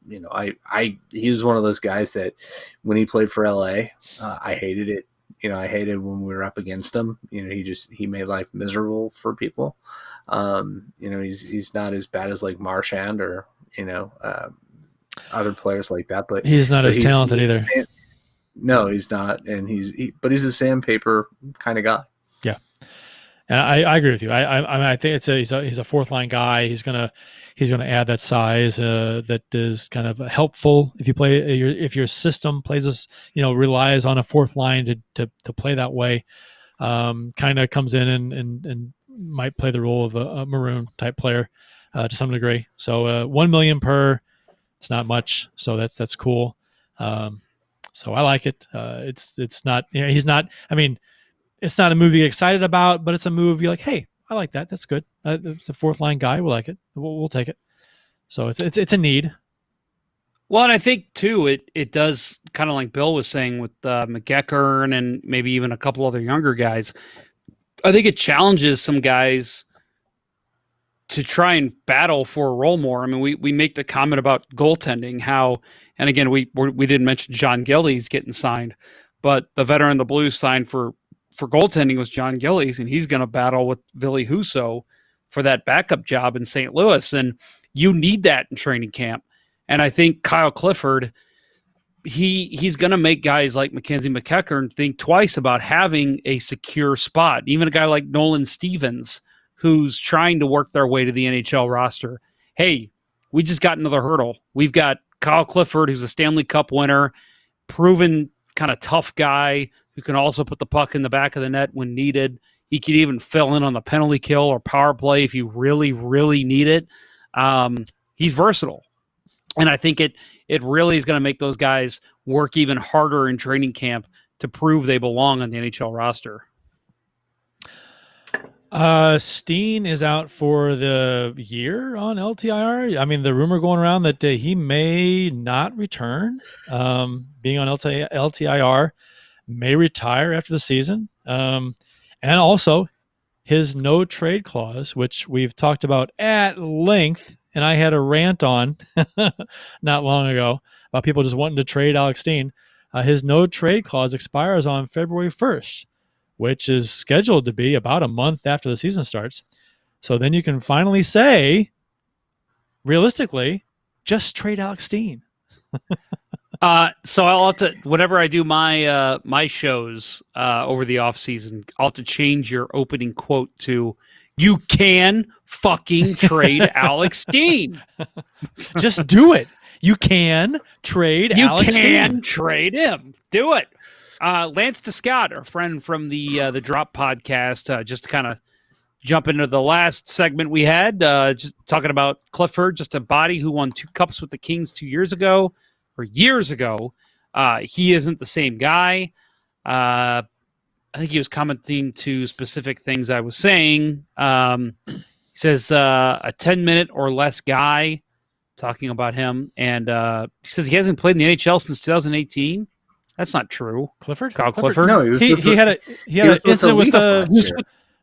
He was one of those guys that when he played for LA, I hated it. I hated when we were up against him. He made life miserable for people. He's not as bad as like Marchand or, other players like that, but he's not as talented either. No, he's not. And but he's a sandpaper kind of guy. Yeah. And I agree with you. I think he's a fourth line guy. He's gonna add that size that is kind of helpful if you play if your system plays relies on a fourth line to play that way. Kind of comes in and might play the role of a maroon type player to some degree. So $1 million per, it's not much. So that's cool. So I like it. It's not he's not. I mean, it's not a move you get excited about, but it's a move you're like, hey, I like that. That's good. It's a fourth line guy. We'll like it. We'll take it. So it's a need. Well, and I think too, it does kind of like Bill was saying with McEachern and maybe even a couple other younger guys. I think it challenges some guys to try and battle for a role more. I mean, we make the comment about goaltending, how, and again, we didn't mention John Gillies getting signed, but the veteran the Blues signed for goaltending was John Gillies, and he's going to battle with Ville Husso for that backup job in St. Louis. And you need that in training camp. And I think Kyle Clifford, he's going to make guys like Mackenzie McEachern think twice about having a secure spot. Even a guy like Nolan Stevens, who's trying to work their way to the NHL roster. Hey, we just got another hurdle. We've got Kyle Clifford, who's a Stanley Cup winner, proven kind of tough guy who can also put the puck in the back of the net when needed. He could even fill in on the penalty kill or power play if you really, really need it. He's versatile. And I think it really is going to make those guys work even harder in training camp to prove they belong on the NHL roster. Steen is out for the year on LTIR. I mean, the rumor going around that he may not return, being on LTIR, may retire after the season. And also his no trade clause, which we've talked about at length, and I had a rant on not long ago about people just wanting to trade Alex Steen. His no trade clause expires on February 1st. Which is scheduled to be about a month after the season starts. So then you can finally say, realistically, just trade Alex Steen. So I'll have to, whenever I do my shows over the off season, I'll have to change your opening quote to, "You can fucking trade Alex Steen." Just do it. You can trade Alex Steen. You can trade him. Do it. Lance Descott, our friend from the Drop podcast, just to kind of jump into the last segment we had, just talking about Clifford, just a body who won 2 cups with the Kings 2 years ago, or years ago. He isn't the same guy. I think he was commenting to specific things I was saying. He says a 10-minute or less guy, talking about him, and he says he hasn't played in the NHL since 2018. That's not true. Clifford? Kyle Clifford? No, He had an incident with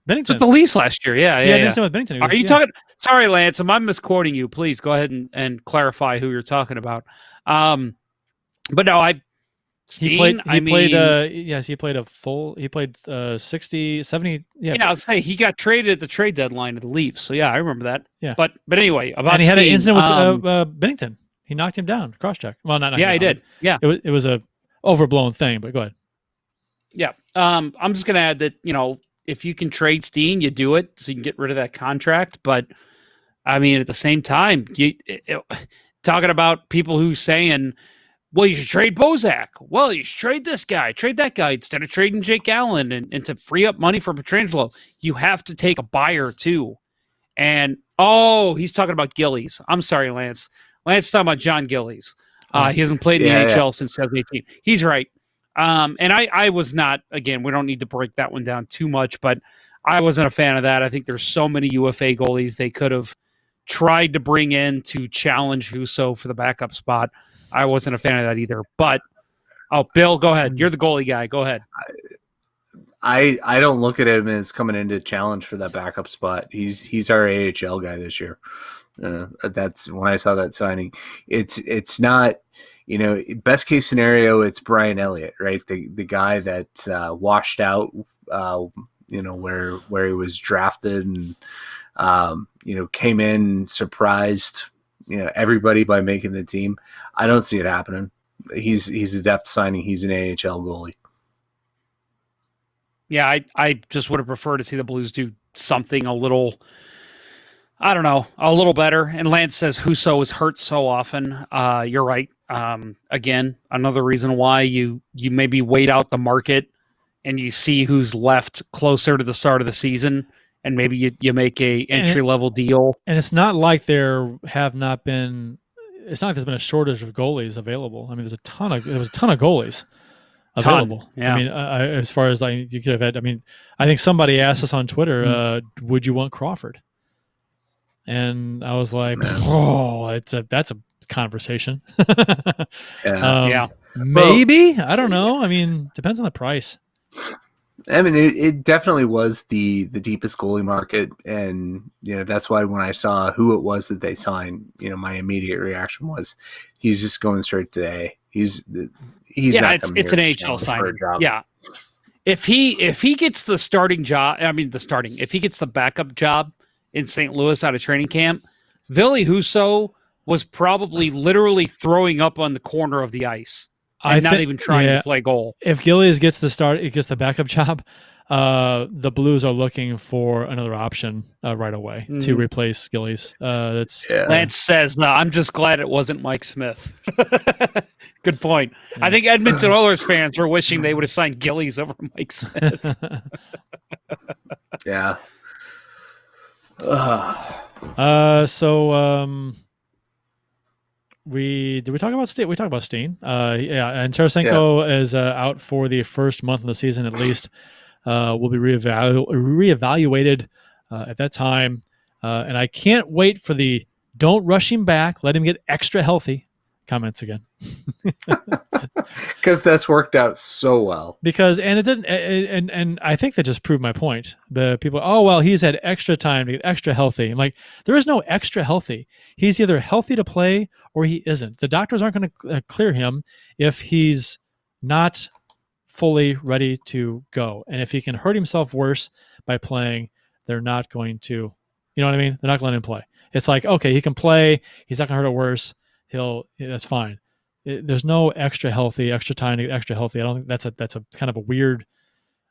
Bennington. With the Leafs last year. Yeah, He had an yeah. incident with Bennington. Are you talking? Sorry, Lance. Am I misquoting you? Please go ahead and clarify who you're talking about. But no, Steen, he played a full, he played 60, 70. Yeah. Yeah, I'll say he got traded at the trade deadline of the Leafs. So yeah, I remember that. Yeah. But anyway, about and he had Steen, an incident with Bennington. He knocked him down, cross check. Well, not yeah, he did. Yeah. It was a overblown thing, but go ahead. Yeah. I'm just going to add that, if you can trade Steen, you do it so you can get rid of that contract. But I mean, at the same time, talking about people who saying, well, you should trade Bozak. Well, you should trade this guy, trade that guy instead of trading Jake Allen and to free up money for Pietrangelo. You have to take a buyer too. And, he's talking about Gillies. I'm sorry, Lance. Lance is talking about John Gillies. He hasn't played in the NHL since 2018. He's right. And I was not, again, we don't need to break that one down too much, but I wasn't a fan of that. I think there's so many UFA goalies they could have tried to bring in to challenge Husso for the backup spot. I wasn't a fan of that either. But, Bill, go ahead. You're the goalie guy. Go ahead. I don't look at him as coming in to challenge for that backup spot. He's our AHL guy this year. That's when I saw that signing. It's not, best case scenario, it's Brian Elliott, right? The guy that washed out, where he was drafted and came in, surprised, everybody by making the team. I don't see it happening. He's a depth signing. He's an AHL goalie. Yeah, I just would have preferred to see the Blues do something a little, I don't know, a little better. And Lance says Husso is hurt so often. You're right. Again, another reason why you maybe wait out the market and you see who's left closer to the start of the season, and maybe you make a entry level deal. And it's not like there's been a shortage of goalies available. I mean, there was a ton of goalies available. Yeah. I mean, as far as like you could have had. I mean, I think somebody asked us on Twitter, would you want Crawford? And I was like, that's a conversation. Yeah. Maybe. I don't know. I mean, depends on the price. I mean, it definitely was the deepest goalie market, and that's why when I saw who it was that they signed, my immediate reaction was, he's just going straight to A. He's not. It's an AHL signing. Yeah, if he gets the starting job, if he gets the backup job in St. Louis out of training camp, Ville Husso was probably literally throwing up on the corner of the ice. Not even trying to play goal. If Gillies gets the backup job, the Blues are looking for another option right away to replace Gillies. Lance says, "No, I'm just glad it wasn't Mike Smith." Good point. I think Edmonton Oilers fans were wishing they would have signed Gillies over Mike Smith. Yeah. Did we talk about Steen? We talked about Steen. And Tarasenko is out for the first month of the season at least. Will be reevaluated at that time. And I can't wait for the "don't rush him back, let him get extra healthy" comments again. Because that's worked out so well. And it didn't, and I think that just proved my point. The people, he's had extra time to get extra healthy. I'm like, there is no extra healthy. He's either healthy to play or he isn't. The doctors aren't going to clear him if he's not fully ready to go. And if he can hurt himself worse by playing, they're not going to, you know what I mean? They're not going to let him play. It's like, okay, he can play. He's not going to hurt it worse. That's fine. There's no extra time to get extra healthy. I don't think that's a kind of a weird.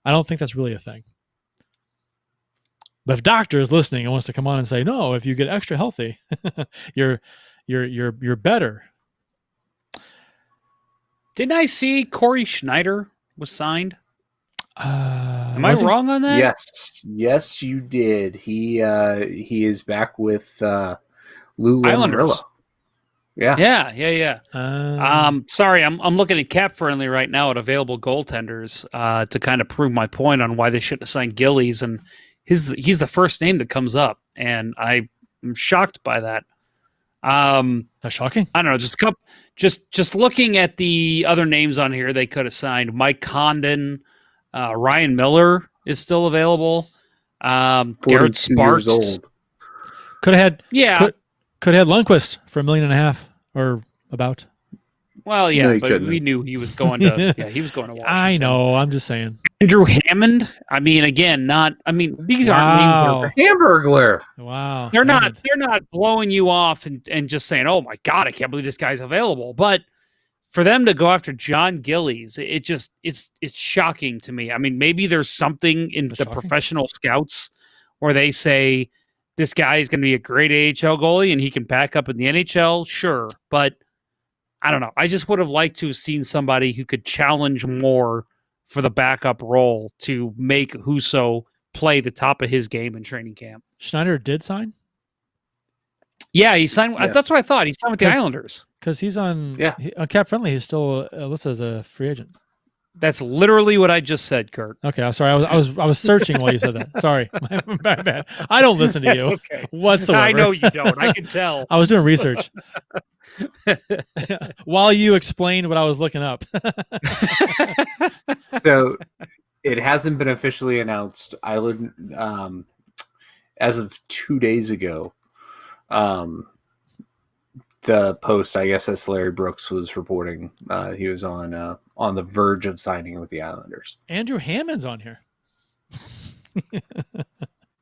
I don't think that's really a thing. But if doctor is listening and wants to come on and say, no, if you get extra healthy, you're better. Didn't I see Corey Schneider was signed? Am I wrong on that? Yes, you did. He is back with Lou Islanders. Lamoriello. Yeah. Sorry, I'm looking at Cap Friendly right now at available goaltenders to kind of prove my point on why they shouldn't have signed Gillies, and he's the first name that comes up, and I'm shocked by that. That's shocking. I don't know, just looking at the other names on here, they could have signed Mike Condon, Ryan Miller is still available. Garrett 42 Sparks. years old. Could have had Yeah. could have had Lundqvist for $1.5 million or about. Well, yeah, No, he but couldn't. we knew he was going to. Yeah, he was going to Washington. I know. I'm just saying. Andrew Hammond. I mean, again, not. I mean, these aren't Wow. names. Hamburglar. Wow. They're not. Hammond. They're not blowing you off and just saying, "Oh my God, I can't believe this guy's available." But for them to go after John Gillies, it's shocking to me. I mean, maybe there's something in the Shocking? professional scouts where they say this guy is going to be a great AHL goalie and he can back up in the NHL. Sure, but I don't know. I just would have liked to have seen somebody who could challenge more for the backup role to make Husso play the top of his game in training camp. Schneider did sign Yeah, he signed. Yes. That's what I thought. He signed with the 'Cause- Islanders. because he's on Yeah. on Cap Friendly. He's still listed as a free agent. That's literally what I just said, Kurt. Okay, I'm sorry. I was searching while you said that. Sorry, my bad. I don't listen to That's you okay. whatsoever. I know you don't. I can tell. I was doing research while you explained what I was looking up. So it hasn't been officially announced. As of 2 days ago, the post, I guess that's Larry Brooks was reporting, he was on the verge of signing with the Islanders. Andrew Hammond's on here.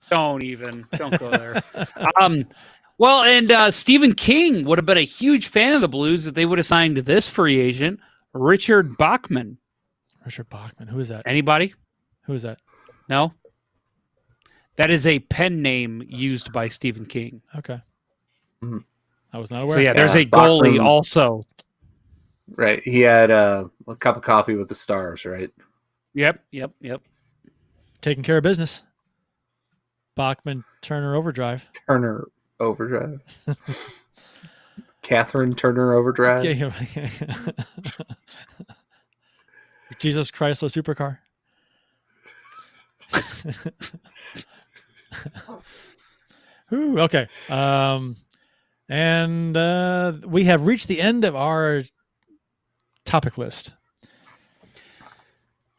Don't go there. Well, and Stephen King would have been a huge fan of the Blues if they would have signed this free agent, Richard Bachman. Richard Bachman. Who is that? Anybody? Who is that? No? That is a pen name used by Stephen King. Okay. Mhm. I was not aware. So yeah, there's Yeah, a goalie Bachman. also. Right. He had a cup of coffee with the Stars, right? Yep. Taking care of business. Bachman Turner Overdrive. Turner Overdrive. Catherine Turner Overdrive. Yeah. Jesus Chrysler Supercar. Ooh, okay. And we have reached the end of our topic list.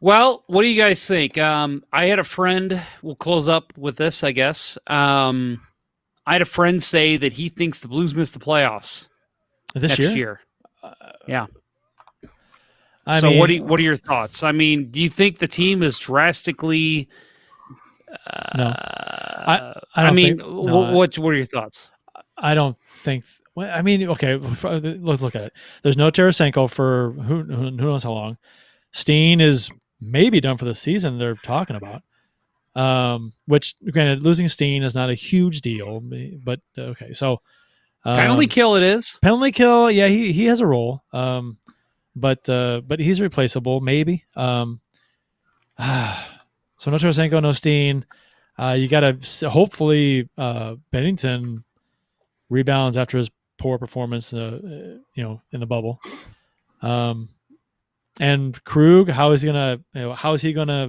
Well, what do you guys think? I had a friend, we'll close up with this, I guess. I had a friend say that he thinks the Blues missed the playoffs This next year? year. Yeah. I So mean, what are your thoughts? I mean, do you think the team is drastically no. I don't mean, think, no, what are your thoughts? I don't think. Well, I mean, okay, let's look at it. There's no Tarasenko for who knows how long. Steen is maybe done for the season. They're talking about, which granted, losing Steen is not a huge deal, but okay. So Penalty kill it is. penalty kill, yeah, he has a role, but he's replaceable maybe. So no Tarasenko, no Steen. You got to hopefully Bennington rebounds after his poor performance, in the bubble. And Krug, how is he gonna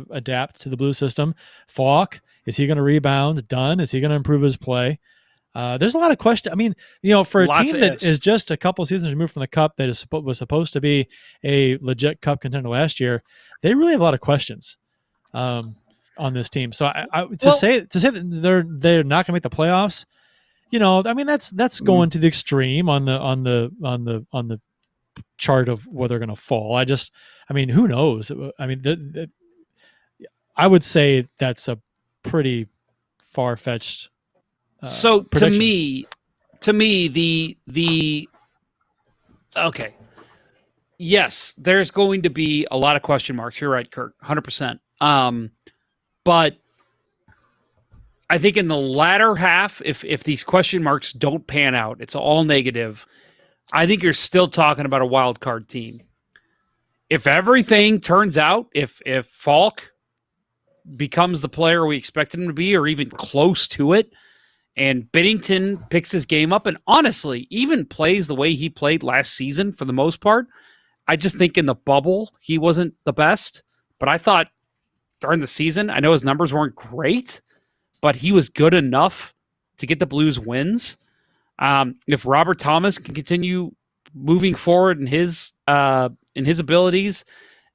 adapt to the blue system? Falk, is he gonna rebound? Dunn, is he gonna improve his play? There's a lot of questions. I mean, for a Lots team of that ifs. is just a couple seasons removed from the cup, that was supposed to be a legit cup contender last year, they really have a lot of questions on this team. So to say that they're not going to make the playoffs, I mean that's going to the extreme on the chart of where they're going to fall. I mean, who knows? I mean, I would say that's a pretty far-fetched. So prediction. to me, the okay, yes, there's going to be a lot of question marks. You're right, Kurt, 100%. But I think in the latter half, if these question marks don't pan out, it's all negative. I think you're still talking about a wild card team. If everything turns out, if Falk becomes the player we expected him to be, or even close to it, and Bennington picks his game up and honestly even plays the way he played last season for the most part, I just think in the bubble he wasn't the best. But I thought during the season, I know his numbers weren't great, but he was good enough to get the Blues wins. If Robert Thomas can continue moving forward in his abilities.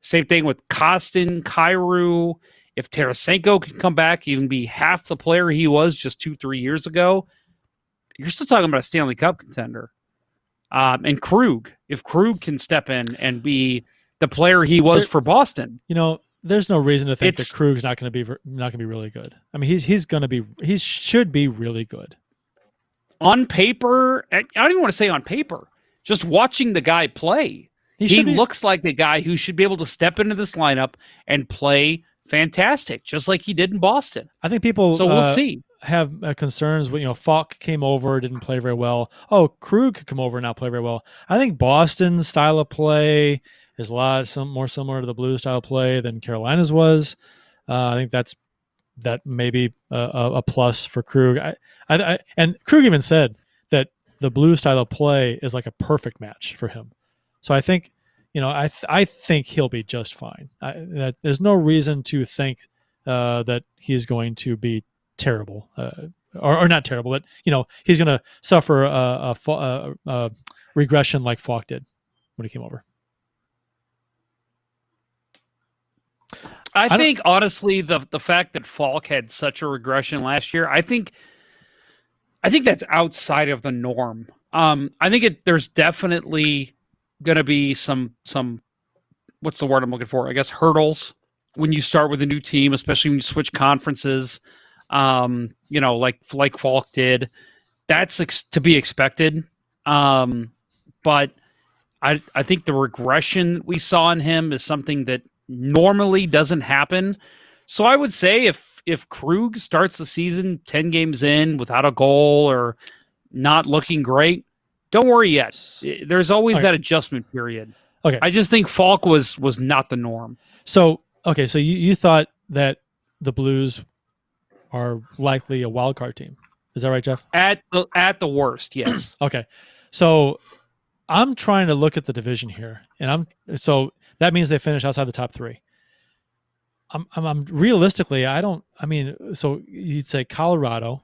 Same thing with Kostin, Kyrou. If Tarasenko can come back, even be half the player he was just 2-3 years ago, you're still talking about a Stanley Cup contender. And Krug, if Krug can step in and be the player he was for Boston, there's no reason to think that Krug's not going to be really good. I mean, he should be really good. On paper, I don't even want to say on paper. Just watching the guy play, he looks like the guy who should be able to step into this lineup and play fantastic, just like he did in Boston. I think people we'll see. Have concerns when Falk came over, didn't play very well. Oh, Krug could come over and not play very well. I think Boston's style of play is a lot more similar to the Blues style of play than Carolina's was. I think that may be a plus for Krug. And Krug even said that the Blues style of play is like a perfect match for him. So I think, I think he'll be just fine. There's no reason to think that he's going to be terrible, or not terrible, but he's going to suffer a regression like Falk did when he came over. I think honestly, the fact that Falk had such a regression last year, I think that's outside of the norm. I think there's definitely going to be some what's the word I'm looking for? I guess hurdles when you start with a new team, especially when you switch conferences. Like Falk did. That's to be expected. But I think the regression we saw in him is something that normally doesn't happen. So I would say if Krug starts the season 10 games in without a goal or not looking great, don't worry yet. There's always that adjustment period. Okay. I just think Falk was not the norm. So you thought that the Blues are likely a wild card team. Is that right, Jeff? At the worst, yes. Okay. So I'm trying to look at the division here, and so that means they finish outside the top three. I'm realistically, so you'd say Colorado.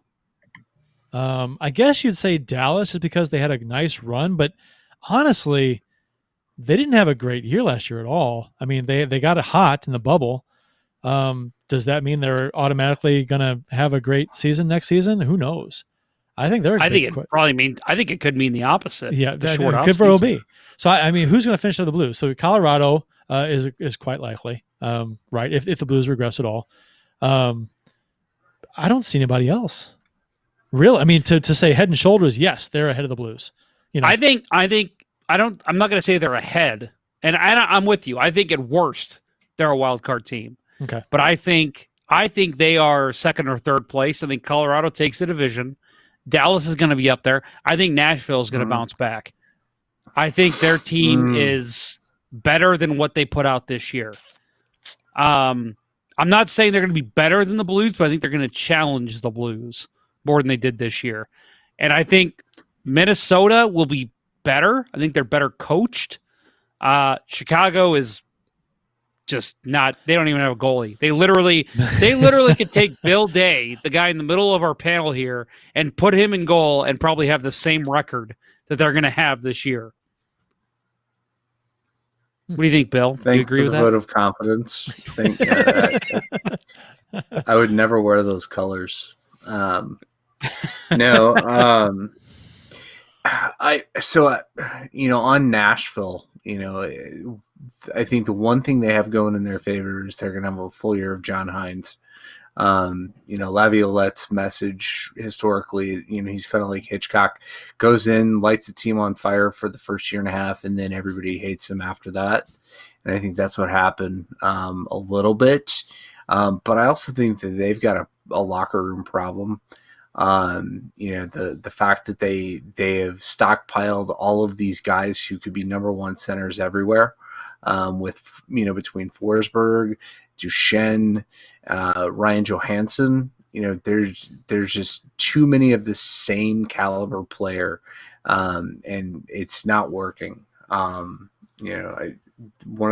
I guess you'd say Dallas is because they had a nice run, but honestly, they didn't have a great year last year at all. I mean, they got it hot in the bubble. Does that mean they're automatically going to have a great season next season? Who knows? I think it could mean the opposite. Yeah, it could very well be. So who's going to finish out the Blues? So Colorado is quite likely, right? If the Blues regress at all, I don't see anybody else. Really, to say head and shoulders, yes, they're ahead of the Blues. I'm not going to say they're ahead, and I'm with you. I think at worst they're a wild card team. Okay, but I think they are second or third place. I think Colorado takes the division. Dallas is going to be up there. I think Nashville is going to bounce back. I think their team is better than what they put out this year. I'm not saying they're going to be better than the Blues, but I think they're going to challenge the Blues more than they did this year. And I think Minnesota will be better. I think they're better coached. Chicago is just not. They don't even have a goalie. They literally could take Bill Day, the guy in the middle of our panel here, and put him in goal and probably have the same record that they're going to have this year. What do you think, Bill? Do you agree with that? Vote of confidence. I would never wear those colors. On Nashville, I think the one thing they have going in their favor is they're going to have a full year of John Hines. Laviolette's message historically, he's kind of like Hitchcock, goes in, lights the team on fire for the first year and a half, and then everybody hates him after that. And I think that's what happened a little bit. But I also think that they've got a locker room problem. The fact that they have stockpiled all of these guys who could be number one centers everywhere, with between Forsberg, Duchenne, Ryan Johansson, there's just too many of the same caliber player, and it's not working. One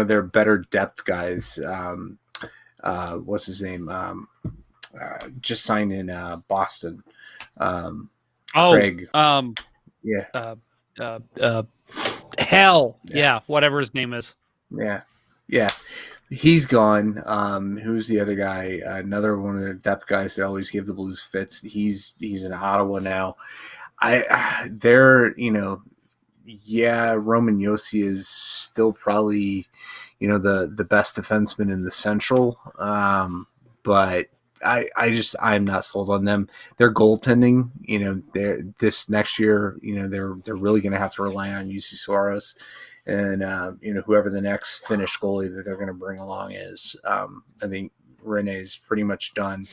of their better depth guys, what's his name? Just signed in Boston. Craig. Hell, yeah, whatever his name is. Yeah. He's gone. Who's the other guy? Another one of the depth guys that always give the Blues fits. He's in Ottawa now. Roman Josi is still probably, the best defenseman in the Central. But I'm not sold on them. Their goaltending, this next year, they're really going to have to rely on UC Soros and, whoever the next Finnish goalie that they're going to bring along is. I think Rene's pretty much done.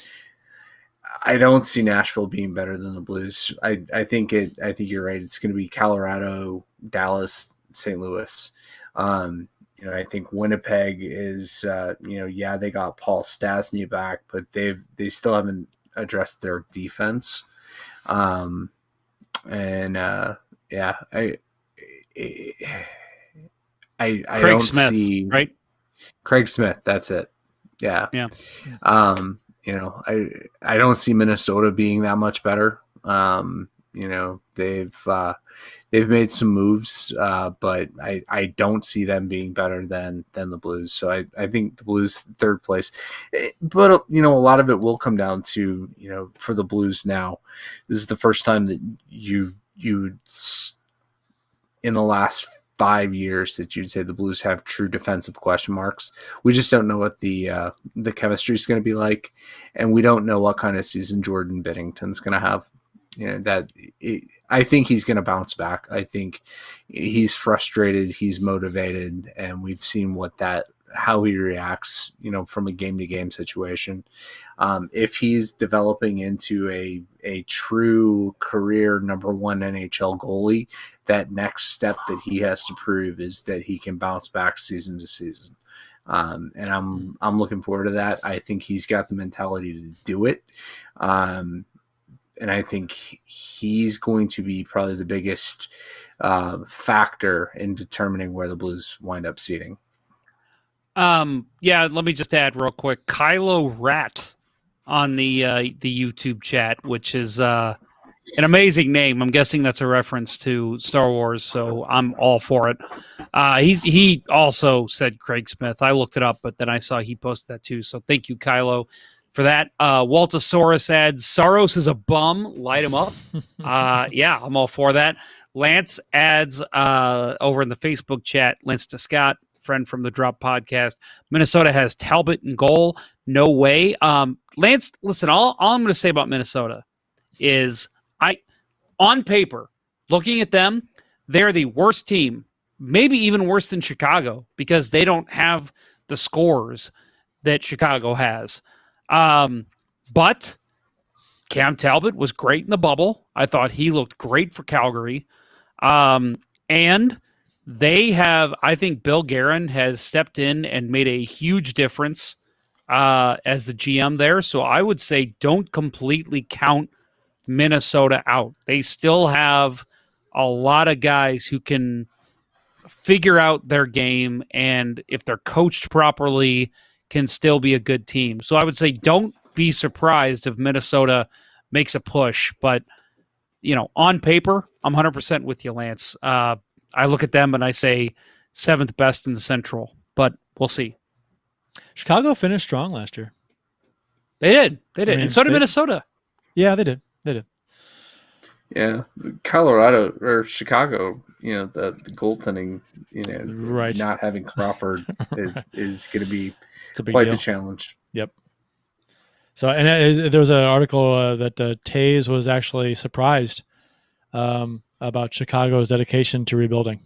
I don't see Nashville being better than the Blues. I think you're right. It's going to be Colorado, Dallas, St. Louis. I think Winnipeg is, they got Paul Stastny back, but they still haven't addressed their defense. I don't Smith, see right? Craig Smith. That's it. Yeah. Yeah. I don't see Minnesota being that much better. They've made some moves, but I don't see them being better than the Blues. So I think the Blues third place, but a lot of it will come down to, for the Blues now, this is the first time that you in the last 5 years that you'd say the Blues have true defensive question marks. We just don't know what the chemistry is going to be like, and we don't know what kind of season Jordan Binnington's going to have. I think he's going to bounce back. I think he's frustrated, he's motivated, and we've seen how he reacts, from a game-to-game situation. If he's developing into a true career number one NHL goalie, that next step that he has to prove is that he can bounce back season to season. And I'm looking forward to that. I think he's got the mentality to do it. And I think he's going to be probably the biggest factor in determining where the Blues wind up seating. Let me just add real quick. Kylo Rat on the YouTube chat, which is an amazing name. I'm guessing that's a reference to Star Wars, so I'm all for it. He also said Craig Smith. I looked it up, but then I saw he posted that too. So thank you, Kylo, for that. Waltosaurus adds, Saros is a bum. Light him up. I'm all for that. Lance adds over in the Facebook chat, Lance DeScott, friend from the Drop podcast, Minnesota has Talbot in goal. No way. Lance, listen, all I'm going to say about Minnesota is on paper, looking at them, they're the worst team, maybe even worse than Chicago, because they don't have the scores that Chicago has. But Cam Talbot was great in the bubble. I thought he looked great for Calgary. And they have, I think Bill Guerin has stepped in and made a huge difference as the GM there. So I would say don't completely count Minnesota out. They still have a lot of guys who can figure out their game, and if they're coached properly, can still be a good team. So I would say don't be surprised if Minnesota makes a push. But, on paper, I'm 100% with you, Lance. I look at them and I say 7th best in the Central, but we'll see. Chicago finished strong last year. They did. And so did Minnesota. Yeah, they did. Yeah. Colorado or Chicago, the goaltending, right. Not having Crawford is going to be quite the challenge. Yep. So, and there was an article that Taze was actually surprised about Chicago's dedication to rebuilding,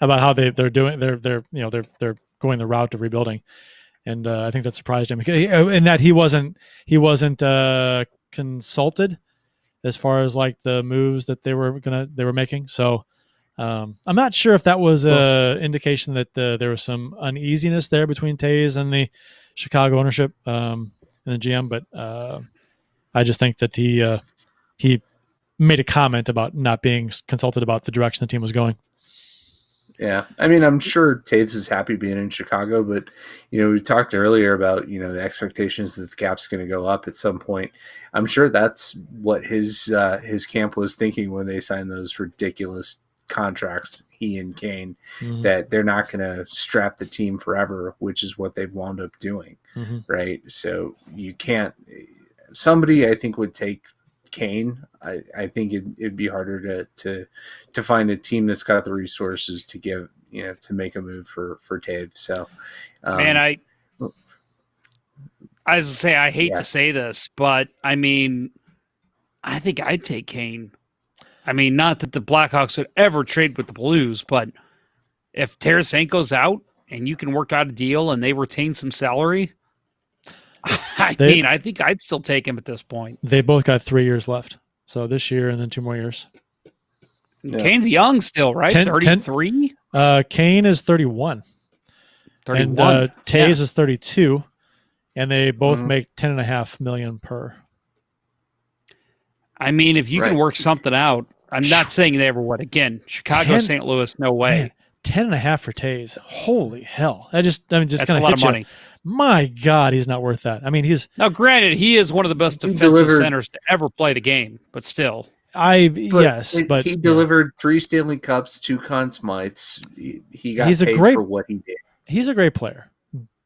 about how they're doing. They're going the route of rebuilding, and I think that surprised him, in that he wasn't consulted as far as like the moves that they were making. So I'm not sure if that was an indication that there was some uneasiness there between Taze and the Chicago ownership and the GM, but I just think that he made a comment about not being consulted about the direction the team was going. Yeah. I mean, I'm sure Taves is happy being in Chicago, but, we talked earlier about, the expectations that the cap's going to go up at some point. I'm sure that's what his camp was thinking when they signed those ridiculous contracts, he and Kane, that they're not going to strap the team forever, which is what they've wound up doing, right? So you can't. Somebody I think would take Kane. I think it'd be harder to find a team that's got the resources to give, to make a move for Taves. So, man, I was to say I hate to say this, but I mean, I think I'd take Kane. I mean, not that the Blackhawks would ever trade with the Blues, but if Tarasenko's out and you can work out a deal and they retain some salary, I think I'd still take him at this point. They both got 3 years left. So this year and then 2 more years. Yeah. Kane's young still, right? 33? Kane is 31. 31. And Taves is 32. And they both make $10.5 million per. I mean, if you can work something out, I'm not saying they ever would. Again, Chicago, St. Louis, no way. Man, 10.5 for Taves. Holy hell. That's kind of a lot of money. My God, he's not worth that. I mean, now granted, he is one of the best defensive centers to ever play the game, but still. But he delivered 3 Stanley Cups, 2 Conn Smythes. He got paid for what he did. He's a great player.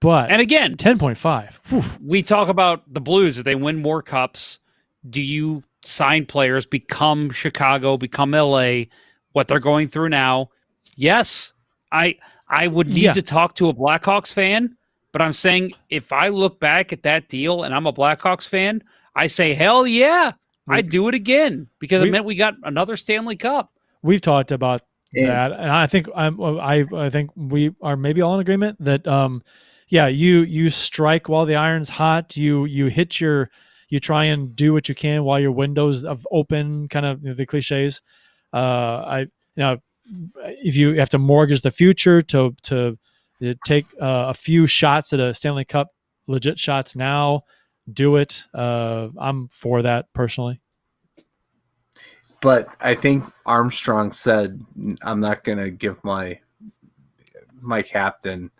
But and again, 10.5. We talk about the Blues. If they win more cups, do you sign players, become Chicago, become LA, what they're going through now? Yes. I would need to talk to a Blackhawks fan, but I'm saying if I look back at that deal and I'm a Blackhawks fan, I say, hell yeah, I'd do it again because it meant we got another Stanley Cup. We've talked about that, and I think I think we are maybe all in agreement that you strike while the iron's hot. You try and do what you can while your window's open, kind of the cliches. If you have to mortgage the future to take a few shots at a Stanley Cup, legit shots now, do it. I'm for that personally. But I think Armstrong said, I'm not going to give my captain,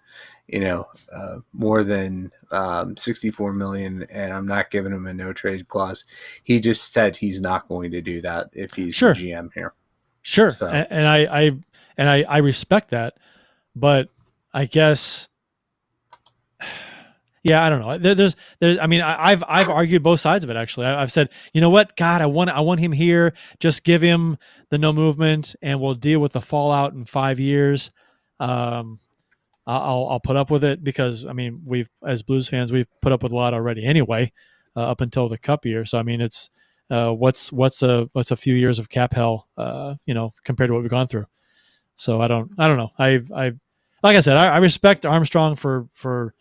more than $64 million, and I'm not giving him a no trade clause. He just said he's not going to do that if he's the GM here. Sure. So. And I respect that, but I guess, I don't know. I've argued both sides of it. Actually, I've said, you know what, God, I want him here. Just give him the no movement, and we'll deal with the fallout in 5 years. I'll put up with it because we've, as Blues fans, we've put up with a lot already anyway, up until the Cup year. So it's what's a few years of cap hell, compared to what we've gone through. So I don't know. I like I said, I respect Armstrong for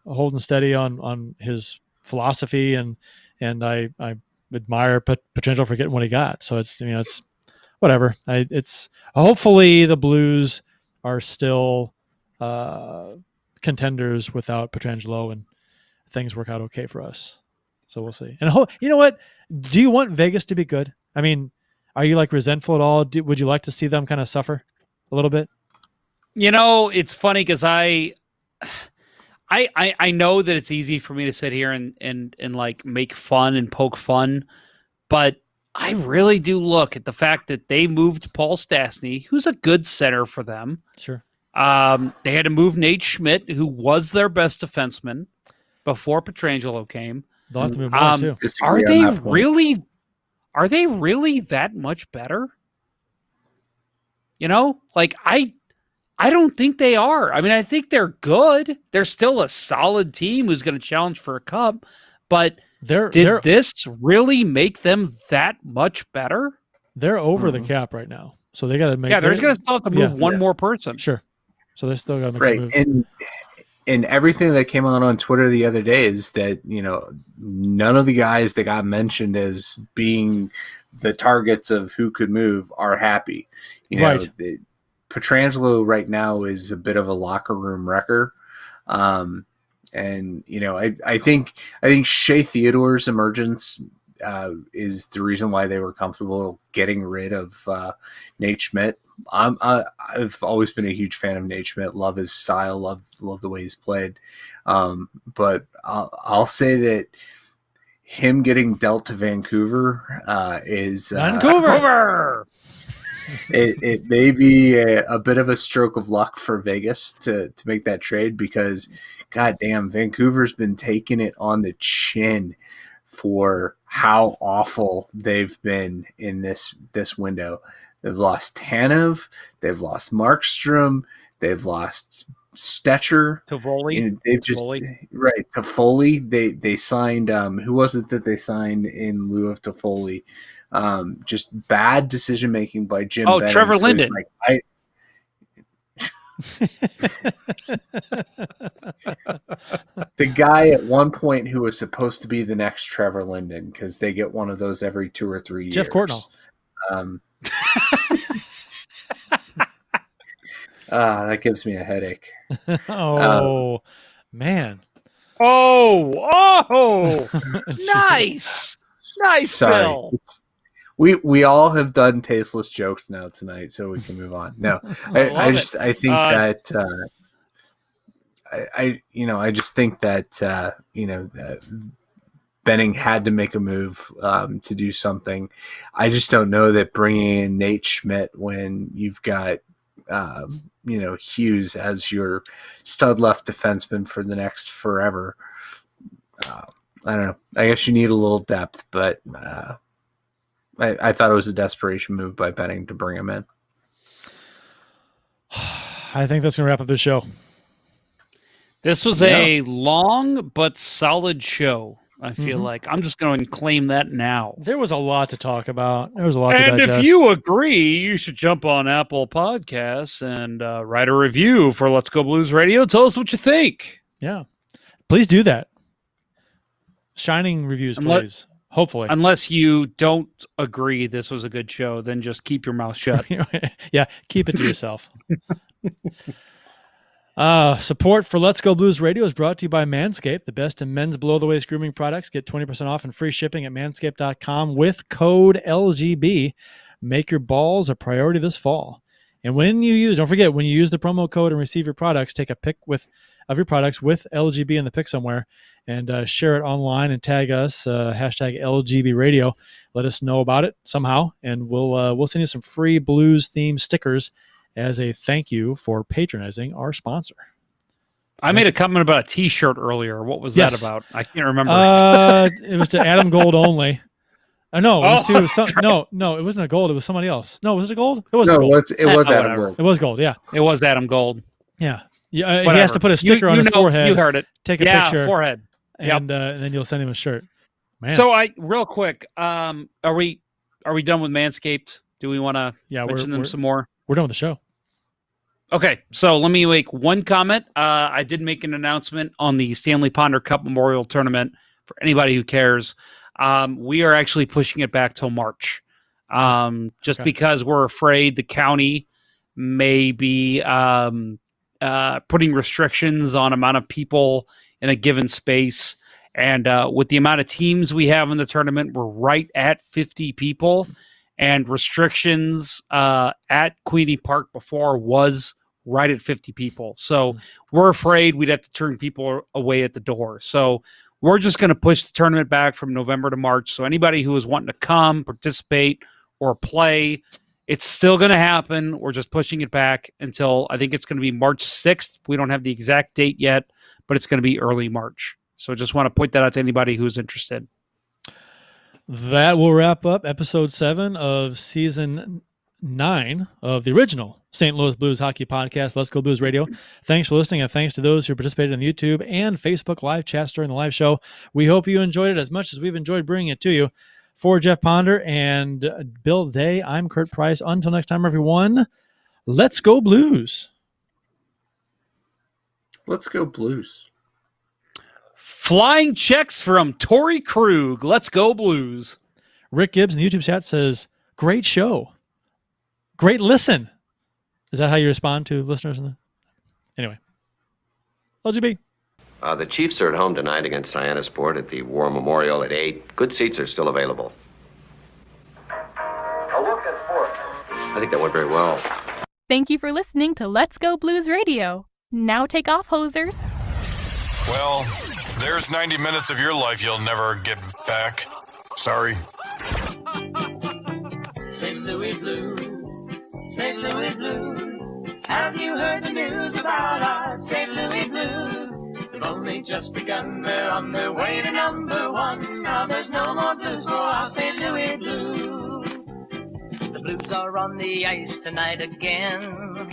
holding steady on his philosophy, and I admire Pietrangelo for getting what he got. So it's whatever. It's hopefully the Blues are still contenders without Pietrangelo, and things work out okay for us. So we'll see. And you know what? Do you want Vegas to be good? Are you resentful at all? Would you like to see them kind of suffer a little bit? It's funny because I know that it's easy for me to sit here and make fun and poke fun, but I really do look at the fact that they moved Paul Stastny, who's a good center for them. Sure. They had to move Nate Schmidt, who was their best defenseman before Pietrangelo came. They'll have to move more too. Are they really that much better? I don't think they are. I think they're good. They're still a solid team who's going to challenge for a cup, but did this really make them that much better? They're over the cap right now, so they got to make. Yeah, they're going to still have to move one more person. Sure. So they still got to make some moves. And everything that came out on Twitter the other day is that, none of the guys that got mentioned as being the targets of who could move are happy. Pietrangelo right now is a bit of a locker room wrecker. I think Shea Theodore's emergence is the reason why they were comfortable getting rid of Nate Schmidt. I've always been a huge fan of Nate Schmidt. Love his style. Love the way he's played. But I'll say that him getting dealt to Vancouver is Vancouver. it may be a bit of a stroke of luck for Vegas to make that trade, because goddamn, Vancouver's been taking it on the chin for how awful they've been in this window. They've lost Tanev, they've lost Markstrom, they've lost Stetcher. Toffoli. They've just right, Toffoli. They signed who was it that they signed in lieu of Toffoli? Just bad decision making by Jim. Oh, Benning. Trevor So Linden. The guy at one point who was supposed to be the next Trevor Linden, because they get one of those every 2 or 3 years. Jeff Courtnall. That gives me a headache. Oh, man. Oh, nice. Nice, Sorry. Bill. We all have done tasteless jokes now tonight, so we can move on. No, I think that I just think that Benning had to make a move to do something. I just don't know that bringing in Nate Schmidt when you've got Hughes as your stud left defenseman for the next forever. I don't know. I guess you need a little depth, but I thought it was a desperation move by Benning to bring him in. I think that's going to wrap up the show. This was a long but solid show, I feel like. I'm just going to claim that now. There was a lot to talk about. There was a lot to And digest. if you agree, you should jump on Apple Podcasts and write a review for Let's Go Blues Radio. Tell us what you think. Yeah. Please do that. Shining reviews, please. Hopefully. Unless you don't agree this was a good show, then just keep your mouth shut. Yeah, keep it to yourself. Support for Let's Go Blues Radio is brought to you by Manscaped, the best in men's below-the-waist grooming products. Get 20% off and free shipping at manscaped.com with code LGB. Make your balls a priority this fall. And don't forget, when you use the promo code and receive your products, take a pic of your products with LGB in the pic somewhere and share it online and tag us, hashtag LGB Radio. Let us know about it somehow, and we'll send you some free Blues-themed stickers as a thank you for patronizing our sponsor. I made a comment about a T-shirt earlier. What was that about? I can't remember. It was to Adam Gold only. No, it was to no, it wasn't a gold. It was somebody else. No, was it gold? It was gold. It was Adam Gold. It was gold. Yeah, it was Adam Gold. Yeah, he has to put a sticker on his forehead. You heard it. Take a picture. Forehead. And then you'll send him a shirt. Man. So real quick, are we done with Manscaped? Do we want to mention them some more? We're done with the show. Okay, so let me make one comment. I did make an announcement on the Stanley Ponder Cup Memorial Tournament for anybody who cares. We are actually pushing it back till March, because we're afraid the county may be putting restrictions on amount of people in a given space. And with the amount of teams we have in the tournament, we're right at 50 people. And restrictions at Queenie Park before was right at 50 people. So we're afraid we'd have to turn people away at the door. So we're just going to push the tournament back from November to March. So anybody who is wanting to come, participate, or play, it's still going to happen. We're just pushing it back until I think it's going to be March 6th. We don't have the exact date yet, but it's going to be early March. So just want to point that out to anybody who's interested. That will wrap up episode 7 of season 9 of the original St. Louis Blues Hockey Podcast, Let's Go Blues Radio. Thanks for listening, and thanks to those who participated on YouTube and Facebook live chats during the live show. We hope you enjoyed it as much as we've enjoyed bringing it to you. For Jeff Ponder and Bill Day, I'm Kurt Price. Until next time, everyone, let's go Blues. Let's go Blues. Flying checks from Torey Krug. Let's go Blues. Rick Gibbs in the YouTube chat says, great show. Great listen. Is that how you respond to listeners? Anyway. LGB. The Chiefs are at home tonight against Cyanosport at the War Memorial at 8. Good seats are still available. A look at sports. I think that went very well. Thank you for listening to Let's Go Blues Radio. Now take off, hosers. Well, there's 90 minutes of your life you'll never get back. Sorry. St. Louis Blues. St. Louis Blues. Have you heard the news about our St. Louis Blues? They've only just begun, they're on their way to number one. Now there's no more blues for our St. Louis Blues. The Blues are on the ice tonight again.